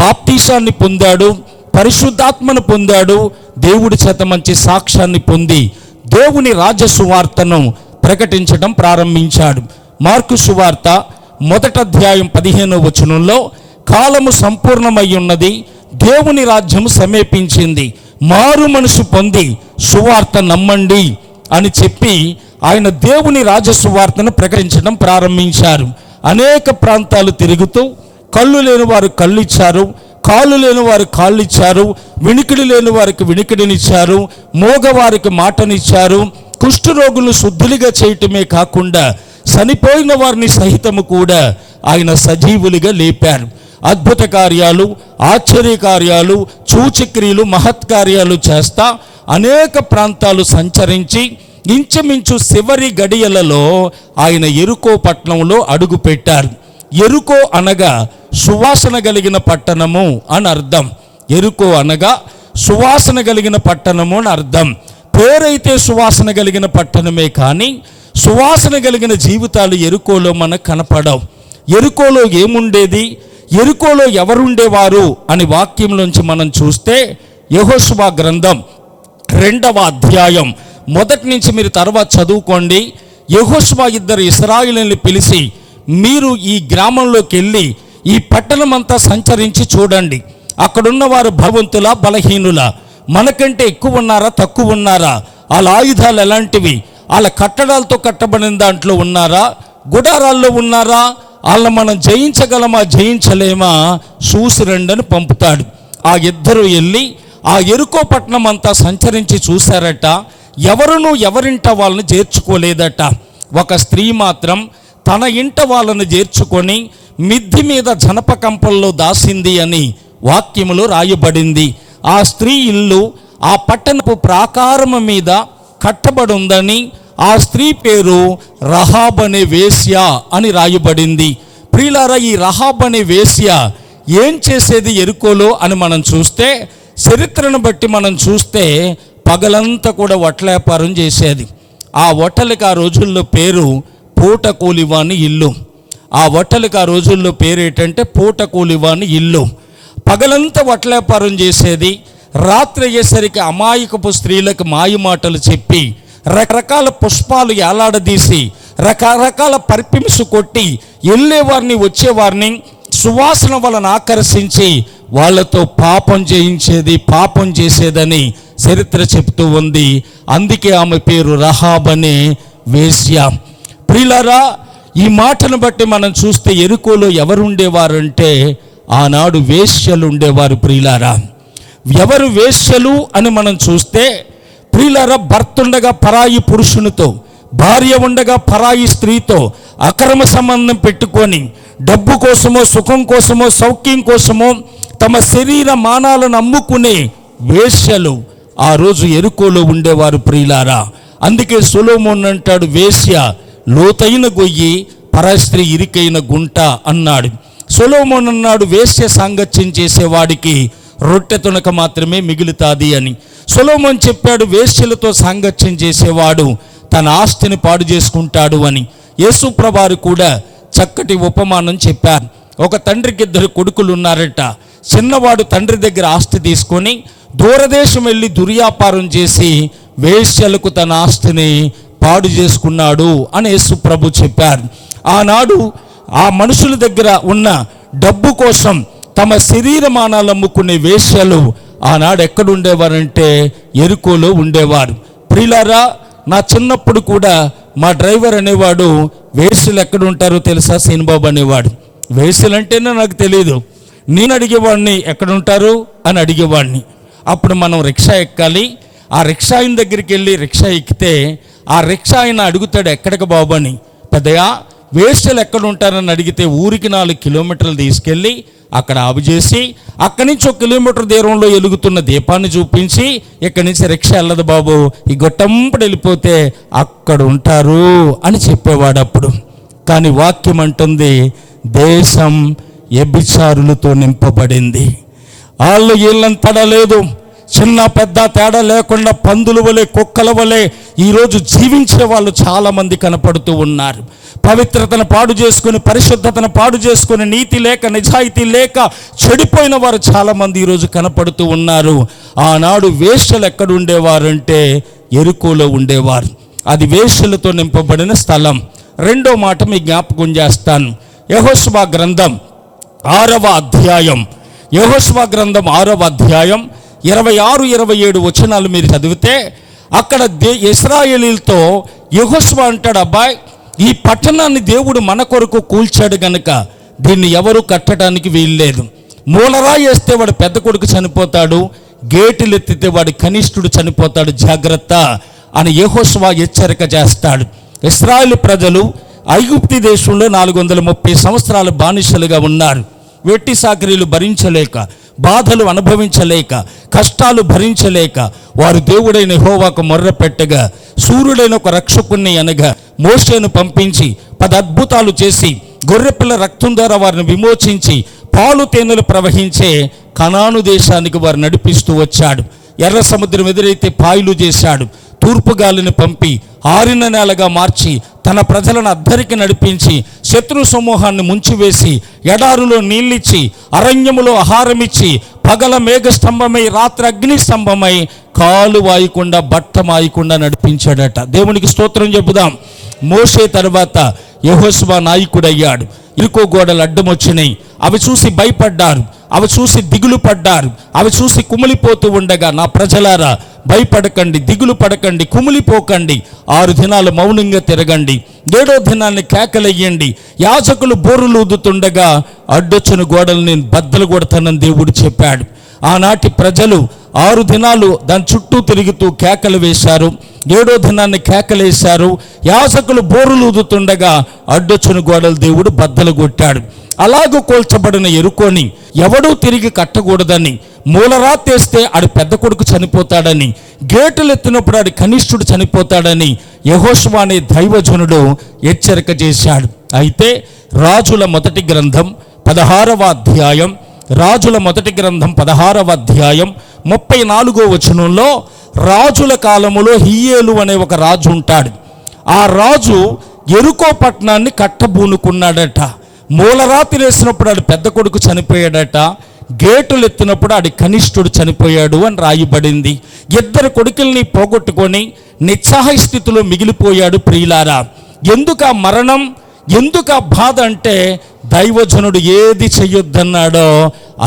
S1: బాప్తీసాన్ని పొందాడు, పరిశుద్ధాత్మను పొందాడు, దేవుడి చేత మంచి సాక్ష్యాన్ని పొంది దేవుని రాజ్య సువార్తను ప్రకటించడం ప్రారంభించాడు. మార్కు సువార్త 1వ అధ్యాయం 15వ వచనంలో, కాలము సంపూర్ణమై ఉన్నది, దేవుని రాజ్యం సమీపించింది, మారు మనసు పొంది సువార్త నమ్మండి అని చెప్పి ఆయన దేవుని రాజ్య సువార్తను ప్రకటించడం ప్రారంభించారు. అనేక ప్రాంతాలు తిరుగుతూ కళ్ళు లేని వారు కళ్ళు ఇచ్చారు, కాళ్ళు లేని వారు కాళ్ళు ఇచ్చారు, వినికిడి లేని వారికి వినికిడినిచ్చారు, మోగవారికి మాటనిచ్చారు, కుష్ఠరోగులను శుద్ధులుగా చేయటమే కాకుండా చనిపోయిన వారిని సహితము కూడా ఆయన సజీవులుగా లేపారు. అద్భుత కార్యాలు, ఆశ్చర్య కార్యాలు, సూచక్రియలు, మహత్కార్యాలు చేస్తా అనేక ప్రాంతాలు సంచరించి ఇంచుమించు చివరి గడియలలో ఆయన యెరికో పట్టణంలో అడుగు పెట్టారు. యెరికో అనగా సువాసన కలిగిన పట్టణము అని అర్థం. యెరికో అనగా సువాసన కలిగిన పట్టణము అని అర్థం. పేరైతే సువాసన కలిగిన పట్టణమే కానీ సువాసన కలిగిన జీవితాలు యెరికోలో మనకు కనపడవు. యెరికోలో ఏముండేది, యెరికోలో ఎవరుండేవారు అని వాక్యంలోంచి మనం చూస్తే, యెహోషువ గ్రంథం 2వ అధ్యాయం 1 నుంచి మీరు తర్వాత చదువుకోండి. యెహోషువ 2 ఇశ్రాయేలుని పిలిచి, మీరు ఈ గ్రామంలోకి వెళ్ళి ఈ పట్టణం అంతా సంచరించి చూడండి, అక్కడున్న వారు బలవంతుల బలహీనుల, మనకంటే ఎక్కువ ఉన్నారా తక్కువ ఉన్నారా, వాళ్ళ ఆయుధాలు ఎలాంటివి, వాళ్ళ కట్టడాలతో కట్టబడిన దాంట్లో ఉన్నారా, గుడారాల్లో ఉన్నారా, వాళ్ళని మనం జయించగలమా జయించలేమా చూసి రండని పంపుతాడు. ఆ 2 వెళ్ళి ఆ యెరికో పట్టణం అంతా సంచరించి చూశారట. ఎవరునూ ఎవరింట వాళ్ళని చేర్చుకోలేదట. ఒక స్త్రీ మాత్రం తన ఇంట వాళ్ళని చేర్చుకొని మిద్ది మీద జనపకంపల్లో దాసింది అని వాక్యములో రాయబడింది. ఆ స్త్రీ ఇల్లు ఆ పట్టణపు ప్రాకారము మీద కట్టబడి ఉందని, ఆ స్త్రీ పేరు రహాబ్ అనే వేశ్య అని రాయబడింది. ప్రియులారా, ఈ రహాబ్ అనే వేశ్య ఏం చేసేది యెరికోలో అని మనం చూస్తే, చరిత్రను బట్టి మనం చూస్తే పగలంతా కూడా వడ్ల వ్యాపారం చేసేది. ఆ వడ్డలకి ఆ రోజుల్లో పేరు పూటకూలివాని ఇల్లు. ఆ వడ్డలకి ఆ రోజుల్లో పేరు ఏంటంటే పూటకూలివాని ఇల్లు. పగలంతా వడ్ల వ్యాపారం చేసేది. రాత్రి అయ్యేసరికి అమాయకపు స్త్రీలకు మాయ మాటలు చెప్పి రకరకాల పుష్పాలు ఏలాడదీసి రకరకాల పర్ఫ్యూమ్స్ కొట్టి వెళ్ళేవారిని వచ్చేవారిని సువాసన వలన ఆకర్షించి వాళ్ళతో పాపం చేయించేది, పాపం చేసేదని చరిత్ర చెప్తూ ఉంది. అందుకే ఆమె పేరు రహాబ్ అనే వేశ్య. ప్రియులారా, ఈ మాటను బట్టి మనం చూస్తే యెరికోలో ఎవరు ఉండేవారంటే ఆనాడు వేశ్యలు ఉండేవారు. ప్రియులారా, ఎవరు వేశ్యలు అని మనం చూస్తే, ప్రియులారా, భర్త ఉండగా పరాయి పురుషునితో, భార్య ఉండగా పరాయి స్త్రీతో అక్రమ సంబంధం పెట్టుకొని డబ్బు కోసమో, సుఖం కోసమో, సౌఖ్యం కోసమో తమ శరీర మానాలను అమ్ముకునే వేశ్యలు ఆ రోజు యెరికోలో ఉండేవారు ప్రియులారా. అందుకే సొలొమోను అంటాడు, వేశ్య లోతైన గొయ్యి, పరస్త్రీ ఇరుకైన గుంట అన్నాడు. సొలొమోను అన్నాడు, వేశ్య సాంగత్యం చేసేవాడికి రొట్టె తునక మాత్రమే మిగులుతాది అని. సొలొమోను చెప్పాడు, వేశ్యలతో సాంగత్యం చేసేవాడు తన ఆస్తిని పాడు చేసుకుంటాడు అని. యేసు ప్రభువారు కూడా చక్కటి ఉపమానం చెప్పారు. ఒక తండ్రికి 2 కొడుకులు ఉన్నారట. చిన్నవాడు తండ్రి దగ్గర ఆస్తి తీసుకొని దూరదేశం వెళ్ళి దుర్వ్యాపారం చేసి వేశ్యలకు తన ఆస్తిని పాడు చేసుకున్నాడు అని యేసు ప్రభు చెప్పారు. ఆనాడు ఆ మనుషుల దగ్గర ఉన్న డబ్బు కోసం తమ శరీరమానాలు అమ్ముకునే వేశ్యలు ఆనాడు ఎక్కడుండేవారంటే యెరికోలో ఉండేవారు. ప్రియులారా, నా చిన్నప్పుడు కూడా మా డ్రైవర్ అనేవాడు, వేశ్యలు ఎక్కడుంటారో తెలుసా సీనుబాబు అనేవాడు. వేశ్యలు అంటేనే నాకు తెలియదు. నేను అడిగేవాడిని, ఎక్కడుంటారు అని అడిగేవాడిని. అప్పుడు మనం రిక్షా ఎక్కాలి. ఆ రిక్షా ఆయన దగ్గరికి వెళ్ళి రిక్షా ఎక్కితే ఆ రిక్షా ఆయన అడుగుతాడు, ఎక్కడికి బాబు అని. పెద్దయా, వేశ్యలు ఎక్కడ ఉంటారని అడిగితే ఊరికి 4 కిలోమీటర్లు తీసుకెళ్ళి అక్కడ ఆపు చేసి అక్కడి నుంచి 1 కిలోమీటర్ దూరంలో వెలుగుతున్న దీపాన్ని చూపించి, ఇక్కడి నుంచి రిక్షా వెళ్ళదు బాబు, ఈ గొట్టంపడి వెళ్ళిపోతే అక్కడ ఉంటారు అని చెప్పేవాడు అప్పుడు. కానీ వాక్యం అంటుంది, దేశం వ్యభిచారులతో నింపబడింది. వాళ్ళు వీళ్ళని తడలేదు, చిన్న పెద్ద తేడా లేకుండా పందుల వలె, కుక్కల వలె ఈరోజు జీవించే వాళ్ళు చాలామంది కనపడుతూ ఉన్నారు. పవిత్రతను పాడు చేసుకొని, పరిశుద్ధతను పాడు చేసుకొని, నీతి లేక, నిజాయితీ లేక చెడిపోయిన వారు చాలామంది ఈరోజు కనపడుతూ ఉన్నారు. ఆనాడు వేశ్యలు ఎక్కడ ఉండేవారంటే యెరికోలో ఉండేవారు. అది వేశ్యలతో నింపబడిన స్థలం. 2వ మాట మీ జ్ఞాపకం చేస్తాను. యెహోషువ గ్రంథం 6వ అధ్యాయం, యెహోషువ గ్రంథం 6వ అధ్యాయం 26, 27 వచనాలు మీరు చదివితే అక్కడ ఇశ్రాయేలీలతో యెహోషువ అంటాడు, అబ్బాయి, ఈ పట్టణాన్ని దేవుడు మన కొరకు కూల్చాడు గనుక దీన్ని ఎవరు కట్టడానికి వీల్లేదు. మూలరాయి వేస్తే వాడు పెద్ద కొడుకు చనిపోతాడు, గేటులు ఎత్తితే వాడి కనిష్ఠుడు చనిపోతాడు, జాగ్రత్త అని యెహోషువ హెచ్చరిక చేస్తాడు. ఇశ్రాయేలు ప్రజలు ఐగుప్తు దేశంలో 430 సంవత్సరాలు బానిసలుగా ఉన్నారు. వెట్టి సాకిరీలు భరించలేక, బాధలు అనుభవించలేక, కష్టాలు భరించలేక వారు దేవుడైన యెహోవాకు మొర్ర పెట్టగా, సూర్యుడైన ఒక రక్షకుణ్ణి అనగా మోషేను పంపించి 10 అద్భుతాలు చేసి గొర్రెపిల్ల రక్తం ద్వారా వారిని విమోచించి పాలు తేనెలు ప్రవహించే కనాను దేశానికి వారు నడిపిస్తూ వచ్చాడు. ఎర్ర సముద్రం ఎదురైతే పాయలు చేశాడు. తూర్పు గాలిని పంపి ఆరిన నేలగా మార్చి తన ప్రజలను అద్దరికి నడిపించి శత్రు సమూహాన్ని ముంచివేసి ఎడారులో నీళ్ళిచ్చి అరణ్యములో ఆహారమిచ్చి పగల మేఘ స్తంభమై రాత్రి అగ్ని స్తంభమై కాలు వాయకుండా బట్ట మాయకుండా నడిపించాడట. దేవునికి స్తోత్రం చెబుదాం. మోషే తర్వాత యెహోషువ నాయకుడయ్యాడు. ఇరుకో గోడలు అడ్డం వచ్చినాయి. అవి చూసి భయపడ్డారు, అవి చూసి దిగులు పడ్డారు, అవి చూసి కుమిలిపోతూ ఉండగా, నా ప్రజలారా భయపడకండి, దిగులు పడకండి, కుమిలిపోకండి, 6 దినాలు మౌనంగా తిరగండి, 7వ దినాన్ని కేకలయ్యండి, యాజకులు బోరులు ఊదుతుండగా అడ్డొచ్చిన గోడలు నేను బద్దలు కొడతానని దేవుడు చెప్పాడు. ఆనాటి ప్రజలు 6 దినాలు దాని చుట్టూ తిరుగుతూ కేకలు వేశారు. 7వ దినాన్ని కేకలేశారు. యాజకులు బోరులు ఊదుతుండగా అడ్డొచ్చిన గోడలు దేవుడు బద్దలు కొట్టాడు. అలాగూ కోల్చబడిన యెరికోని ఎవడూ తిరిగి కట్టకూడదని, మూలరాతేస్తే ఆడి పెద్ద కొడుకు చనిపోతాడని, గేటులు ఎత్తినప్పుడు ఆడి కనిష్ఠుడు చనిపోతాడని యెహోషువ అనే దైవజనుడు హెచ్చరిక చేశాడు. అయితే రాజుల మొదటి గ్రంథం 16వ అధ్యాయం, రాజుల మొదటి గ్రంథం 16వ అధ్యాయం 34వ వచనంలో, రాజుల కాలములో హియ్యేలు అనే ఒక రాజు ఉంటాడు. ఆ రాజు యెరికో పట్టణాన్ని కట్టబూనుకున్నాడట. మూలరాతి వేసినప్పుడు ఆడి పెద్ద కొడుకు చనిపోయాడట. గేటులు ఎత్తినప్పుడు ఆడి కనిష్ఠుడు చనిపోయాడు అని రాయబడింది. 2 కొడుకుల్ని పోగొట్టుకొని నిస్సహాయ స్థితిలో మిగిలిపోయాడు. ప్రియులారా, ఎందుకు ఆ మరణం, ఎందుకు ఆ బాధ అంటే దైవజనుడు ఏది చెయ్యొద్దన్నాడో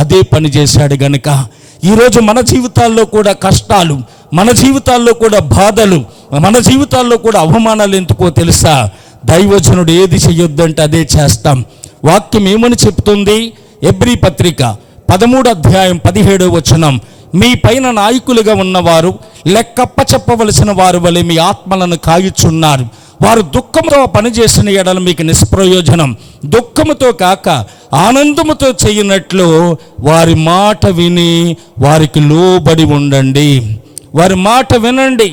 S1: అదే పని చేశాడు గనుక. ఈరోజు మన జీవితాల్లో కూడా కష్టాలు, మన జీవితాల్లో కూడా బాధలు, మన జీవితాల్లో కూడా అవమానాలు ఎందుకో తెలుసా? దైవజనుడు ఏది చెయ్యొద్దంటే అదే చేస్తాం. వాక్యం ఏమని చెప్తుంది? హెబ్రీ పత్రిక 13వ అధ్యాయం 17వ వచనం,
S2: మీ పైన నాయకులుగా ఉన్నవారు లెక్కప్ప చెప్పవలసిన వారు వలె మీ ఆత్మలను కాయుచున్నారు. వారు దుఃఖంతో పనిచేసిన ఎడల మీకు నిష్ప్రయోజనం. దుఃఖముతో కాక ఆనందముతో చేయనట్లు వారి మాట విని వారికి లోబడి ఉండండి. వారి మాట వినండి.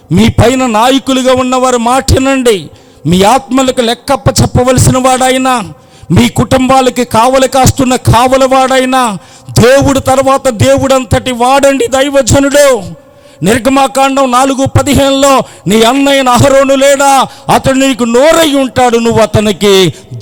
S2: మీ పైన నాయకులుగా ఉన్నవారి మాట వినండి. మీ ఆత్మలకు లెక్కప్ప చెప్పవలసిన వాడైనా, మీ కుటుంబాలకి కావలి కాస్తున్న కావలవాడైనా, దేవుడు తర్వాత దేవుడంతటి వాడండి దైవజనుడు. నిర్గమాకాండం 4:15 నీ అన్నయ్య అహరోను లేడా, అతడు నీకు నోరై ఉంటాడు, నువ్వు అతనికి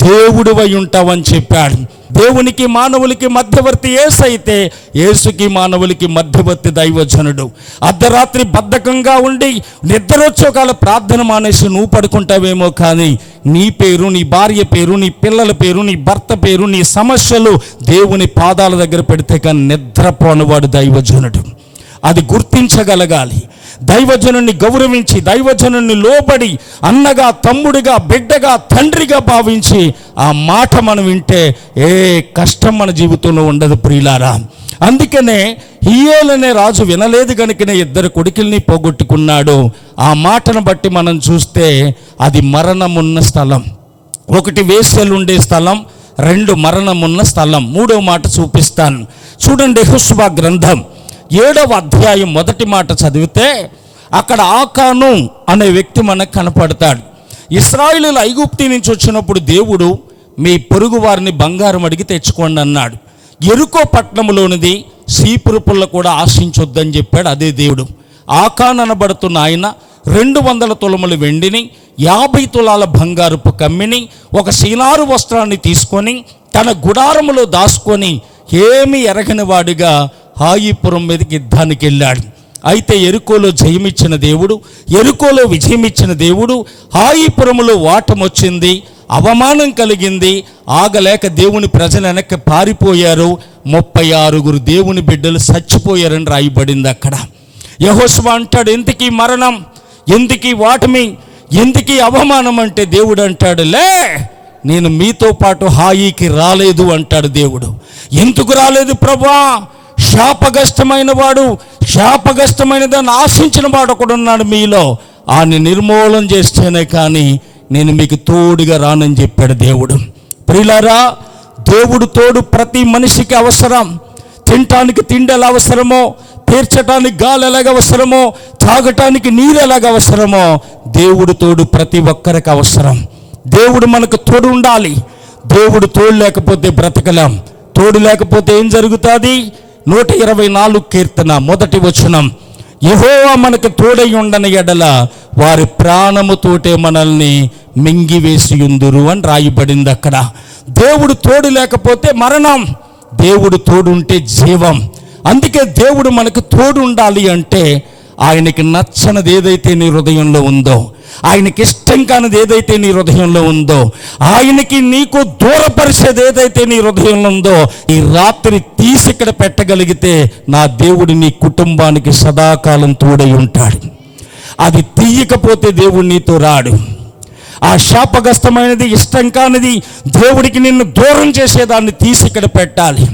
S2: దేవుడివై ఉంటావని చెప్పాడు. దేవునికి మానవులకి మధ్యవర్తి యేసైతే యేసుకి మానవులకి మధ్యవర్తి దైవజనుడు. అర్ధరాత్రి బద్ధకంగా ఉండి నిద్రొచ్చోకాల ప్రార్థన మానేసి నువ్వు పడుకుంటావేమో, కానీ నీ పేరు, నీ భార్య పేరు, నీ పిల్లల పేరు, నీ భర్త పేరు, నీ సమస్యలు దేవుని పాదాల దగ్గర పెడితే కానీ నిద్రపోనివాడు దైవజనుడు. అది గుర్తించగలగాలి. దైవజనుని గౌరవించి, దైవజనుని లోబడి, అన్నగా, తమ్ముడిగా, బిడ్డగా, తండ్రిగా భావించి ఆ మాట మనం వింటే ఏ కష్టం మన జీవితంలో ఉండదు ప్రియులారా. అందుకనే హియ్యేలనే రాజు వినలేదు కనుకనే 2 కొడుకుల్ని పోగొట్టుకున్నాడు. ఆ మాటను బట్టి మనం చూస్తే అది మరణమున్న స్థలం. 1 వేశ్యలుండే స్థలం, 2 మరణమున్న స్థలం. 3వ మాట చూపిస్తాను చూడండి. యెహోషువ గ్రంథం 7వ అధ్యాయం 1వ మాట చదివితే అక్కడ ఆకాను అనే వ్యక్తి మనకు కనపడతాడు. ఇశ్రాయేలీయులు ఐగుప్తు నుంచి వచ్చినప్పుడు దేవుడు మీ పొరుగు వారిని బంగారం అడిగి తెచ్చుకోండి అన్నాడు. యెరికో పట్టణంలోనిది సీపురు పుల్ల కూడా ఆశించొద్దని చెప్పాడు అదే దేవుడు. ఆకాను అనబడుతున్న ఆయన 200 తులములు వెండిని, 50 తులాల బంగారపు కమ్మిని, ఒక సీనారు వస్త్రాన్ని తీసుకొని తన గుడారములో దాచుకొని ఏమీ ఎరగని వాడిగా హాయిపురం మీదకి యుద్ధానికి వెళ్ళాడు. అయితే యెరికోలో జయమిచ్చిన దేవుడు, యెరికోలో విజయమిచ్చిన దేవుడు, హాయిపురములో వాటం వచ్చింది, అవమానం కలిగింది. ఆగలేక దేవుని ప్రజలు వెనక్కి పారిపోయారు. 36 దేవుని బిడ్డలు చచ్చిపోయారని రాయబడింది అక్కడ. యెహోషువ అంటాడు, ఎందుకీ మరణం, ఎందుకీ వాటమి, ఎందుకీ అవమానం అంటే దేవుడు అంటాడు, లే నేను మీతో పాటు హాయికి రాలేదు అంటాడు దేవుడు. ఎందుకు రాలేదు ప్రభువా? శాపగ్రస్తమైన వాడు, శాపగ్రస్తమైన దాన్ని ఆశించిన వాడు ఒకడున్నాడు మీలో, ఆయన్ని నిర్మూలన చేస్తేనే కానీ నేను మీకు తోడుగా రానని చెప్పాడు దేవుడు. ప్రియులారా, దేవుడు తోడు ప్రతి మనిషికి అవసరం. తినటానికి తిండి ఎలా అవసరమో, తీర్చటానికి గాలి ఎలాగ అవసరమో, తాగటానికి నీరు ఎలాగ అవసరమో, దేవుడు తోడు ప్రతి ఒక్కరికి అవసరం. దేవుడు మనకు తోడు ఉండాలి. దేవుడు తోడు లేకపోతే బ్రతకలేం. తోడు లేకపోతే ఏం జరుగుతుంది? 124 కీర్తన 1వ వచనం, యెహోవా మనకు తోడై ఉండని ఎడల వారి ప్రాణముతోటే మనల్ని మింగివేసి ఉందురు అని రాయబడింది అక్కడ. దేవుడు తోడు లేకపోతే మరణం, దేవుడు తోడుంటే జీవం. అందుకే దేవుడు మనకు తోడు ఉండాలి అంటే ఆయనకి నచ్చనిది ఏదైతే నీ హృదయంలో ఉందో, ఆయనకి ఇష్టం కానిది ఏదైతే నీ హృదయంలో ఉందో, ఆయనకి నీకు దూరపరిచేది ఏదైతే నీ హృదయంలో ఉందో, ఈ రాత్రి తీసి ఇక్కడ పెట్టగలిగితే నా దేవుడు నీ కుటుంబానికి సదాకాలం తోడై ఉంటాడు. అది తీయకపోతే దేవుడు నీతో రాడు. ఆ శాపగ్రస్తమైనది, ఇష్టం కానిది, దేవుడికి నిన్ను దూరం చేసేదాన్ని తీసి ఇక్కడ పెట్టాలి.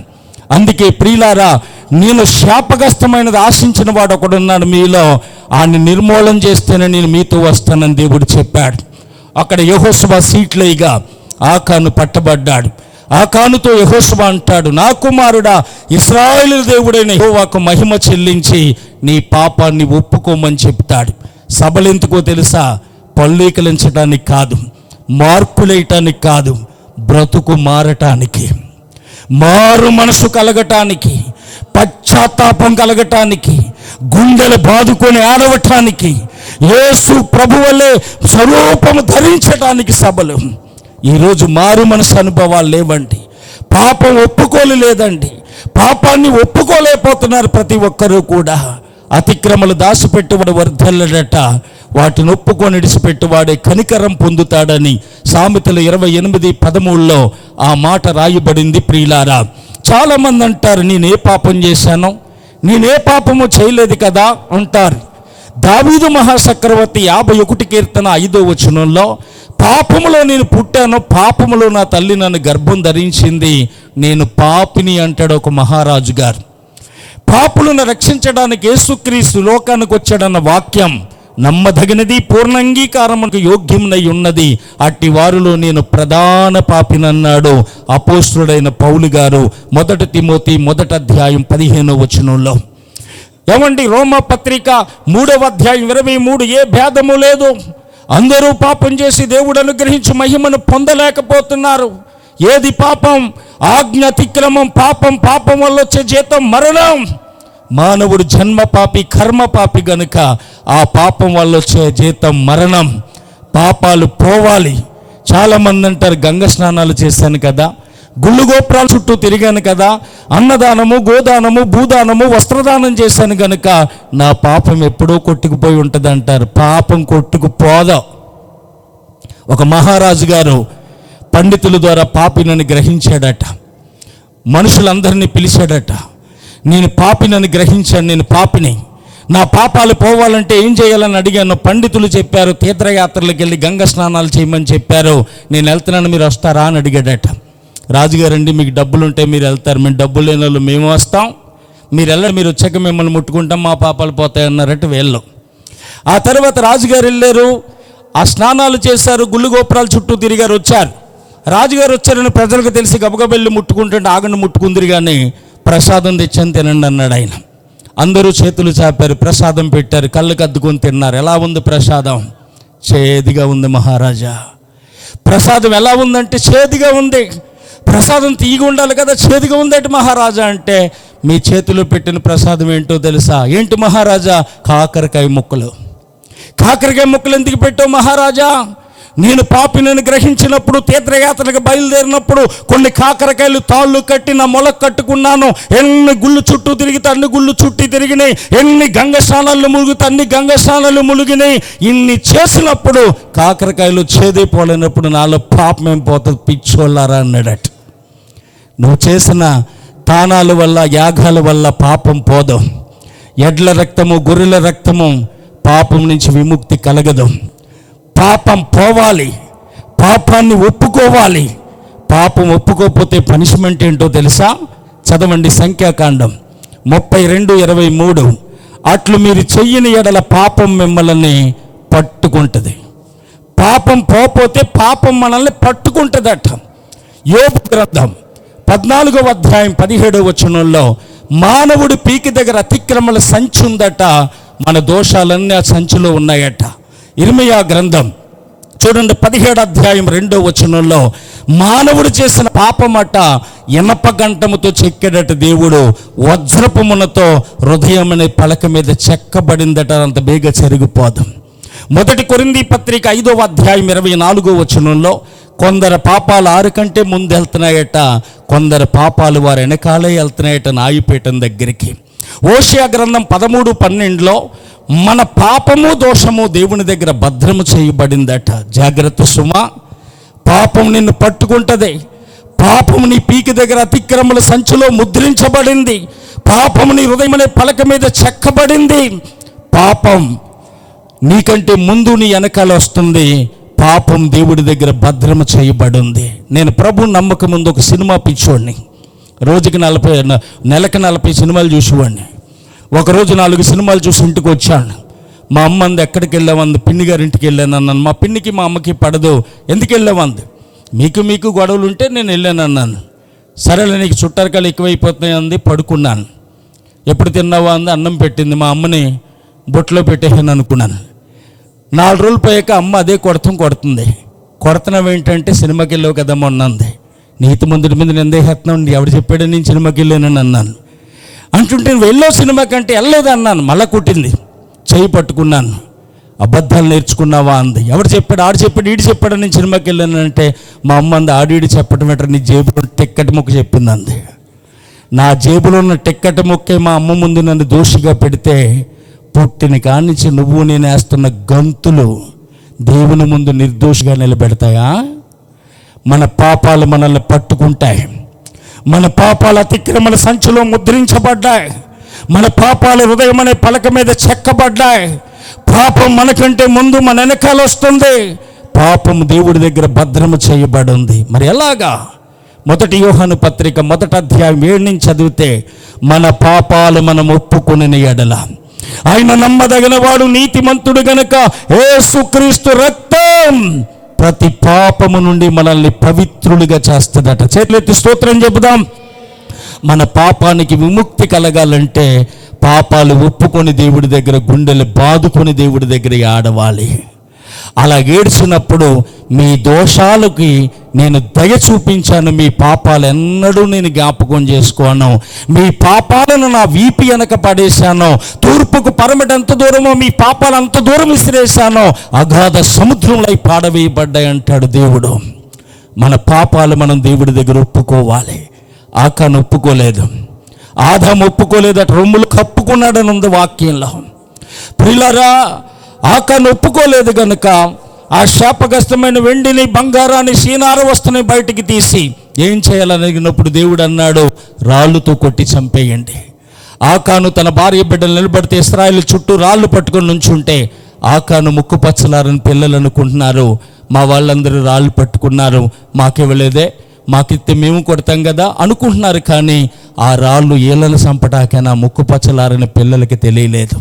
S2: అందుకే ప్రియులారా, నేను శాపగ్రస్తమైనది ఆశించిన వాడు ఒకడున్నాడు మీలో, ఆయన్ని నిర్మూలన చేస్తేనే నేను మీతో వస్తానని దేవుడు చెప్పాడు. అక్కడ యెహోషువ సీట్లైగా ఆకాను పట్టబడ్డాడు. ఆకానుతో యెహోషువ అంటాడు, నా కుమారుడా, ఇశ్రాయేలు దేవుడైన యెహోవాకు మహిమ చెల్లించి నీ పాపాన్ని ఒప్పుకోమని చెప్తాడు. సభలెందుకో తెలుసా? పళ్ళీకలించడానికి కాదు, మార్పులేయటానికి కాదు, బ్రతుకు మారటానికి, మారు మనసు కలగటానికి, పశ్చాత్తాపం కలగటానికి, గుండెలు బాదుకొని ఆడవటానికి, యేసు ప్రభువలే స్వరూపము ధరించడానికి సభలు. ఈరోజు మారు మనసు అనుభవాలు లేవండి. పాపం ఒప్పుకోలేదండి. పాపాన్ని ఒప్పుకోలేకపోతున్నారు ప్రతి ఒక్కరూ కూడా. అతిక్రమలు దాచిపెట్టువాడు వర్ధల్లడట, వాటిని ఒప్పుకొని ఇడిచిపెట్టువాడే కనికరం పొందుతాడని సామెతలు 28:13 ఆ మాట రాయబడింది. ప్రియులారా, చాలామంది అంటారు, నేనే పాపం చేశాను, నేనే పాపము చేయలేదు కదా అంటారు. దావీదు మహాచక్రవర్తి 51 కీర్తన 5వ వచనంలో, పాపములో నేను పుట్టాను, పాపములో నా తల్లి నన్ను గర్భం ధరించింది, నేను పాపిని అంటాడు ఒక మహారాజు గారు. పాపులను రక్షించడానికి యేసుక్రీస్తు లోకానికి వచ్చాడన్న వాక్యం నమ్మదగినది, పూర్ణ అంగీకారమునకు యోగ్యమునై ఉన్నది. అట్టి వారిలో నేను ప్రధాన పాపినన్నాడు అపోస్తుడైన పౌలు గారు 1 తిమోతి 1వ అధ్యాయం 15వ వచనంలో. ఏమండి, రోమా పత్రిక 3వ అధ్యాయం 23, ఏ భేదము లేదు, అందరూ పాపం చేసి దేవుడు అనుగ్రహించి మహిమను పొందలేకపోతున్నారు. ఏది పాపం? ఆజ్ఞ అతిక్రమం పాపం, పాపం వల్ల వచ్చే జీతం మరణం. మానవుడు జన్మ పాపి, కర్మ పాపి గనుక ఆ పాపం వల్ల వచ్చే జీతం మరణం. పాపాలు పోవాలి. చాలామంది అంటారు, గంగ స్నానాలు చేశాను కదా, గుళ్ళు గోపురాల చుట్టూ తిరిగాను కదా, అన్నదానము, గోదానము, భూదానము, వస్త్రదానం చేశాను కనుక నా పాపం ఎప్పుడో కొట్టుకుపోయి ఉంటుంది అంటారు. పాపం కొట్టుకుపోదా. ఒక మహారాజు గారు పండితుల ద్వారా పాపినని గ్రహించాడట. మనుషులందరినీ పిలిచాడట. నేను పాపినని గ్రహించాను, నేను పాపిని, నా పాపాలు పోవాలంటే ఏం చేయాలని అడిగాను. పండితులు చెప్పారు, తీర్థయాత్రలకు వెళ్ళి గంగ స్నానాలు చేయమని చెప్పారు. నేను వెళ్తున్నాను, మీరు వస్తారా అని అడిగాడట. రాజుగారండి, మీకు డబ్బులు ఉంటే మీరు వెళ్తారు, మేము డబ్బులు లేని వాళ్ళు మేము వస్తాం, మీరు వెళ్ళండి, మీరు వచ్చాక మిమ్మల్ని ముట్టుకుంటాం, మా పాపాలు పోతాయన్నారట వీళ్ళు. ఆ తర్వాత రాజుగారు వెళ్ళారు, ఆ స్నానాలు చేశారు, గుళ్ళు గోపురాల చుట్టూ తిరిగారు, వచ్చారు. రాజుగారు వచ్చారని ప్రజలకు తెలిసి గబగబెళ్ళి ముట్టుకుంటుంటే ఆగండి, ముట్టుకుందిరి కానీ ప్రసాదం తెచ్చని తినండి అన్నాడు ఆయన. అందరూ చేతులు చాపారు, ప్రసాదం పెట్టారు, కళ్ళకు అద్దుకొని తిన్నారు. ఎలా ఉంది ప్రసాదం? చేదుగా ఉంది మహారాజా. ప్రసాదం ఎలా ఉందంటే చేదుగా ఉంది. ప్రసాదం తీగి ఉండాలి కదా, చేదుగా ఉందంటే మహారాజా అంటే, మీ చేతిలో పెట్టిన ప్రసాదం ఏంటో తెలుసా? ఏంటి మహారాజా? కాకరకాయ ముక్కలు. కాకరకాయ ముక్కలు ఎందుకు పెట్టావు మహారాజా? నేను పాపినని గ్రహించినప్పుడు, తీర్థయాత్రలకు బయలుదేరినప్పుడు కొన్ని కాకరకాయలు తాళ్ళు కట్టి నా మొలకు కట్టుకున్నాను. ఎన్ని గుళ్ళు చుట్టూ తిరిగితే అన్ని గుళ్ళు చుట్టూ తిరిగినాయి, ఎన్ని గంగ స్నానాలు ములుగుతే అన్ని గంగ స్నానాలు ములిగినాయి. ఇన్ని చేసినప్పుడు కాకరకాయలు చేదైపోలేనప్పుడు నాలో పాపం ఏం పోతుంది పిచ్చోళ్ళారా అన్నాడట. నువ్వు చేసిన తానాల వల్ల, యాగాల వల్ల పాపం పోదు. ఎడ్ల రక్తము, గొర్రెల రక్తము పాపం నుంచి విముక్తి కలగదు. పాపం పోవాలి, పాపాన్ని ఒప్పుకోవాలి. పాపం ఒప్పుకోకపోతే పనిష్మెంట్ ఏంటో తెలుసా? చదవండి సంఖ్యాకాండం 32:23. అట్లు మీరు చెయ్యని ఎడల పాపం మిమ్మల్ని పట్టుకుంటుంది. పాపం పోతే పాపం మనల్ని పట్టుకుంటుందట. యోబు గ్రంథం 14వ అధ్యాయం 17వ వచనంలో, మానవుడి పీకి దగ్గర అతిక్రమల సంచి ఉందట, మన దోషాలన్నీ ఆ సంచిలో ఉన్నాయట. ఇర్మియా గ్రంథం చూడండి 17వ అధ్యాయం 2వ వచనంలో, మానవుడు చేసిన పాపమట ఇనప గంటముతో చెక్కేడట దేవుడు, వజ్రపుమునతో హృదయం అనే పలక మీద చెక్కబడిందట, అంత బేగ చెరిగిపోదు. 1 కొరింథీ పత్రిక 5వ అధ్యాయం 24వ వచనంలో, కొందరు పాపాలు 6 కంటే ముందు వెళ్తున్నాయట, కొందరు పాపాలు వారు వెనకాలే వెళ్తున్నాయట నాయుపీఠం దగ్గరికి. ఓషియా గ్రంథం 13:12లో, మన పాపము దోషము దేవుని దగ్గర భద్రము చేయబడిందట. జాగ్రత్త సుమా, పాపం నిన్ను పట్టుకుంటుంది. పాపము నీ పీకి దగ్గర అతిక్రమల సంచిలో ముద్రించబడింది. పాపము నీ హృదయం అనే పలక మీద చెక్కబడింది. పాపం నీకంటే ముందు నీ వెనకాల వస్తుంది. పాపం దేవుడి దగ్గర భద్రము చేయబడింది. నేను ప్రభు నమ్మకం ముందు ఒక సినిమా పిచ్చోడిని, రోజుకి నెలకు 40 సినిమాలు చూసేవాడిని. ఒకరోజు 4 సినిమాలు చూసి ఇంటికి వచ్చాను. మా అమ్మ అంది, ఎక్కడికి వెళ్ళామంది? పిన్ని గారి ఇంటికి వెళ్ళాను అన్నాను. మా పిన్నికి మా అమ్మకి పడదు. ఎందుకు వెళ్ళామంది? మీకు గొడవలు ఉంటే నేను వెళ్ళాను అన్నాను. సరేలే, నీకు చుట్టరికాలు ఎక్కువైపోతున్నాయి అంది. పడుకున్నాను. ఎప్పుడు తిన్నావా అంది. అన్నం పెట్టింది. మా అమ్మని బొట్లో పెట్టేసాను అనుకున్నాను. 4 రోజులు పోయాక అమ్మ అదే కొడుతుంది. కొడుతున్నావేంటంటే, సినిమాకి వెళ్ళావు కదా మొన్న అంది. నీతి మందుడి మీద నిందేస్తున్నావు, ఎవరు చెప్పాడు నేను సినిమాకి వెళ్ళానని అన్నాను. అంటుంటే నువ్వు వెళ్ళో సినిమా కంటే వెళ్ళలేదు అన్నాను. మళ్ళా కుట్టింది. చేయి పట్టుకున్నాను. అబద్ధాలు నేర్చుకున్నావా అంది. ఎవరు చెప్పాడు? ఆడు చెప్పాడు, ఈడు చెప్పాడు నేను సినిమాకి వెళ్ళానంటే, మా అమ్మ అంది, ఆడీడు చెప్పడం ఏంటో, నీ జేబులో టిక్కెట్ ముక్క చెప్పింది అంది. నా జేబులో ఉన్న టిక్కెట్ ముక్కే మా అమ్మ ముందు నన్ను దోషిగా పెడితే, పుట్టిన కానించి నువ్వు నేను వేస్తున్న గంతులు దేవుని ముందు నిర్దోషిగా నిలబెడతాయా? మన పాపాలు మనల్ని పట్టుకుంటాయి. మన పాపాలు అతిక్రమల సంచిలో ముద్రించబడ్డాయి. మన పాపాలు హృదయం అనే పలక మీద చెక్కబడ్డాయి. పాపం మనకంటే ముందు మన వెనకాల వస్తుంది. పాపం దేవుడి దగ్గర భద్రము చేయబడి ఉంది. మరి ఎలాగా? మొదటి యోహాను పత్రిక 1వ అధ్యాయం 7 నుంచి చదివితే, మన పాపాలు మనం ఒప్పుకొనిన ఎడల ఆయన నమ్మదగిన వాడు, నీతిమంతుడు గనుక యేసుక్రీస్తు రక్తం ప్రతి పాపము నుండి మనల్ని పవిత్రులుగా చేస్తుందట. చేతులెత్తి స్తోత్రం చెబుదాం. మన పాపానికి విముక్తి కలగాలంటే పాపాలు ఒప్పుకొని దేవుడి దగ్గర గుండెలు బాదుకొని దేవుడి దగ్గర ఆడవాలి. అలా ఏడ్చినప్పుడు మీ దోషాలకి నేను దయ చూపించాను, మీ పాపాలు ఎన్నడూ నేను జ్ఞాపకం చేసుకోను, మీ పాపాలను నా వీపి వెనక పడేశాను, తూర్పుకు పరమటి ఎంత దూరమో మీ పాపాలు అంత దూరం విసిరేశాను, అగాధ సముద్రంలో పాడవేయబడ్డాయి అంటాడు దేవుడు. మన పాపాలు మనం దేవుడి దగ్గర ఒప్పుకోవాలి. ఆకాను ఒప్పుకోలేదు, ఆదాము ఒప్పుకోలేదట, రొమ్ములు కప్పుకున్నాడని ఉంది వాక్యంలో. ప్రియులారా, ఆకాను ఒప్పుకోలేదు గనుక ఆ శాపగ్రస్తమైన వెండిని, బంగారాన్ని, సీనార వస్తువుని బయటికి తీసి ఏం చేయాలని అడిగినప్పుడు దేవుడు అన్నాడు, రాళ్ళుతో కొట్టి చంపేయండి. ఆకాను తన భార్య బిడ్డలు నిలబడితే ఇశ్రాయేలు చుట్టూ రాళ్ళు పట్టుకొని నుంచుంటే ఆకాను ముక్కు పచ్చలారని పిల్లలు అనుకుంటున్నారు, మా వాళ్ళందరూ రాళ్ళు పట్టుకున్నారు, మాకివ్వలేదే, మాకిస్తే మేము కొడతాం కదా అనుకుంటున్నారు. కానీ ఆ రాళ్ళు ఏళ్ళను చంపటాకైనా ముక్కు పచ్చలారని పిల్లలకి తెలియలేదు.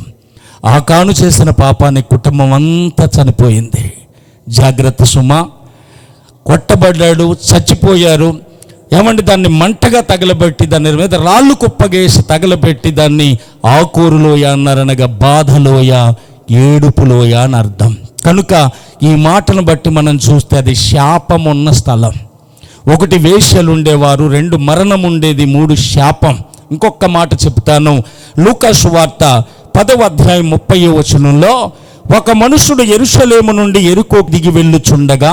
S2: ఆకాను చేసిన పాపానికి కుటుంబం అంతా చనిపోయింది. జాగ్రత్త సుమా, కొట్టబడ్డాడు, చచ్చిపోయారు. ఏమంటే దాన్ని మంటగా తగలబెట్టి దాని మీద రాళ్ళు కుప్పగేసి తగలబెట్టి దాన్ని ఆకూరులోయ అన్నారనగా బాధలోయ, ఏడుపులోయ అని అర్థం. కనుక ఈ మాటను బట్టి మనం చూస్తే అది శాపం ఉన్న స్థలం. 1 వేశ్యలు ఉండేవారు, 2 మరణం ఉండేది, 3 శాపం. ఇంకొక మాట చెప్తాను. లూకా సువార్త 10వ అధ్యాయం 30వ వచనంలో, ఒక మనుషుడు యెరూషలేము నుండి యెరికోకు దిగి వెళ్ళుచుండగా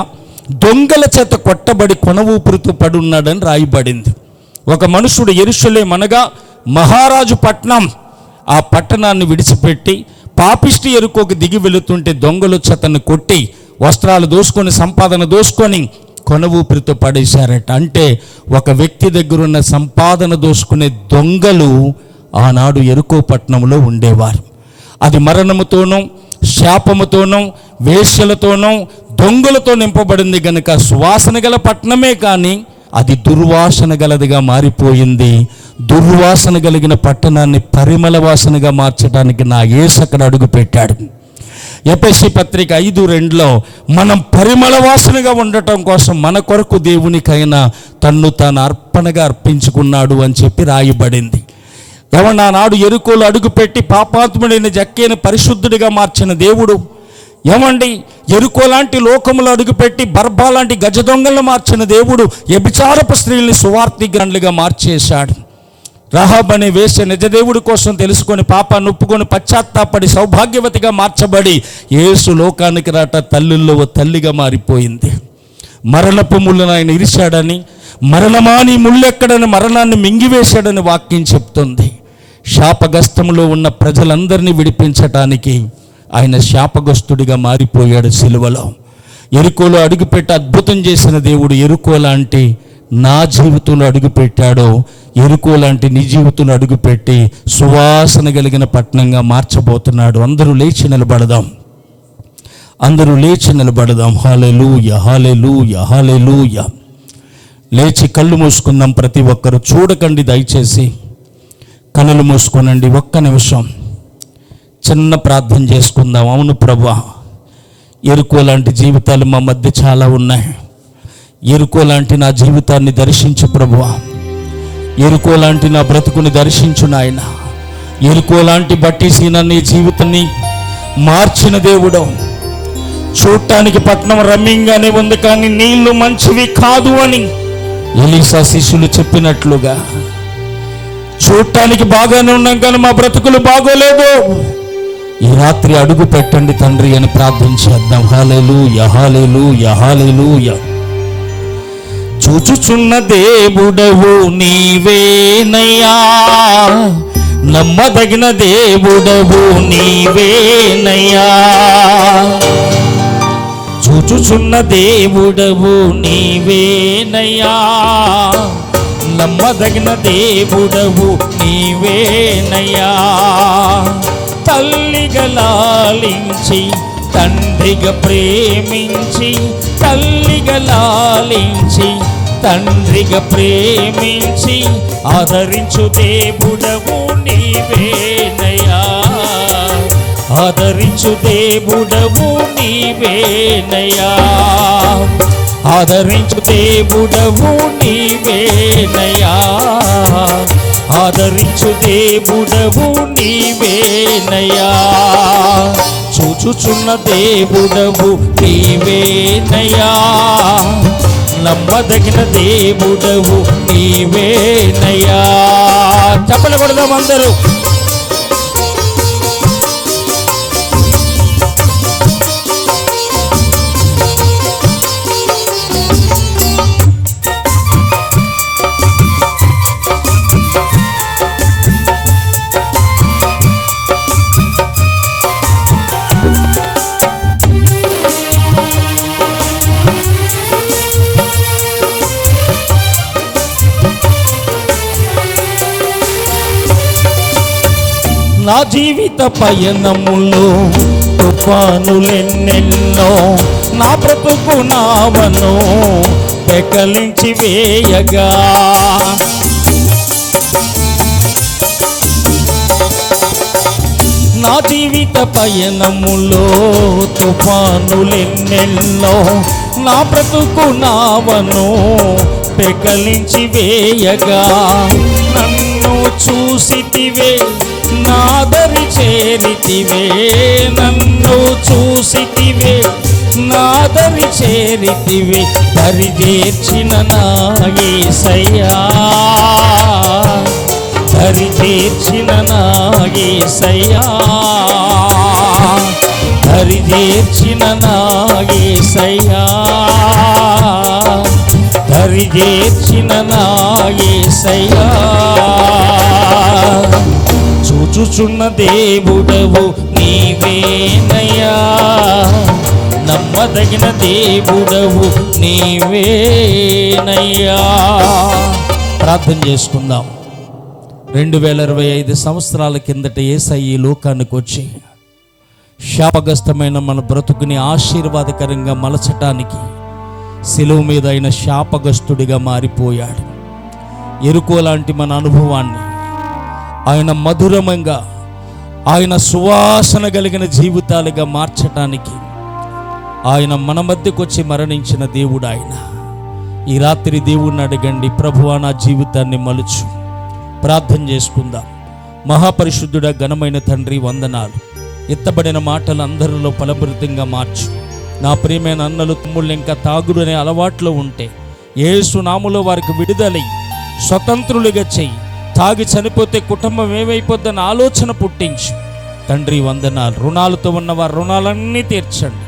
S2: దొంగల చేత కొట్టబడి కొన ఊపిరితో పడున్నాడని రాయబడింది. ఒక మనుషుడు యెరూషలేము అనగా మహారాజు పట్టణం, ఆ పట్టణాన్ని విడిచిపెట్టి పాపిష్టి యెరికోకు దిగి వెళుతుంటే దొంగలు చేతను కొట్టి వస్త్రాలు దోసుకొని సంపాదన దోసుకొని కొన ఊపిరితో పడేశారట. అంటే ఒక వ్యక్తి దగ్గర ఉన్న సంపాదన దోసుకునే దొంగలు ఆనాడు యెరికో పట్టణంలో ఉండేవారు. అది మరణముతోనూ, శాపముతోనూ, వేశ్యలతోనూ, దొంగలతో నింపబడింది గనుక సువాసన గల పట్టణమే కానీ అది దుర్వాసన గలదిగా మారిపోయింది. దుర్వాసన కలిగిన పట్టణాన్ని పరిమళ వాసనగా మార్చడానికి నా యేసు అక్కడ అడుగు పెట్టాడు. ఎఫెసీ పత్రిక 5:2లో మనం పరిమళ వాసనగా ఉండటం కోసం మన కొరకు దేవునికైనా తన్ను తాను అర్పణగా అర్పించుకున్నాడు అని చెప్పి రాయబడింది. ఎవరు నాడు యెరికోలో అడుగుపెట్టి పాపాత్ముడైన జక్కేని పరిశుద్ధుడిగా మార్చిన దేవుడు, ఏమండి యెరికో లాంటి లోకములో అడుగుపెట్టి బర్బా లాంటి గజ దొంగలను మార్చిన దేవుడు వ్యభిచారపు స్త్రీల్ని సువార్తిగ్రాండ్లుగా మార్చేశాడు. రహాబ్ అనే వేశ్య నిజదేవుడి కోసం తెలుసుకొని పాపాన్ని ఒప్పుకొని పశ్చాత్తాపడి సౌభాగ్యవతిగా మార్చబడి యేసు లోకానికి రాట తల్లుల్లో ఓ తల్లిగా మారిపోయింది. మరణపు ముళ్ళను ఆయన ఇరిశాడని, మరణమాని ముళ్ళెక్కడని మరణాన్ని మింగివేశాడని వాక్యం చెప్తుంది. శాపగ్రస్తములో ఉన్న ప్రజలందరినీ విడిపించటానికి ఆయన శాపగ్రస్తుడిగా మారిపోయాడు సిలువలో. యెరికోలో అడుగుపెట్టి అద్భుతం చేసిన దేవుడు యెరికో లాంటి నా జీవితంలో అడుగుపెట్టాడో, యెరికో లాంటి నీ జీవితంలో అడుగుపెట్టి సువాసన కలిగిన పట్టణంగా మార్చబోతున్నాడు. అందరూ లేచి నిలబడదాం, అందరూ లేచి నిలబడదాం. హల్లెలూయా, హల్లెలూయా, హల్లెలూయా. లేచి కళ్ళు మూసుకుందాం. ప్రతి ఒక్కరు చూడకండి, దయచేసి కళ్ళు మూసుకోనండి. ఒక్క నిమిషం చిన్న ప్రార్థన చేసుకుందాం. అవును ప్రభువా, యెరికో లాంటి జీవితాలు మా మధ్య చాలా ఉన్నాయి. యెరికో లాంటి నా జీవితాన్ని దర్శించు ప్రభువా. యెరికో లాంటి నా బ్రతుకుని దర్శించు నాయన. యెరికో లాంటి బట్టీసీన నీ జీవితాన్ని మార్చిన దేవుడు. చూడటానికి పట్టణం రమ్యంగానే ఉంది కానీ నీళ్లు మంచివి కాదు అని ఎలీసా శిష్యులు చెప్పినట్లుగా చూడటానికి బాగానే ఉన్నాం కానీ మా బ్రతుకులు బాగోలేదు. ఈ రాత్రి అడుగు పెట్టండి తండ్రి అని ప్రార్థించేద్దాం. హల్లెలూయా, హల్లెలూయా, హల్లెలూయా. చూచుచున్న దేవుడవు నీవేనయ్యా, నమ్మదగిన దేవుడవు నీవేనయ్యా. చూచుచున్న దేవుడవు నీవేనయ్యా, నమ్మదగిన దేవుడవు నీవేనయ్యా. తల్లిగా లాలించి తండ్రిగా ప్రేమించి, తల్లిగా లాలించి తండ్రిగా ప్రేమించి ఆదరించు దేవుడవు నీవేనయ్యా, ఆదరించు దేవుడవు నీవేనయ్యా, ఆదరించు దేవుడవు నీవేనయ్యా, ఆదరించు దేవుడవు నీవేనయ్యా, చూచుచున్న దేవుడవు నీవేనయ్యా, నమ్మదగిన దేవుడవు నీవేనయ్యా. చెప్పలు కొడదాం అందరూ. నా జీవిత పయనములో తుఫానులెన్నెన్నో నా బ్రతుకు నావను పెకలించి వేయగా, నా జీవిత పయనములో తుఫానులెన్నెన్నో నా బ్రతుకు నావను పెకలించి వేయగా, నన్ను చూసితివే నాదరి చేరితివే, నన్ను చూసితివే నాదరి చేరితివే, దరిచేర్చిన నా యేసయ్యా, దరిచేర్చిన నా యేసయ్యా, దరిచేర్చిన నా యేసయ్యా, దరిచేర్చిన నా యేసయ్యా, చూచుచున్న దేవుడవు నీవేనయ్యా, నమ్మదగిన దేవుడవు నీవేనయ్యా. ప్రార్థన చేసుకుందాం. 2025 సంవత్సరాల కిందట యేసయ్య ఈ లోకానికి వచ్చి శాపగ్రస్తమైన మన బ్రతుకుని ఆశీర్వాదకరంగా మలచటానికి శిలువ మీద ఆయన శాపగ్రస్తుడిగా మారిపోయాడు. ఎరుకో లాంటి మన అనుభవాన్ని ఆయన మధురమంగా, ఆయన సువాసన కలిగిన జీవితాలుగా మార్చటానికి ఆయన మన మధ్యకు వచ్చి మరణించిన దేవుడు ఆయన. ఈ రాత్రి దేవుణ్ణి అడగండి, ప్రభువా నా జీవితాన్ని మలుచు. ప్రార్థన చేసుకుందాం. మహాపరిశుద్ధుడా, ఘనమైన తండ్రి, వందనాలు. ఎత్తబడిన మాటలు అందరిలో ఫలభరితంగా మార్చు. నా ప్రియమైన అన్నలు తమ్ముళ్ళు ఇంకా తాగుడు అనే అలవాట్లో ఉంటే యేసు నామములో వారికి విడుదలై స్వతంత్రులుగా చెయ్యి. తాగి చనిపోతే కుటుంబం ఏమైపోద్దన్న ఆలోచన పుట్టించు తండ్రి. వందనాలు. రుణాలతో ఉన్న వారి రుణాలన్నీ తీర్చండి,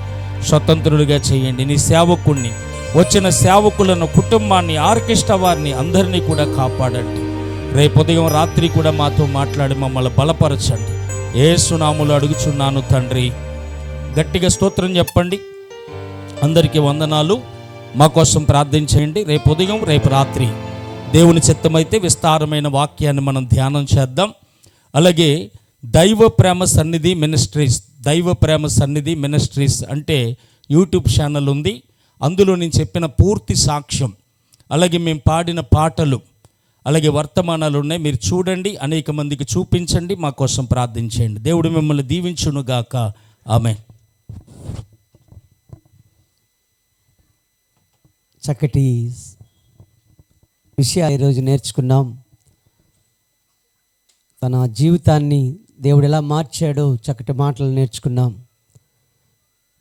S2: స్వతంత్రులుగా చేయండి. నీ సేవకుణ్ణి, వచ్చిన సేవకులను, కుటుంబాన్ని, ఆర్కెస్ట్రా వారిని అందరినీ కూడా కాపాడండి. రేపు ఉదయం రాత్రి కూడా మాతో మాట్లాడి మమ్మల్ని బలపరచండి. యేసు నామములో అడుగుచున్నాను తండ్రి. గట్టిగా స్తోత్రం చెప్పండి. అందరికీ వందనాలు. మా కోసం ప్రార్థించేయండి. రేపు ఉదయం, రేపు రాత్రి దేవుని చిత్తమైతే విస్తారమైన వాక్యాన్ని మనం ధ్యానం చేద్దాం. అలాగే దైవ ప్రేమ సన్నిధి మినిస్ట్రీస్, దైవ ప్రేమ సన్నిధి మినిస్ట్రీస్ అంటే యూట్యూబ్ ఛానల్ ఉంది. అందులో నేను చెప్పిన పూర్తి సాక్ష్యం, అలాగే మేము పాడిన పాటలు, అలాగే వర్తమానాలు ఉన్నాయి. మీరు చూడండి, అనేక మందికి చూపించండి, మా కోసం ప్రార్థించండి. దేవుడు మిమ్మల్ని దీవించునుగాక. ఆమేన్.
S3: చక్కటి విషయాలు ఈరోజు నేర్చుకున్నాం. తన జీవితాన్ని దేవుడు ఎలా మార్చాడో చక్కటి మాటలు నేర్చుకున్నాం.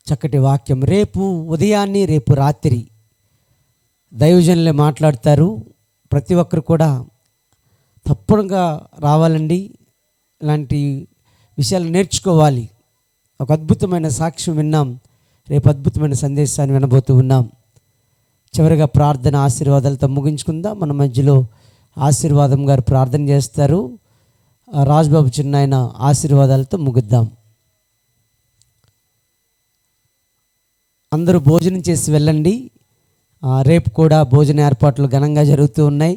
S3: చక్కటి వాక్యం. రేపు ఉదయాన్ని, రేపు రాత్రి దైవజనులే మాట్లాడతారు. ప్రతి ఒక్కరు కూడా తప్పకుండా రావాలండి. ఇలాంటి విషయాలు నేర్చుకోవాలి. ఒక అద్భుతమైన సాక్ష్యం విన్నాం. రేపు అద్భుతమైన సందేశాన్ని వినబోతూ ఉన్నాం. చివరిగా ప్రార్థన ఆశీర్వాదాలతో ముగించుకుందాం. మన మధ్యలో ఆశీర్వాదం గారు ప్రార్థన చేస్తారు. రాజ్బాబు చిన్న ఆయన ఆశీర్వాదాలతో ముగిద్దాం. అందరూ భోజనం చేసి వెళ్ళండి. రేపు కూడా భోజన ఏర్పాట్లు ఘనంగా జరుగుతూ ఉన్నాయి.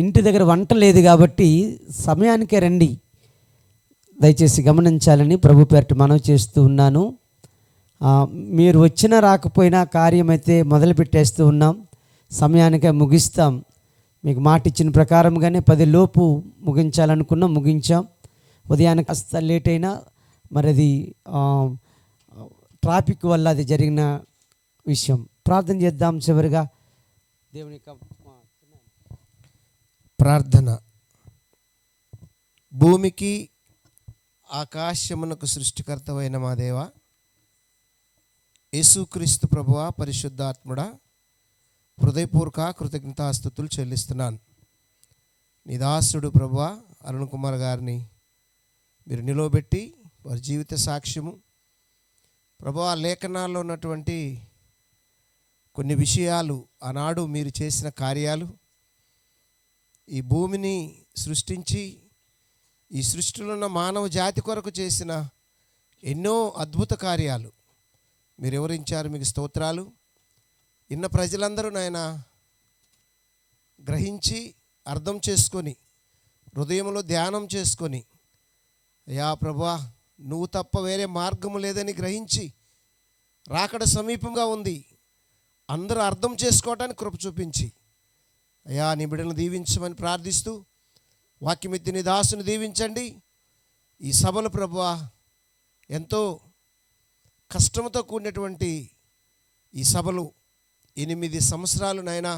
S3: ఇంటి దగ్గర వంట లేదు కాబట్టి సమయానికే రండి, దయచేసి గమనించాలని ప్రభు పేరిట మనవి చేస్తూ ఉన్నాను. మీరు వచ్చినా రాకపోయినా కార్యం అయితే మొదలు పెట్టేస్తూ ఉన్నాం. సమయానికే ముగిస్తాం. మీకు మాట ఇచ్చిన ప్రకారంగానే 10 లోపు ముగించాలనుకున్నాం, ముగించాం. ఉదయానికి కాస్త లేట్ అయినా మరి అది ట్రాఫిక్ వల్ల అది జరిగిన విషయం. ప్రార్థన చేద్దాం చివరిగా. దేవుని యొక్క
S4: ప్రార్థన. భూమికి ఆకాశమునకు సృష్టికర్తవైన మా దేవ, యేసుక్రీస్తు ప్రభువా, పరిశుద్ధాత్ముడా, హృదయపూర్వక కృతజ్ఞతాస్తుతులు చెల్లిస్తున్నాను. నీ దాసుడు ప్రభువా అరుణ్ కుమార్ గారిని మీరు నిలవబెట్టి వారి జీవిత సాక్ష్యము ప్రభువా, లేఖనాల్లో ఉన్నటువంటి కొన్ని విషయాలు, ఆనాడు మీరు చేసిన కార్యాలు, ఈ భూమిని సృష్టించి ఈ సృష్టిలో ఉన్న మానవ జాతి కొరకు చేసిన ఎన్నో అద్భుత కార్యాలు మీరు వివరించారు. మీకు స్తోత్రాలు. ఇన్న ప్రజలందరూ నాయన గ్రహించి అర్థం చేసుకొని హృదయంలో ధ్యానం చేసుకొని, అయ్యా ప్రభువా, నువ్వు తప్ప వేరే మార్గము లేదని గ్రహించి రాకడ సమీపంగా ఉంది, అందరూ అర్థం చేసుకోవటానికి కృప చూపించి అయ్యా నీ బిడ్డలను దీవించమని ప్రార్థిస్తూ, వాక్యమిత్తి నీ దాసుని దీవించండి. ఈ సభలు ప్రభువా ఎంతో కష్టంతో కూడినటువంటి ఈ సభలు 8 సంవత్సరాలు నాయనా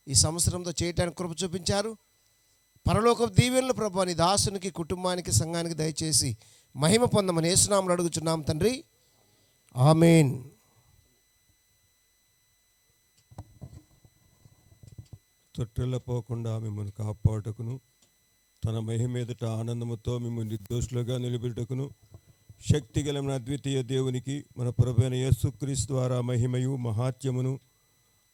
S4: ఈ సంవత్సరంతో చేయడానికి కృప చూపించారు. పరలోక దీవెనలు ప్రభువా నీ దాసునికి, కుటుంబానికి, సంఘానికి దయచేసి మహిమ పొందమని యేసునామములో అడుగుచున్నాం తండ్రి, ఆమేన్.
S5: తొట్టిల్లపోకుండా మిమ్మల్ని కాపాడుటకును, తన మహిమ ఎదుట ఆనందముతో మిమ్మల్ని నిర్దోషులుగా నిలబెట్టుటకును శక్తి గల అద్వితీయ దేవునికి మన ప్రభువైన యేసుక్రీస్తు ద్వారా మహిమయు మహాత్యమును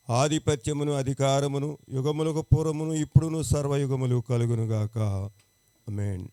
S5: ఆధిపత్యమును అధికారమును యుగములకు పూర్వమును ఇప్పుడును సర్వయుగములు కలుగునుగాక. ఆమేన్.